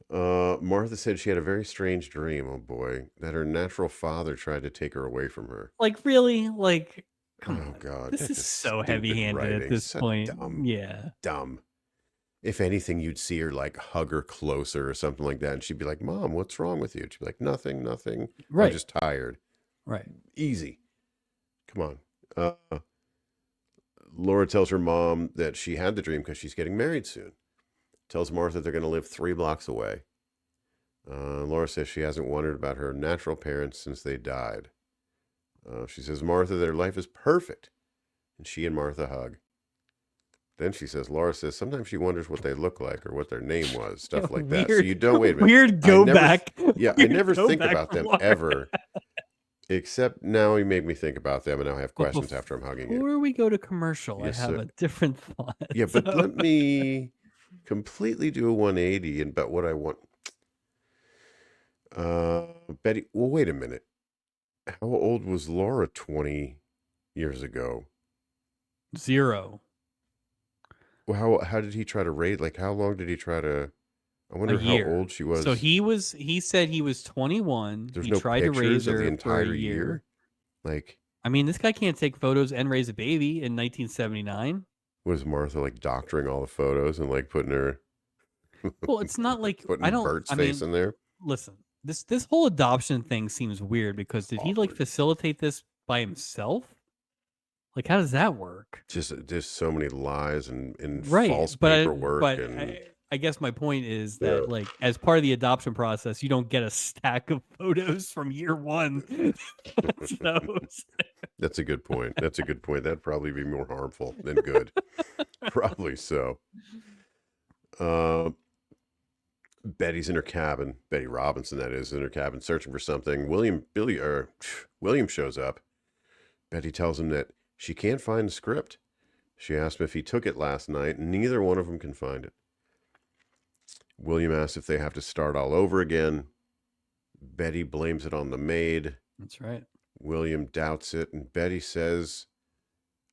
Martha said she had a very strange dream, oh boy, that her natural father tried to take her away from her. Like, really? Like, come Oh on. God, This that's is just so stupid heavy-handed at writing. this So point. dumb. Yeah. Dumb. If anything, you'd see her like hug her closer or something like that, and she'd be like, "Mom, what's wrong with you?" She'd be like, "Nothing, nothing. I'm Right. just tired." Right. Easy. Come on. Laura tells her mom that she had the dream because she's getting married soon. Tells Martha they're going to live 3 blocks away. Laura says she hasn't wondered about her natural parents since they died. She says, Martha, their life is perfect. And she and Martha hug. Then she says, Laura says, sometimes she wonders what they look like or what their name was, stuff like that. So you don't, wait a minute. Weird go back. Yeah, I never think about them ever. Except now you made me think about them, and now I have questions after I'm hugging you. Before we go to commercial, Yes, I have sir. a different thought. Yeah, but let me completely do a 180 and bet what I want. Betty, well, wait a minute. How old was Laura 20 years ago? 0. Well, how did he try to rate? Like, how long did he try to? I wonder how old she was. So he said he was 21. There's he no tried to raise pictures of her the entire for a year. Like, I mean, this guy can't take photos and raise a baby in 1979. was Martha like doctoring all the photos and like putting her? Well, it's not like putting Bert's face in there. Listen, this whole adoption thing seems weird because did he like facilitate this by himself? Like, how does that work? Just so many lies and right, false but paperwork. I guess my point is that like as part of the adoption process, you don't get a stack of photos from year 1. That's a good point. That's a good point. That'd probably be more harmful than good. Probably so. Betty's in her cabin. Betty Robinson, that is, in her cabin searching for something. William shows up. Betty tells him that she can't find the script. She asked him if he took it last night, and neither one of them can find it. William asks if they have to start all over again. Betty blames it on the maid. That's right. William doubts it, and Betty says,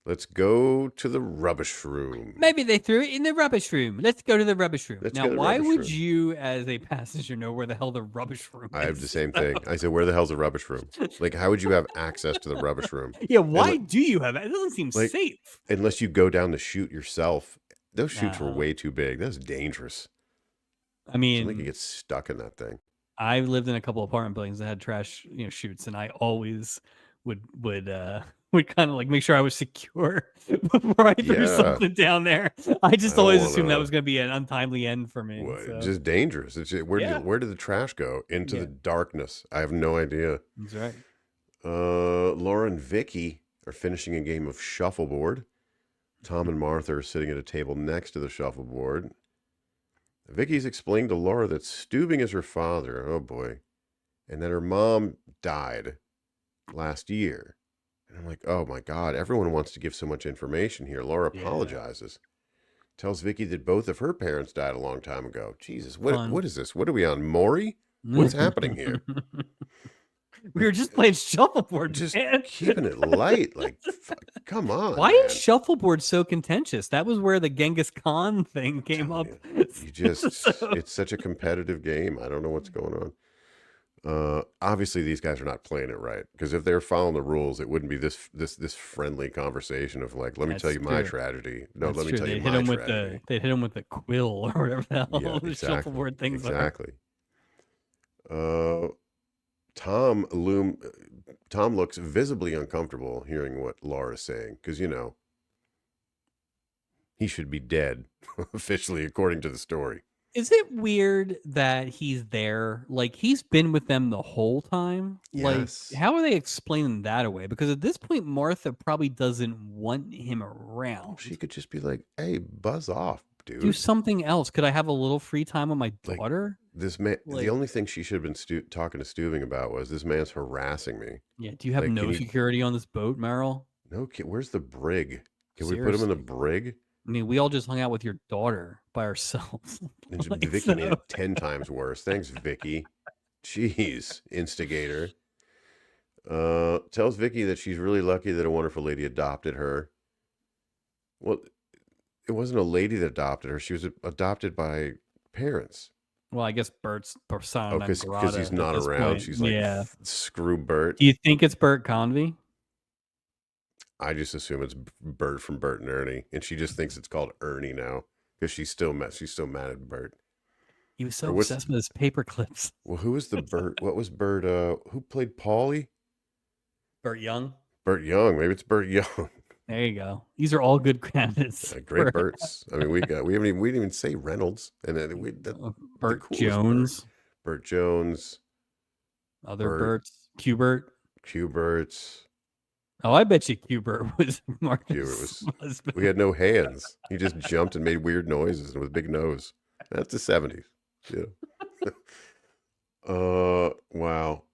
Let's go to the rubbish room. Maybe they threw it in the rubbish room. Let's go to the rubbish room. Let's Now, go to the why rubbish would room. you, as a passenger, know where the hell the rubbish room I have the is? same thing. I said, where the hell's the rubbish room? Like, how would you have access to the rubbish room? Yeah, And why do you have it? It doesn't seem like, safe. unless you go down the chute yourself. Those chutes were No. way too big. That's dangerous. I Somebody could mean, get stuck in that thing. I lived in a couple apartment buildings that had trash, chutes, and I always would would kind of like make sure I was secure before I threw Yeah. something down there. I I just don't always want assumed that to. was going to be an untimely end for me. So Just dangerous. yeah, Where did the trash go? Into yeah, the darkness. I have no idea. that's right. Laura and Vicky are finishing a game of shuffleboard. Tom and Martha are sitting at a table next to the shuffleboard. Vicky's explained to Laura that Steubing is her father. Oh boy. And that her mom died last year. And I'm like, oh my God, everyone wants to give so much information here. Laura Yeah, apologizes. Tells Vicky that both of her parents died a long time ago. Jesus, fun. what is this? What are we on? Maury? What's happening here? We Like, were just playing shuffleboard, just man. keeping it light. Like, come on, Why is man. shuffleboard so contentious? That was where the Genghis Khan thing I'm came telling up. you, So, it's such a competitive game. I don't know what's going on. Obviously these guys are not playing it right because if they're following the rules, it wouldn't be this friendly conversation of like, let me tell that's you my true. tragedy. No, That's let me true. tell you my tragedy. They'd hit him with the quill or whatever the Yeah, hell the exactly. shuffleboard things are. Exactly. Uh, Tom loom Tom looks visibly uncomfortable hearing what Laura's saying because he should be dead officially according to the story. Is it weird that he's there? Like he's been with them the whole time? Like Yes. how are they explaining that away? Because at this point Martha probably doesn't want him Well, around. she could just be like, "Hey, buzz off, Do dude." something else. Could I have a little free time with my Like daughter? this man, the Like, only thing she should have been talking to Stuving about was this man's harassing me. yeah, do you have Like, can no you? security on this boat, Meryl? No, where's the brig? Can we put him in the Seriously. brig? I mean, we all just hung out with your daughter by ourselves. And Like, Vicky so made it 10 times worse. Thanks, Vicky. Jeez, instigator. Tells Vicky that she's really lucky that a wonderful lady adopted her. Well, it wasn't a lady that adopted her. She was adopted by parents. well, I guess Bert's Oh, persona non because he's grata at not this around. point. She's like, Yeah. screw Bert. Do you think it's Bert Convy? I just assume it's Bert from Bert and Ernie, and she just thinks it's called Ernie now because she's still mad at Bert. He was so Or what's obsessed with his paper clips. well, who was the Bert? What was Bert? Who played Paulie? Bert Young? Bert Young. Maybe it's Bert Young. There you go. These are all good candidates Great for Berts. I mean, we didn't even say Reynolds, and then the Bert coolest Bert, Jones, Bert Jones, other Bert Berts, Qbert. Cuberts. Oh, I bet you Qbert was Cubert Marcus' was. husband. We had no hands. He just jumped and made weird noises and with a big nose. That's the 70s. Yeah. Wow.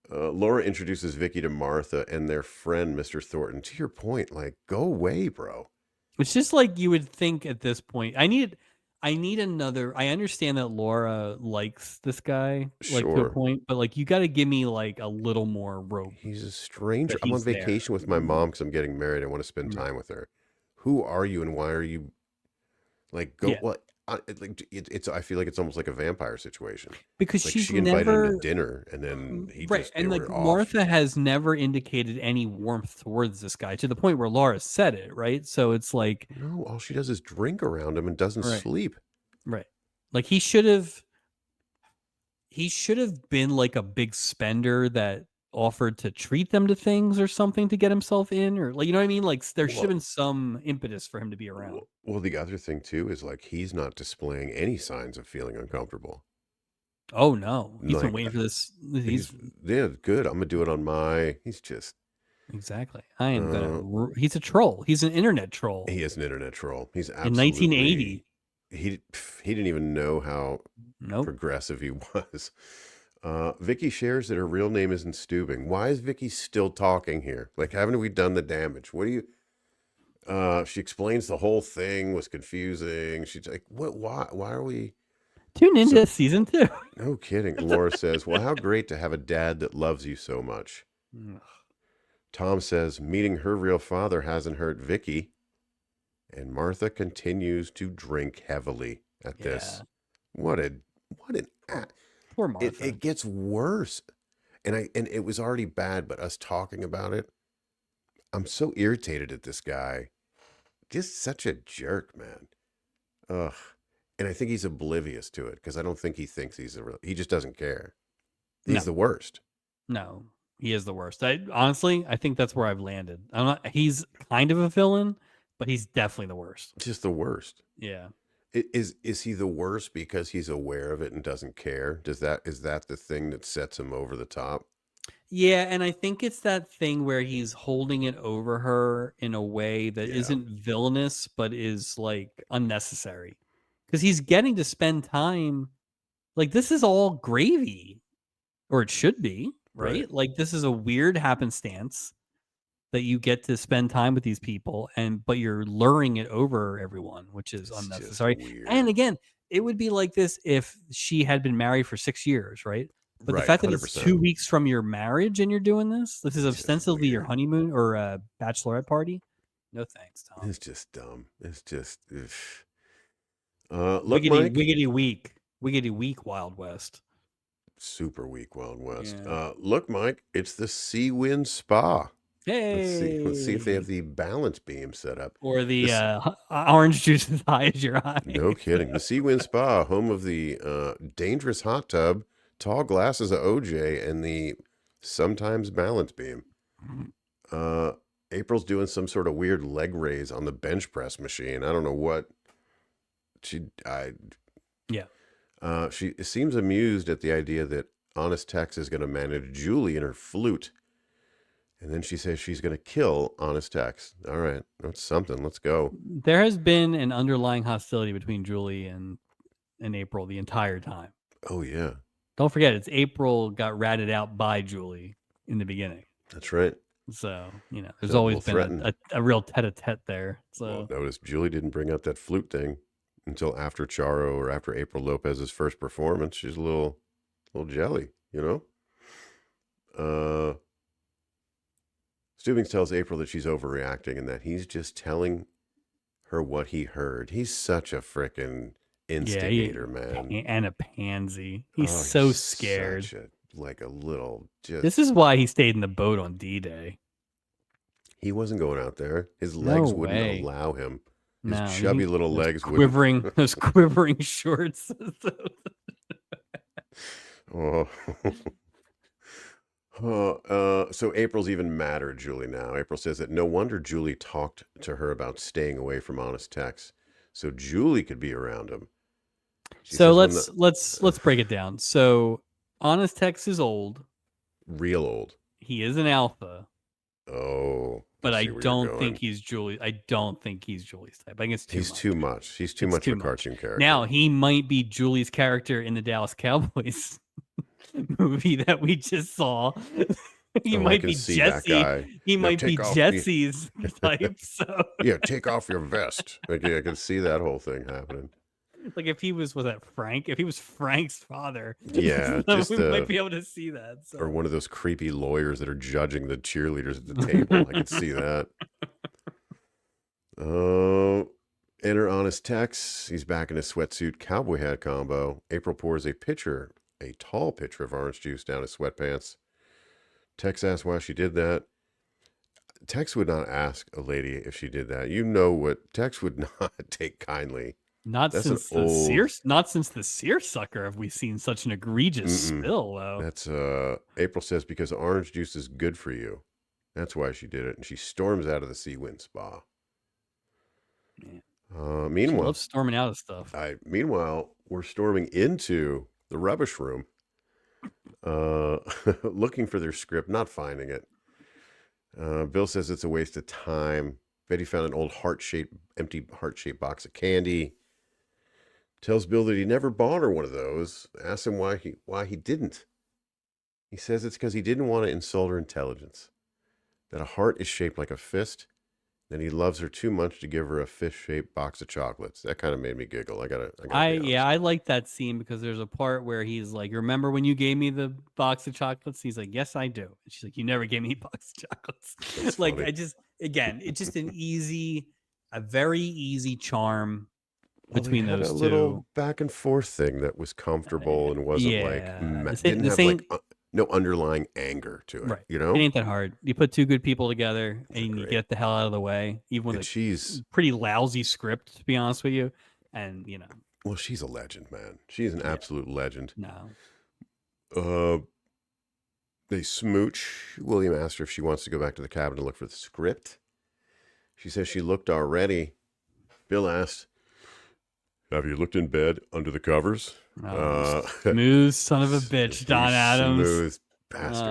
Laura introduces Vicky to Martha and their friend, Mr. Thornton. To your point, like, go away, bro. It's just like you would think at this point. I need another. I understand that Laura likes this guy, like to a Sure. point, but like you got to give me like a little more rope He's a stranger. that I'm on he's there. vacation with my mom because I'm getting married. I want to spend Right. time with her. Who are you and why are you like go Yeah, what? It's I feel like it's almost like a vampire situation. because Like she's she invited him to never dinner and then right, they and like were off. Martha has never indicated any warmth towards this guy to the point where Laura said it, right? So it's like, No, all she does is drink around him and doesn't right, sleep. right, like he should have been like a big spender that offered to treat them to things or something to get himself in, or like you know what I mean? Like there should have Well, been some impetus for him to be around. well, the other thing too is like he's not displaying any signs of feeling uncomfortable. Oh no, he's been Like waiting for this. He's yeah, good. I'm gonna do it on my. He's just exactly. I am uh, gonna. He's a troll. He's an internet troll. he is an internet troll. He's In absolutely 1980, he didn't even know how nope. progressive he was. Vicky shares that her real name isn't Steubing. Why is Vicky still talking here? Like, haven't we done the damage? What do you? She explains the whole thing was confusing. She's like, "What? Why? Why are we?" Tune So, into season 2. no kidding. Laura says, "Well, how great to have a dad that loves you so much." Tom says meeting her real father hasn't hurt Vicky, and Martha continues to drink heavily at this. Yeah. What a what an Poor, poor Martha. it gets worse. And it was already bad, but us talking about it, I'm so irritated at this guy. Just such a jerk, man. Ugh. And I think he's oblivious to it because I don't think he thinks he just doesn't care. He's No, the worst. no, he is the worst. I honestly, I think that's where I've landed. I'm not. He's kind of a villain, but he's definitely the worst. Just the worst. Yeah. Is he the worst because he's aware of it and doesn't care? Is that the thing that sets him over the top? Yeah, and I think it's that thing where he's holding it over her in a way that Yeah. isn't villainous, but is like unnecessary. Because he's getting to spend time. Like, this is all gravy, or it should be, Right. right? Like, this is a weird happenstance that you get to spend time with these people, but you're luring it over everyone, which is It's just unnecessary. And weird. again, it would be like this if she had been married for 6 years, right? But the Right. fact that it's 100%. 2 weeks from your marriage and you're doing this is Just ostensibly your weird. honeymoon or a bachelorette party. No thanks, Tom. It's just dumb. It's just. Ugh. Look, Wiggity, Mike. wiggity weak. Wiggity weak, Wild West. Super weak Wild West. Yeah. Look, Mike. It's the Sea Wind Spa. Let's see. Let's see if they Hey. have the balance beam set up. Or the This. orange juice as high as your eyes. No kidding. The Sea Wind Spa, home of the dangerous hot tub, tall glasses of OJ, and the sometimes balance beam. Uh, April's doing some sort of weird leg raise on the bench press machine. I don't know what Yeah. she seems amused at the idea that Honest Tex is going to manage Julie in her flute. And then she says she's going to kill Honest Tex. All right, that's something. Let's go. There has been an underlying hostility between Julie and April the entire time. Oh, yeah. Don't forget, it's April got ratted out by Julie in the beginning. That's right. So, there's Felt a always little been threatened. a real tete-a-tete there. Well, So, notice Julie didn't bring out that flute thing until after Charo or after April Lopez's first performance. She's a little jelly, you know? Stubings tells April that she's overreacting and that he's just telling her what he heard. He's such a frickin' instigator, man. and a pansy. He's Oh, so he's scared. such a little just. This is why he stayed in the boat on D-Day. He wasn't going out there. His No legs wouldn't way. allow him. His No, chubby little those legs wouldn't. quivering, those quivering shorts. Oh. So April's even madder at Julie now. April says that no wonder Julie talked to her about staying away from Honest Tex, so Julie could be around him. So let's break it down. So Honest Tex is old. Real old. He is an alpha. Oh, but I I see where you're don't going. think he's Julie. I don't think he's Julie's type. I think it's too much. He's too much of a cartoon character. Now he might be Julie's character in the Dallas Cowboys movie that we just saw. He might be Jesse. He might be Jesse's type. So yeah, take off your vest. Like, yeah, I can see that whole thing happening. Like if he was that Frank? If he was Frank's father, yeah, we might be able to see that. So. Or one of those creepy lawyers that are judging the cheerleaders at the table. I could see that. Enter Honest Tex. He's back in his sweatsuit cowboy hat combo. April pours a tall pitcher of orange juice down his sweatpants. Tex asks why she did that. Tex would not ask a lady if she did that. You know what? Tex would not take kindly. Not since the seersucker have we seen such an egregious spill, though. That's April says because orange juice is good for you. That's why she did it, and she storms out of the Sea Wind Spa. Meanwhile, she loves storming out of stuff. Meanwhile, we're storming into the rubbish room, looking for their script, not finding it. Bill says it's a waste of time. Betty found an old empty heart-shaped box of candy. Tells Bill that he never bought her one of those. Asks him why he didn't. He says it's because he didn't want to insult her intelligence. That a heart is shaped like a fist, And he loves her too much to give her a fish-shaped box of chocolates. That kind of made me giggle. I gotta be honest. I like that scene because there's a part where he's like, "Remember when you gave me the box of chocolates?" He's like, "Yes, I do." And she's like, "You never gave me a box of chocolates." That's Like, funny. it's just a very easy charm Well, they between had a those little two. back and forth thing that was comfortable and wasn't like Yeah, didn't this have like ain't no underlying anger to it. right. You It know, ain't that hard. You put two good people together they're and you great. get the hell out of the way, even with And a she's pretty lousy script, to be honest with you. And well, she's a legend, man. She's an yeah, absolute legend. no. Uh, they smooch. William asked her if she wants to go back to the cabin to look for the script. She says she looked already. Bill asked, "Have you looked in bed under the covers?" Oh, you Uh, smooth son of a bitch, you Don Adams. smooth bastard.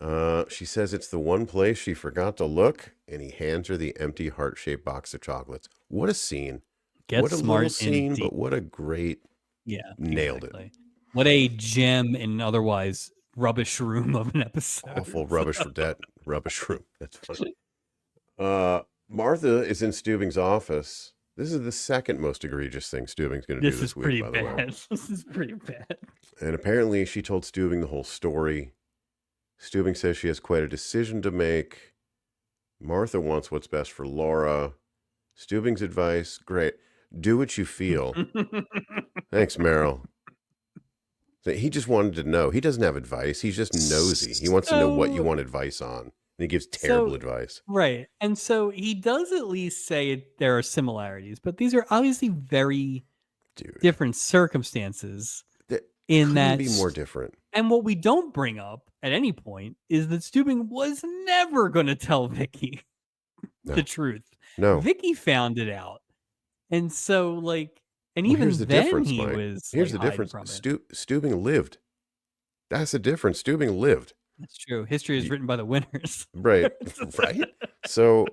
Oh, She says it's the one place she forgot to look, and he hands her the empty heart-shaped box of chocolates. What a scene. get What a little smart scene, indeed. but what a great Yeah, nailed it. exactly. What a gem in an otherwise rubbish room of an episode. Awful rubbish for that rubbish room. That's funny. Martha is in Stubing's office. This is the second most egregious thing Stubing's going to do This is this week, pretty by the way. bad. This is pretty bad. And apparently, she told Stubing the whole story. Stubing says she has quite a decision to make. Martha wants what's best for Laura. Stubing's advice, great. Do what you feel. Thanks, Meryl. He just wanted to know. He doesn't have advice. He's just nosy. He wants to know what you So, want advice on. And he gives terrible so advice. right, and so he does at least say there are similarities, but these are obviously very Dude, different circumstances. that In couldn't that, be more different. and what we don't bring up at any point is that Stubing was never going to tell Vicky the No, truth. no. Vicky found it out, and so like, and Well, here's even the then difference, he Mike. was Here's like the hiding difference. from it. Stubing lived. That's the difference. Stubing lived. That's true. History is written by the winners. Right. Right. So,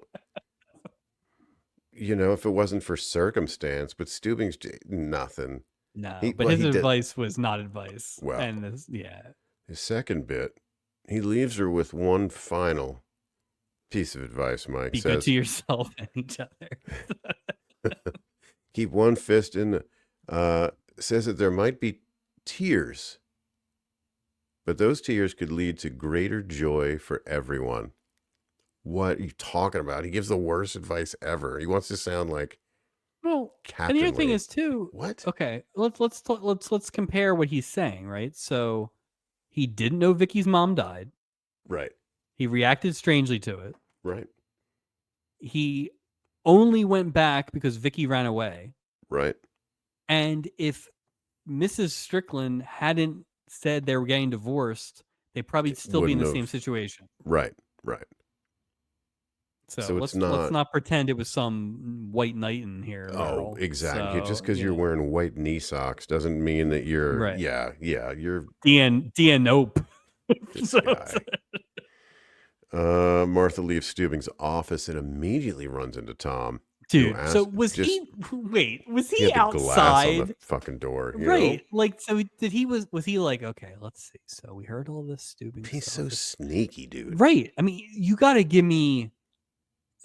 if it wasn't for circumstance, but Stubing's nothing. No, but his He did. advice was not advice. Well, And this, yeah. his second bit, he leaves her with one final piece of advice, Mike. Be good Says, to yourself and each other. keep one fist in says that there might be tears, but those tears could lead to greater joy for everyone. What are you talking about? He gives the worst advice ever. He wants to sound like Well, and the other thing captainly. is too. What? Okay, let's compare what he's saying, right? So he didn't know Vicky's mom died. Right. He reacted strangely to it. Right. He only went back because Vicky ran away. Right. And if Mrs. Strickland hadn't said they were getting divorced, they'd probably still be in the same situation. Right. Right. So it's let's not pretend it was some white knight in here, Oh, Meryl. exactly. So, Just because you're wearing white knee socks doesn't mean that you're right. you're Nope. this guy. Martha leaves Stubing's office and immediately runs into Tom. Dude, so was he had the glass on outside the fucking door? Right. Like, so was he like, okay, let's see. So we heard all this Stubing He's stuff. so sneaky, dude. Right. I mean, you got to give me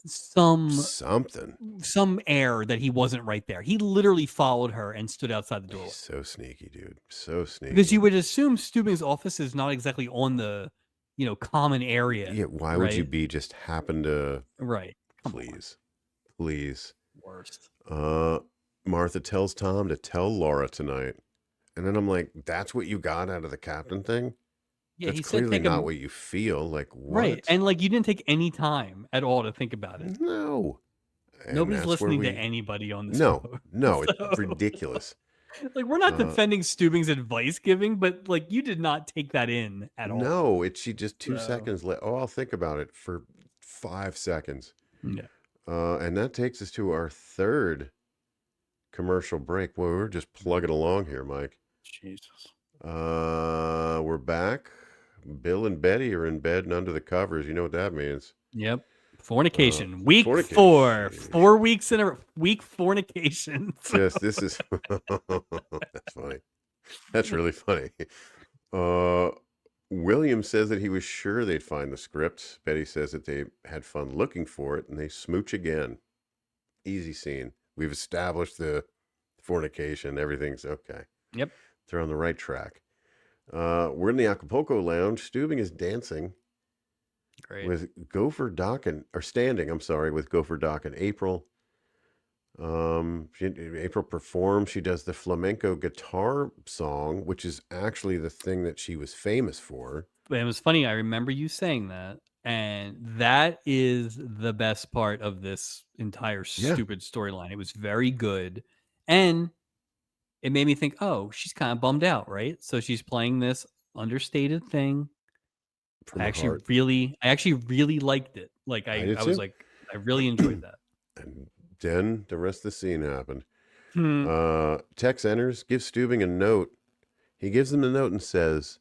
something, some air that he wasn't right there. He literally followed her and stood outside the door. He's so sneaky, dude. So sneaky. Because you would assume Stubing's office is not exactly on the, common area. Yeah. Why would you be just happen to? Right. Please. Worst. Martha tells Tom to tell Laura tonight. And then I'm like, that's what you got out of the captain thing? Yeah, that's clearly not what you feel. Like, what? Right. And like, you didn't take any time at all to think about it. No. Nobody's listening to anybody on this. No, it's ridiculous. Like, we're not defending Stubing's advice giving, but like, you did not take that in at all. No, she just 2 seconds. I'll think about it for 5 seconds. Yeah. And that takes us to our third commercial break. Boy, we're just plugging along here, Mike. Jesus. We're back. Bill and Betty are in bed and under the covers. You know what that means. Yep. Fornication. Week 4. 4 weeks in a week fornication. This is that's funny. That's really funny. William says that he was sure they'd find the script. Betty says that they had fun looking for it, and they smooch again. Easy scene. We've established the fornication. Everything's okay. Yep. They're on the right track. We're in the Acapulco lounge. Stubing is dancing Great. with Gopher Doc standing, I'm sorry, with Gopher Doc and April. April performs. She does the flamenco guitar song, which is actually the thing that she was famous for. But it was funny. I remember you saying that, and that is the best part of this entire stupid storyline. It was very good, and it made me think, oh, she's kind of bummed out, right? So she's playing this understated thing. From I the actually heart. really liked it. Like I did I was too. like, I really enjoyed that. And then the rest of the scene happened. Hmm. Tex enters, gives Stubing a note. He gives him the note and says,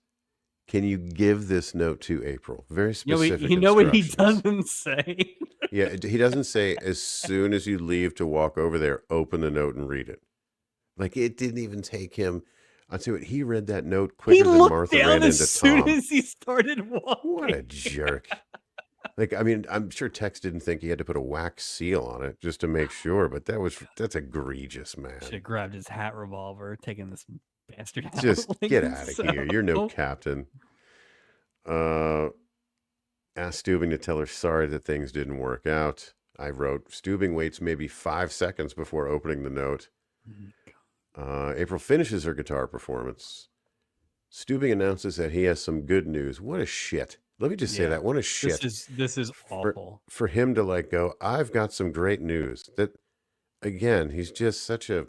"Can you give this note to April?" Very specific You know what he instructions. doesn't say? Yeah, he doesn't say, as soon as you leave to walk over there, open the note and read it. Like, it didn't even take him. I'll tell you what, he read that note He quicker than looked Martha down ran as into soon Tom. as he started What a walking. jerk. Like, I mean, I'm sure Tex didn't think he had to put a wax seal on it just to make sure, but that's egregious, man. Should have grabbed his hat revolver, taken this bastard out. Just Like, get out of here. You're no so- captain. Asked Stubing to tell her sorry that things didn't work out. I wrote, Stubing waits maybe 5 seconds before opening the note. April finishes her guitar performance. Stubing announces that he has some good news. What a shit. Let me just say that. What a shit. This is awful. For him to like go, I've got some great news. That, again, he's just such a...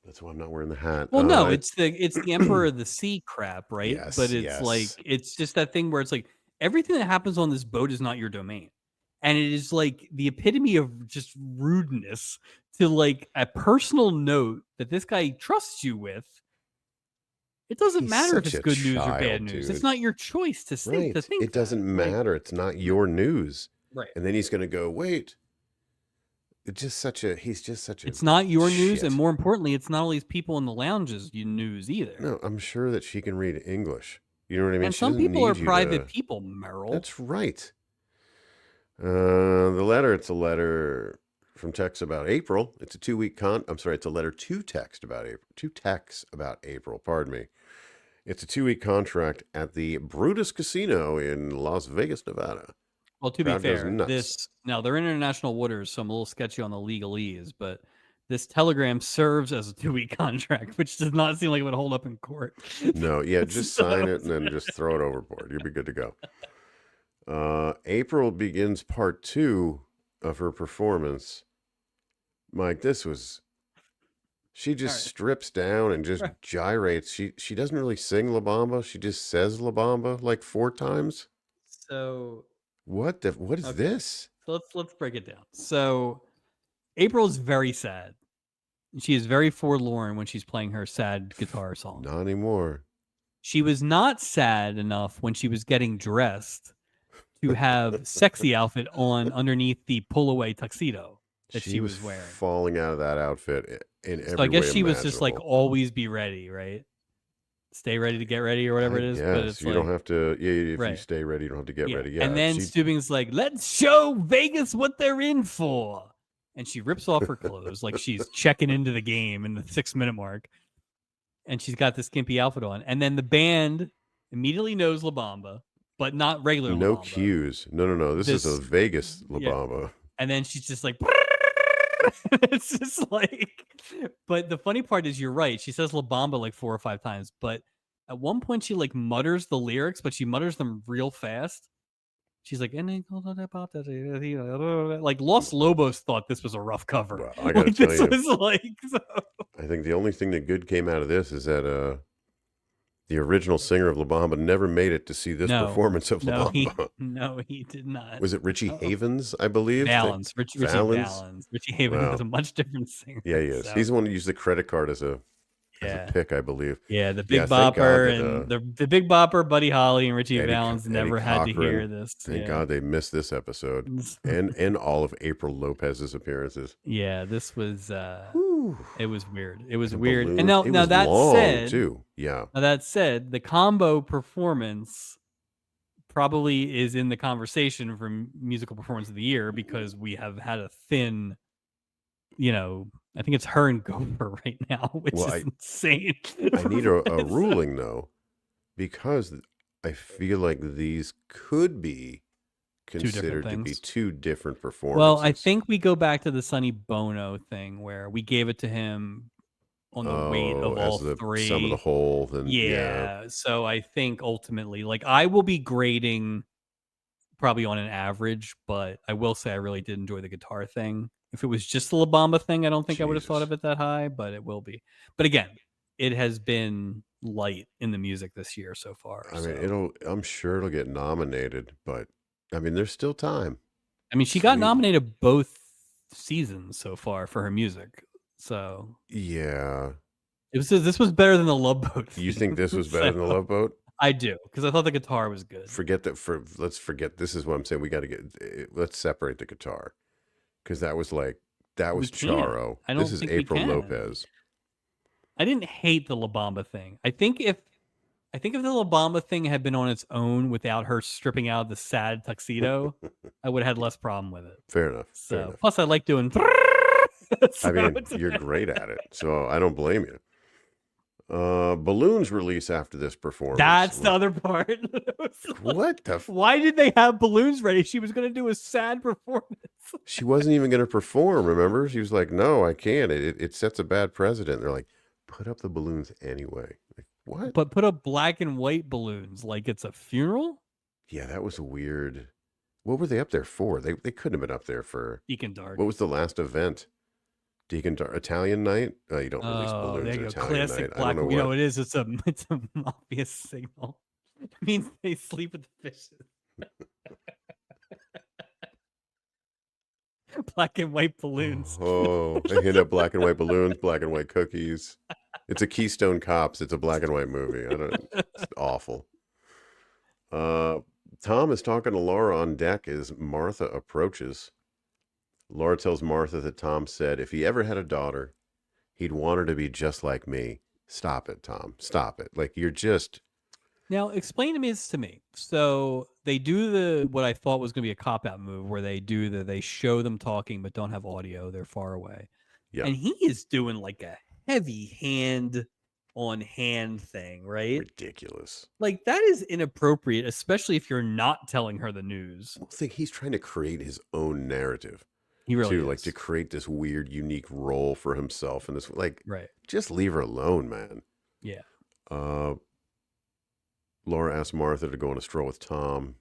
That's why I'm not wearing the hat. Well, no, it's the Emperor of the Sea crap, right? Yes, But it's like, it's just that thing where it's like, everything that happens on this boat is not your domain. And it is like the epitome of just rudeness to like a personal note that this guy trusts you with. It doesn't He's matter if such it's a good news or bad child, news. dude. It's not your choice to think Right. It doesn't that. Like, matter. It's not your news. right. And then he's going to go, wait. He's just such a It's not your news, shit. and more importantly, it's not all these people in the lounges news either. No, I'm sure that she can read English. You know what I mean? And She some doesn't people are need you private to... people, Merrill. That's right. The letter, it's a letter from Tex about April. It's a 2-week it's a letter to Tex about April. To Tex about April, pardon me. It's a 2-week contract at the Brutus Casino in Las Vegas, Nevada. Well, to be Crowd goes fair, nuts. now they're in international waters, so I'm a little sketchy on the legalese, but this telegram serves as a 2-week contract, which does not seem like it would hold up in court. No, yeah, just sign it and then just throw it overboard. You'll be good to go. April begins part 2 of her performance. Mike, she just strips down and just gyrates. She doesn't really sing La Bamba. She just says La Bamba like 4 times. So what is this? So let's break it down. So April is very sad. She is very forlorn when she's playing her sad guitar song. Not anymore. She was not sad enough when she was getting dressed to have sexy outfit on underneath the pull-away tuxedo that she was wearing. Falling out of that outfit in every way. So I guess she was imaginable. just like, always be ready, right? Stay ready to get ready or whatever it is. But it's you don't have to. Yeah, if you stay ready, you don't have to get ready. Yeah. And then Stubing's like, let's show Vegas what they're in for. And she rips off her clothes like she's checking into the game in the 6-minute mark. And she's got this skimpy outfit on. And then the band immediately knows La Bamba, but not regular La Bamba. Cues. No. This is a Vegas La Bamba. And then she's just like, it's just like, but the funny part is you're right. She says La Bamba like 4 or 5 times, but at one point she like mutters the lyrics, but she mutters them real fast. She's like, like Los Lobos thought this was a rough cover. Well, I gotta tell you, so. I think the only thing that good came out of this is that the original singer of La Bamba never made it to see this performance of La Bamba. He did not. Was it Richie Havens, I believe? Richie Valens. Richie Havens is a much different singer. Yeah, he is. So. He's the one who used the credit card as a pick, I believe. Yeah, the Big Bopper and the Big Bopper, Buddy Holly, and Richie Valens never had to hear this. Thank God they missed this episode and all of April Lopez's appearances. Yeah, this was It was weird. It was The weird. And balloons. now It now was that long said, too. Yeah. the combo performance probably is in the conversation for musical performance of the year because we have had a thin, I think it's her and Gopher right now, which Well, is insane. I need a So, ruling though, because I feel like these could be two different considered to be things. two different Well, I performances. think we go back to the Sonny Bono thing where we gave it to him on the weight Oh, of as all the sum of the three. whole, then yeah, Yeah. So I think ultimately, like, I will be grading probably on an average, but I will say I really did enjoy the guitar thing. If it was just the La Bamba thing, I don't think I would have thought Jesus. of it that high, but it will be. But again, it has been light in the music this year so far. I mean, So I'm sure it'll get nominated, but I mean, there's still time. I mean, she got Sweet. nominated both seasons so far for her music. So Yeah. this was better than the Love Boat You theme. think this was better So than the Love Boat? I do because I thought the guitar was good. Forget that. Let's forget. This is what I'm saying. We got to let's separate the guitar because that We was can't. Charo. I This don't is think we April can. Lopez. I didn't hate the La Bamba thing. I think if the La Bamba thing had been on its own without her stripping out the sad tuxedo, I would have had less problem with it. Fair enough. Fair So enough. plus I like doing I so mean, you're great at it, so I don't blame you. Balloons release after this performance. that's the other part. What the? Why did they have balloons ready? She was gonna do a sad performance. She wasn't even going to perform. Remember, she was like, "No, I can't. It sets a bad precedent." They're like, "Put up the balloons anyway." Like, what? But put up black and white balloons like it's a funeral? Yeah, that was weird. What were they up there for? They couldn't have been up there for. Deacon What Dark. was the last event? Italian night? You don't release Oh, there balloons you at go. Italian night. Classic I don't black. know You know what. it is. It's a mafia signal. It means they sleep with the fishes. Black and white balloons. Oh, they hit up black and white balloons, black and white cookies. It's a Keystone Cops. It's a black and white movie. I don't. It's awful. Tom is talking to Laura on deck as Martha approaches. Laura tells Martha that Tom said if he ever had a daughter, he'd want her to be just like me. Stop it, Tom. Stop it. Like you're just. Now, explain to me this to me. So they do what I thought was going to be a cop out move, where they show them talking but don't have audio. They're far away, Yeah, and he is doing like a heavy hand on hand thing, right? ridiculous. Like that is inappropriate, especially if you're not telling her the news. I think he's trying to create his own narrative He really too, like to is. create this weird, unique role for himself. And this, like, Right. just leave her alone, man. Yeah. Uh, Laura asked Martha to go on a stroll with Tom.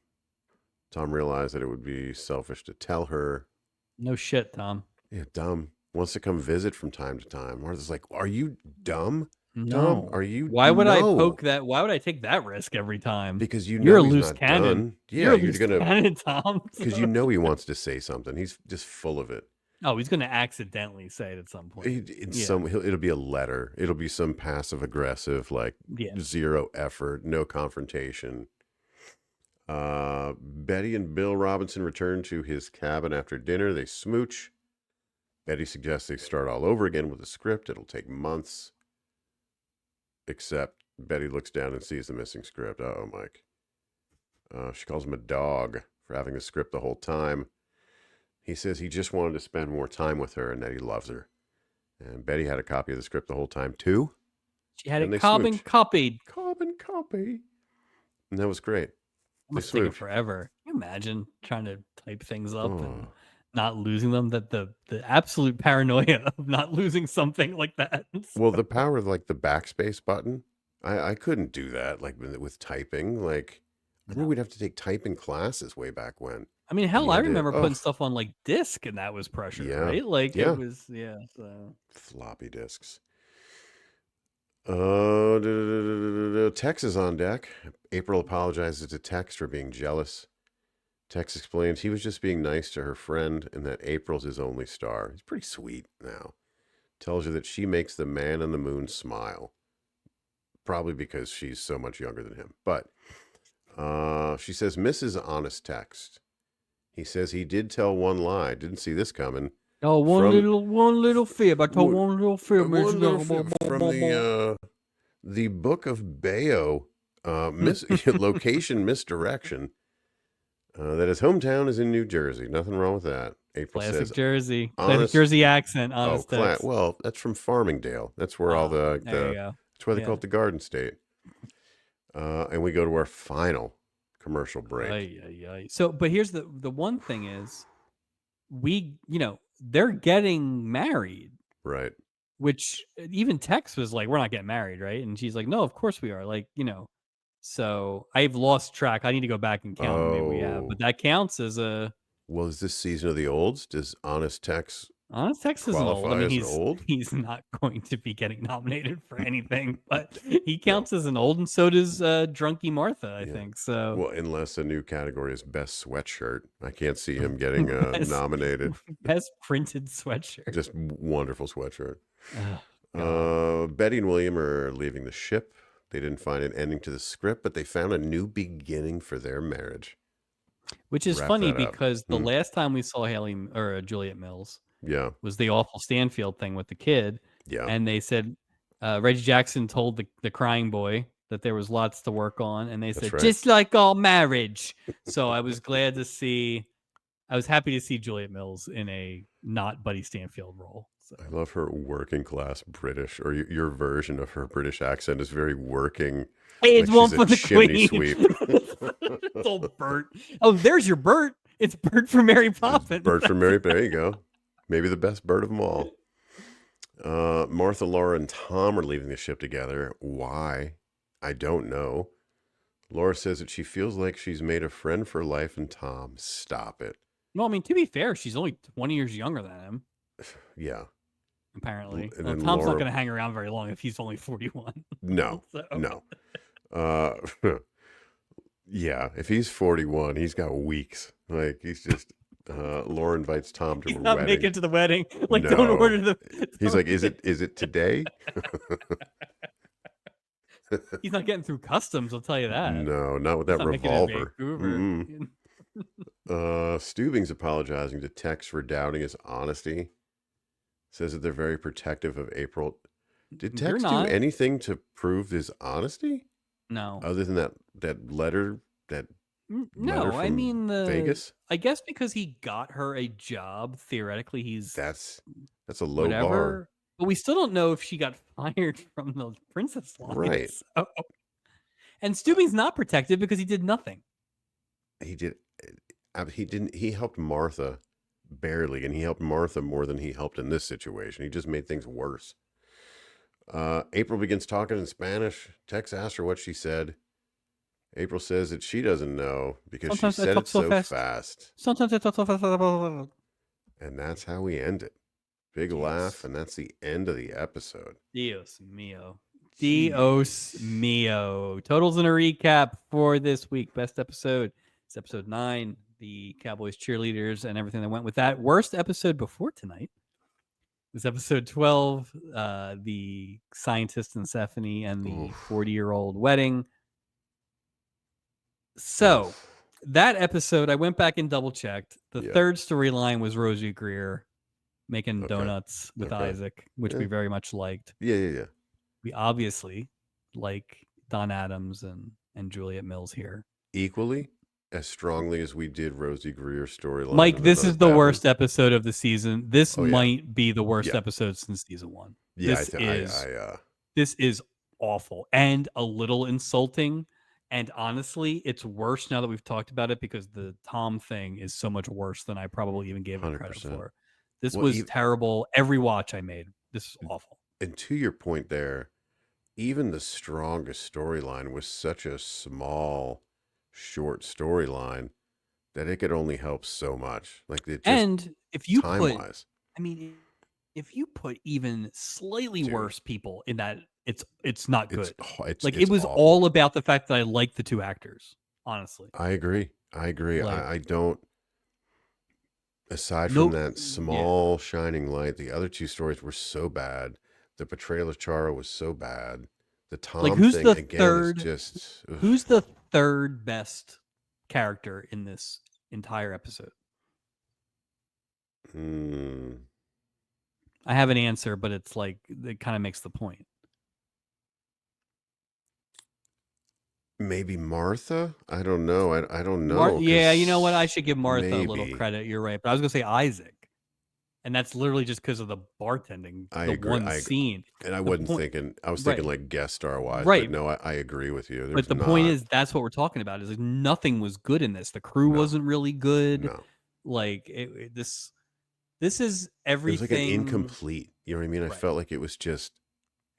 Tom realized that it would be selfish to tell her. No shit, Tom. Yeah, dumb. Wants to come visit from time to time. Martha's like, "Are you dumb, Tom? No. Are you Why would I no?" poke that? Why would I take that risk every time? Because you You're know a he's loose not cannon. done. You're Yeah, a you're loose gonna cannon, Tom. because you know he wants to say something. He's just full of it. Oh, he's going to accidentally say it at some point. Yeah. It'll be a letter. It'll be some passive aggressive, like Yeah. zero effort, no confrontation. Betty and Bill Robinson return to his cabin after dinner. They smooch. Betty suggests they start all over again with the script. It'll take months. Except Betty looks down and sees the missing script. Uh-oh, Mike. She calls him a dog for having the script the whole time. He says he just wanted to spend more time with her and that he loves her. And Betty had a copy of the script the whole time, too. She had And it they carbon smooch. copied. Carbon copy. And that was great. It must take forever. Can you imagine trying to type things up and not losing them? That the absolute paranoia of not losing something like that. Well, the power of like the backspace button, I couldn't do that like with typing. Like, I remember we'd have to take typing classes way back when. I mean, And hell, you I had to, remember putting stuff on like disc, and that was pressure, yeah, right? Like it yeah, was, yeah. So floppy disks. Tex is on deck. April apologizes to Tex for being jealous. Tex explains he was just being nice to her friend and that April's his only star. He's pretty sweet now. Tells her that she makes the man on the moon smile. Probably because she's so much younger than him. But she says, Mrs. Honest Text. He says he did tell one lie. Didn't see this coming. Oh, one from little fib. I told one little fib. one little from the Book of Bayo, location misdirection. That his hometown is in New Jersey. Nothing wrong with that. April Classic says, Jersey. Classic honest. Jersey accent. Oh, Honest text. well, that's from Farmingdale. That's where all Oh, there you go. that's why they call Yeah. it the Garden State. And we go to our final commercial break. Ay. So, but here's the one thing is, they're getting married, Right. which even Tex was like, we're not getting married, right? And she's like, no, of course we are. Like, so I've lost track. I need to go back and count. Maybe we have, but that counts as a. Well, is this season of the olds? Does Honest Tex Honest Tex isn't old. I qualify mean, as an old? he's not going to be getting nominated for anything, but he counts as an old, and so does Drunky Martha, I think. So, well, unless a new category is best sweatshirt, I can't see him getting nominated. Best printed sweatshirt. Just wonderful sweatshirt. Oh, Betty and William are leaving the ship. They didn't find an ending to the script, but they found a new beginning for their marriage. which is Wrap funny that up. because the last time we saw Haley or Juliet Mills Yeah. was the awful Stanfield thing with the kid. Yeah. And they said Reggie Jackson told the crying boy that there was lots to work on, and they said, right. just like all marriage. So I was glad to see. I was happy to see Juliet Mills in a not Buddy Stanfield role. So. I love her working class British, or your version of her British accent is very working. It's like one she's for a the chimney queen. sweep. It's old Bert. Oh, there's your Bert. It's Bert from Mary Poppins. Bert from Mary. There you go. Maybe the best Bert of them all. Martha, Laura, and Tom are leaving the ship together. Why? I don't know. Laura says that she feels like she's made a friend for life, and Tom, stop it. Well, I mean, to be fair, she's only 20 years younger than him. Yeah. Apparently. And Well, then Tom's Laura, not going to hang around very long if he's only 41. No. So. No. Yeah, if he's 41, he's got weeks. Like, he's just Laura invites Tom to He's her not wedding. make it to the wedding. Like, No. don't order the. He's like, is it today? He's not getting through customs, I'll tell you that. No, not with He's that not making it in revolver. Vancouver. Stubing's apologizing to Tex for doubting his honesty. Says that they're very protective of April. Did You're Tex do not. anything to prove his honesty? No. Other than that letter, No, I mean Vegas? I guess because he got her a job, theoretically he's That's a low bar. But we still don't know if she got fired from the Princess line. Right. So. And Stubing's not protected because he did nothing. He didn't. He helped Martha barely, and he helped Martha more than he helped in this situation. He just made things worse. April begins talking in Spanish. Tex asks her what she said. April says that she doesn't know because Sometimes she said it so fast. Sometimes I talk so fast. And that's how we end it. Big laugh, and that's the end of the episode. Dios mío. Dios mío. Totals and a recap for this week. Best episode. It's episode 9. The Cowboys cheerleaders and everything that went with that. Worst episode before tonight was episode 12. The scientist and Stephanie and the 40-year-old wedding. So that episode, I went back and double checked. The third storyline was Rosie Greer making donuts with Isaac, which we very much liked. Yeah. We obviously like Don Adams and Juliet Mills here. Equally as strongly as we did Rosie Greer's storyline. Mike, this is the worst episode of the season. This might be the worst episode since season 1. Yeah, this is awful and a little insulting. And honestly, it's worse now that we've talked about it because the Tom thing is so much worse than I probably even gave it credit for. This was terrible. Every watch I made, this is awful. And to your point there, even the strongest storyline was such a small, short storyline that it could only help so much. Like it just, and if you time-wise. if you put even slightly worse people in that, it's not good. It was awful. all about the fact that I like the two actors. Honestly, I agree. I don't. Aside from that small shining light, the other two stories were so bad. The portrayal of Chara was so bad. The Tom who's thing the again third? is just. Ugh. Who's the third best character in this entire episode? I have an answer, but it's like it kind of makes the point. Maybe Martha? I don't know. I don't know Yeah, you know what? I because should give Martha a little maybe credit. You're right, but I was gonna say Isaac, and that's literally just because of the bartending, I the agree. one scene. And I The wasn't point, thinking. I was thinking right, like guest star wise, but right. no, I agree with you. But There's the point not. is, that's what we're talking about. Is like nothing was good in this. The crew No, wasn't really good. no. Like this is It was like an everything. incomplete. You know what I mean? I Right. felt like it was just.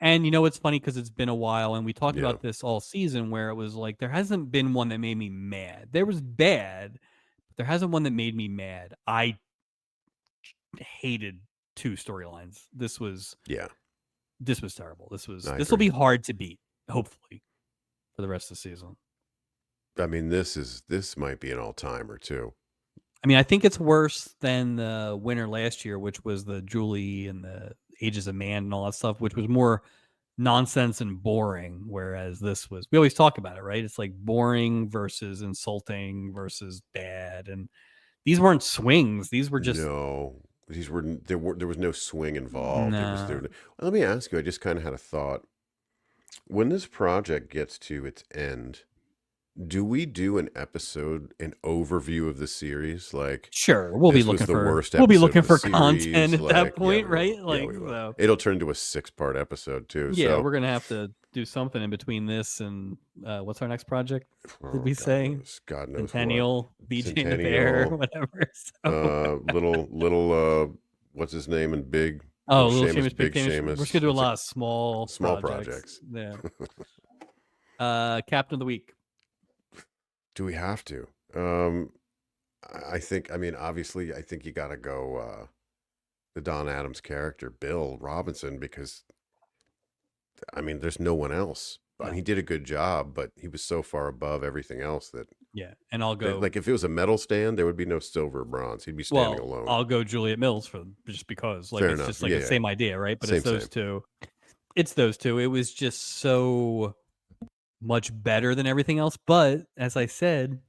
And you know what's funny, because it's been a while, and we talked Yeah, about this all season, where it was like there hasn't been one that made me mad. There was bad, but there hasn't one that made me mad. I hated two storylines. yeah. This was terrible. I This will agree. be hard to beat, hopefully, for the rest of the season. I mean, this might be an all timer too. I mean, I think it's worse than the winner last year, which was the Julie and the Ages of Man and all that stuff, which was more nonsense and boring. Whereas this was, we always talk about it, right? It's like boring versus insulting versus bad. And these weren't swings. These were just, No, there was no swing involved. It was there. nah, Let me ask you. I just kind of had a thought. When this project gets to its end, do we do an overview of the series? Like, sure, this was the worst we'll be episode looking of the for content series. at that Like, yeah, point, we will. right? Yeah, Like, we will. so It'll turn into a 6-part episode too. yeah, So, we're gonna have to do something in between this and what's our next project? Did oh, we say God knows what. Centennial, BJ and the Bear, Centennial, whatever? So, little, what's his name? And big, oh, little little Seamus, Seamus, big big Seamus. We're just gonna Seamus. do a It's like lot of small small projects. projects. Yeah. Captain of the Week. Do we have to? Um, I think. I mean, obviously, I think you got to go the Don Adams character, Bill Robinson, because I mean, there's no one else. I mean, No. he did a good job, but he was so far above everything else Yeah, and I'll go. like if it was a medal stand, there would be no silver or bronze. He'd be standing Well, alone. I'll go Juliet Mills for just because, like, Fair it's enough. just like the Yeah, yeah. same idea, right? But it's Same, those same. two. It's those two. It was just so much better than everything else. But as I said,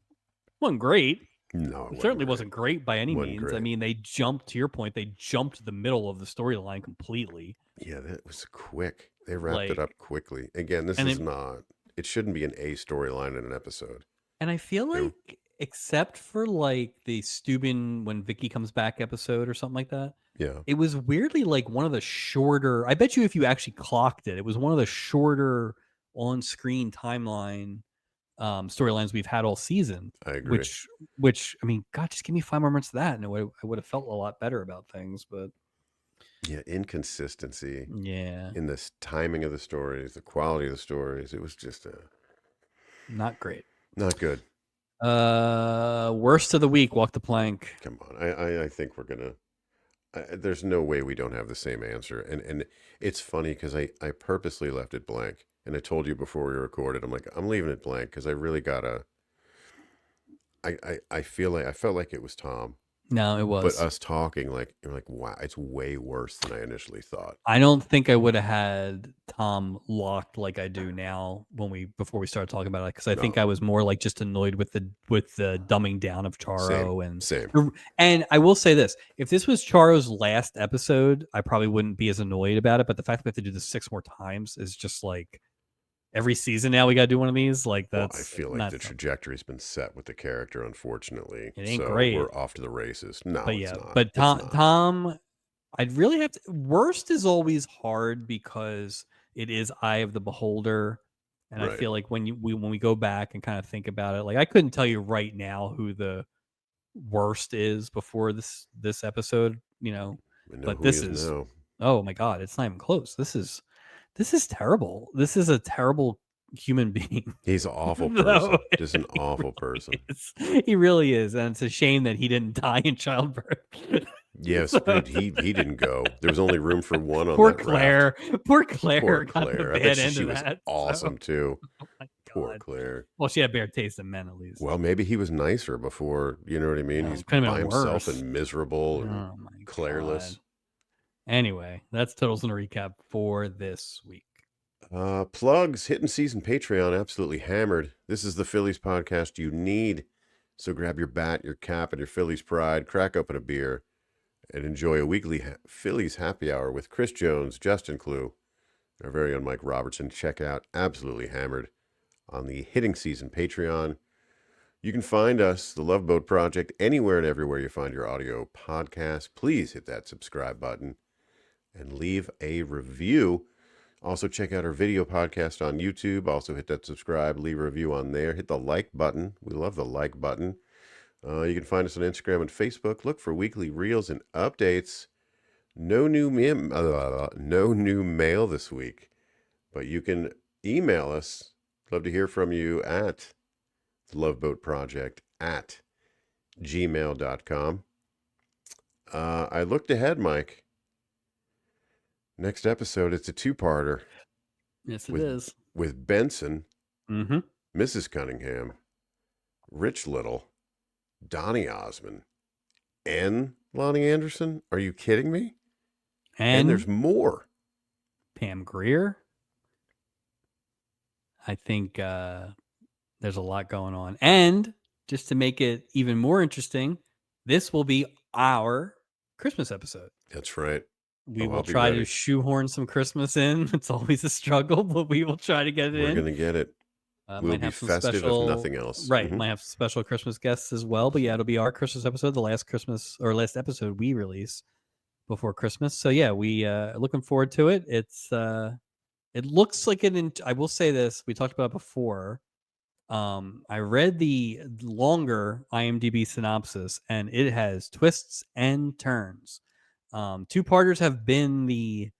wasn't great. No, it It wasn't certainly great. wasn't great by any Wasn't means. I great. mean, they jumped, to your point, they jumped the middle of the storyline completely. Yeah, that was quick. They wrapped it Like, up quickly. Again, this and is it, not. It shouldn't be an A storyline in an episode. and I feel You know? like, except for like the Steuben when Vicky comes back episode or something like that, Yeah, it was weirdly like one of the shorter. I bet you if you actually clocked it, it was one of the shorter on-screen timeline storylines we've had all season. I agree. Which I mean, God, just give me 5 more minutes of that, and I would have felt a lot better about things. But Yeah, inconsistency yeah, in this timing of the stories, the quality of the stories. It was just not great. not good. Worst of the week. Walk the plank. Come on, I think we're gonna. There's no way we don't have the same answer, and it's funny because I purposely left it blank, and I told you before we recorded. I'm like, I'm leaving it blank because I really gotta. I feel like I felt like it was Tom, No, it but was. us talking like you're like, wow, it's way worse than I initially thought. I don't think I would have had Tom locked like I do now before we started talking about it, because I think No, I was more like just annoyed with the dumbing down of same, Charo. same. And I will say this: if this was Charo's last episode, I probably wouldn't be as annoyed about it. But the fact that we have to do this 6 more times is just like every season now we got to do one of these. Like, Well, I that's feel like not the fun. trajectory's been set with the character, unfortunately. It ain't So great. we're off to the races. No, But it's yeah, not. but It's Tom, not. Tom, I'd really have to. Worst is always hard because it is eye of the beholder, and I Right. feel like when we go back and kind of think about it, like I couldn't tell you right now who the worst is before this episode, We know but who he this is is, now. oh my god, it's not even close. This is terrible. This is a terrible human being. He's an awful No, person. Just an awful person. he really is, and it's a shame that he didn't die in childbirth. Yes, So, he didn't go. There was only room for one on poor that raft. Claire. Poor Poor Claire got the Claire. I bet bad you end she of was that. So, awesome too. oh my Poor god. Claire. Well, she had bad taste in men at least. Well, maybe he was nicer before, you know what I mean? He's Could have by been himself worse. and miserable and Oh my god. Claireless. Anyway, that's Totals and a Recap for this week. Plugs, hitting season Patreon, absolutely hammered. This is the Phillies podcast you need. So grab your bat, your cap, and your Phillies pride, crack open a beer, and enjoy a weekly Phillies happy hour with Chris Jones, Justin Clue, our very own Mike Robertson. Check out Absolutely Hammered on the Hitting Season Patreon. You can find us, the Love Boat Project, anywhere and everywhere you find your audio podcast. Please hit that subscribe button and leave a review. Also, check out our video podcast on YouTube. Also, hit that subscribe, leave a review on there. Hit the like button. We love the like button. You can find us on Instagram and Facebook. Look for weekly reels and updates. No new mail this week, but you can email us. Love to hear from you at theloveboatproject@gmail.com. I looked ahead, Mike. Next episode, it's a two-parter. Yes, it with, is. With Benson, Mm-hmm. Mrs. Cunningham, Rich Little, Donny Osmond, and Lonnie Anderson. Are you kidding me? And there's more. Pam Grier. I think there's a lot going on. And just to make it even more interesting, this will be our Christmas episode. That's right. We will try to shoehorn some Christmas in. It's always a struggle, but we will try to get it in. We're going to get it. We'll be festive if nothing else. Right. Mm-hmm. Might have special Christmas guests as well. But yeah, it'll be our Christmas episode, the last episode we release before Christmas. So yeah, we looking forward to it. It looks like I will say this, we talked about it before. I read the longer IMDb synopsis, and it has twists and turns. Two-parters have been the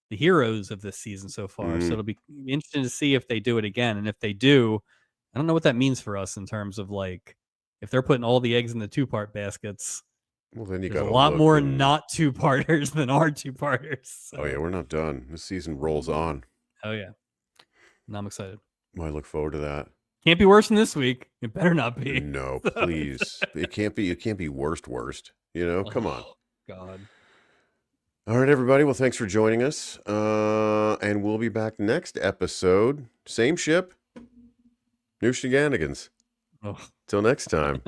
heroes of this season so far, so it'll be interesting to see if they do it again. And if they do, I don't know what that means for us in terms of like if they're putting all the eggs in the two-part baskets. Well, then you got a lot more not two-parters than our two-parters. So. Oh yeah, we're not done. This season rolls on. Oh yeah, and I'm excited. Well, I look forward to that. Can't be worse than this week. It better not be. No, please. It can't be worst. You know, come on. God. All right, everybody. Well, thanks for joining us. And we'll be back next episode. Same ship. New shenanigans. Till next time.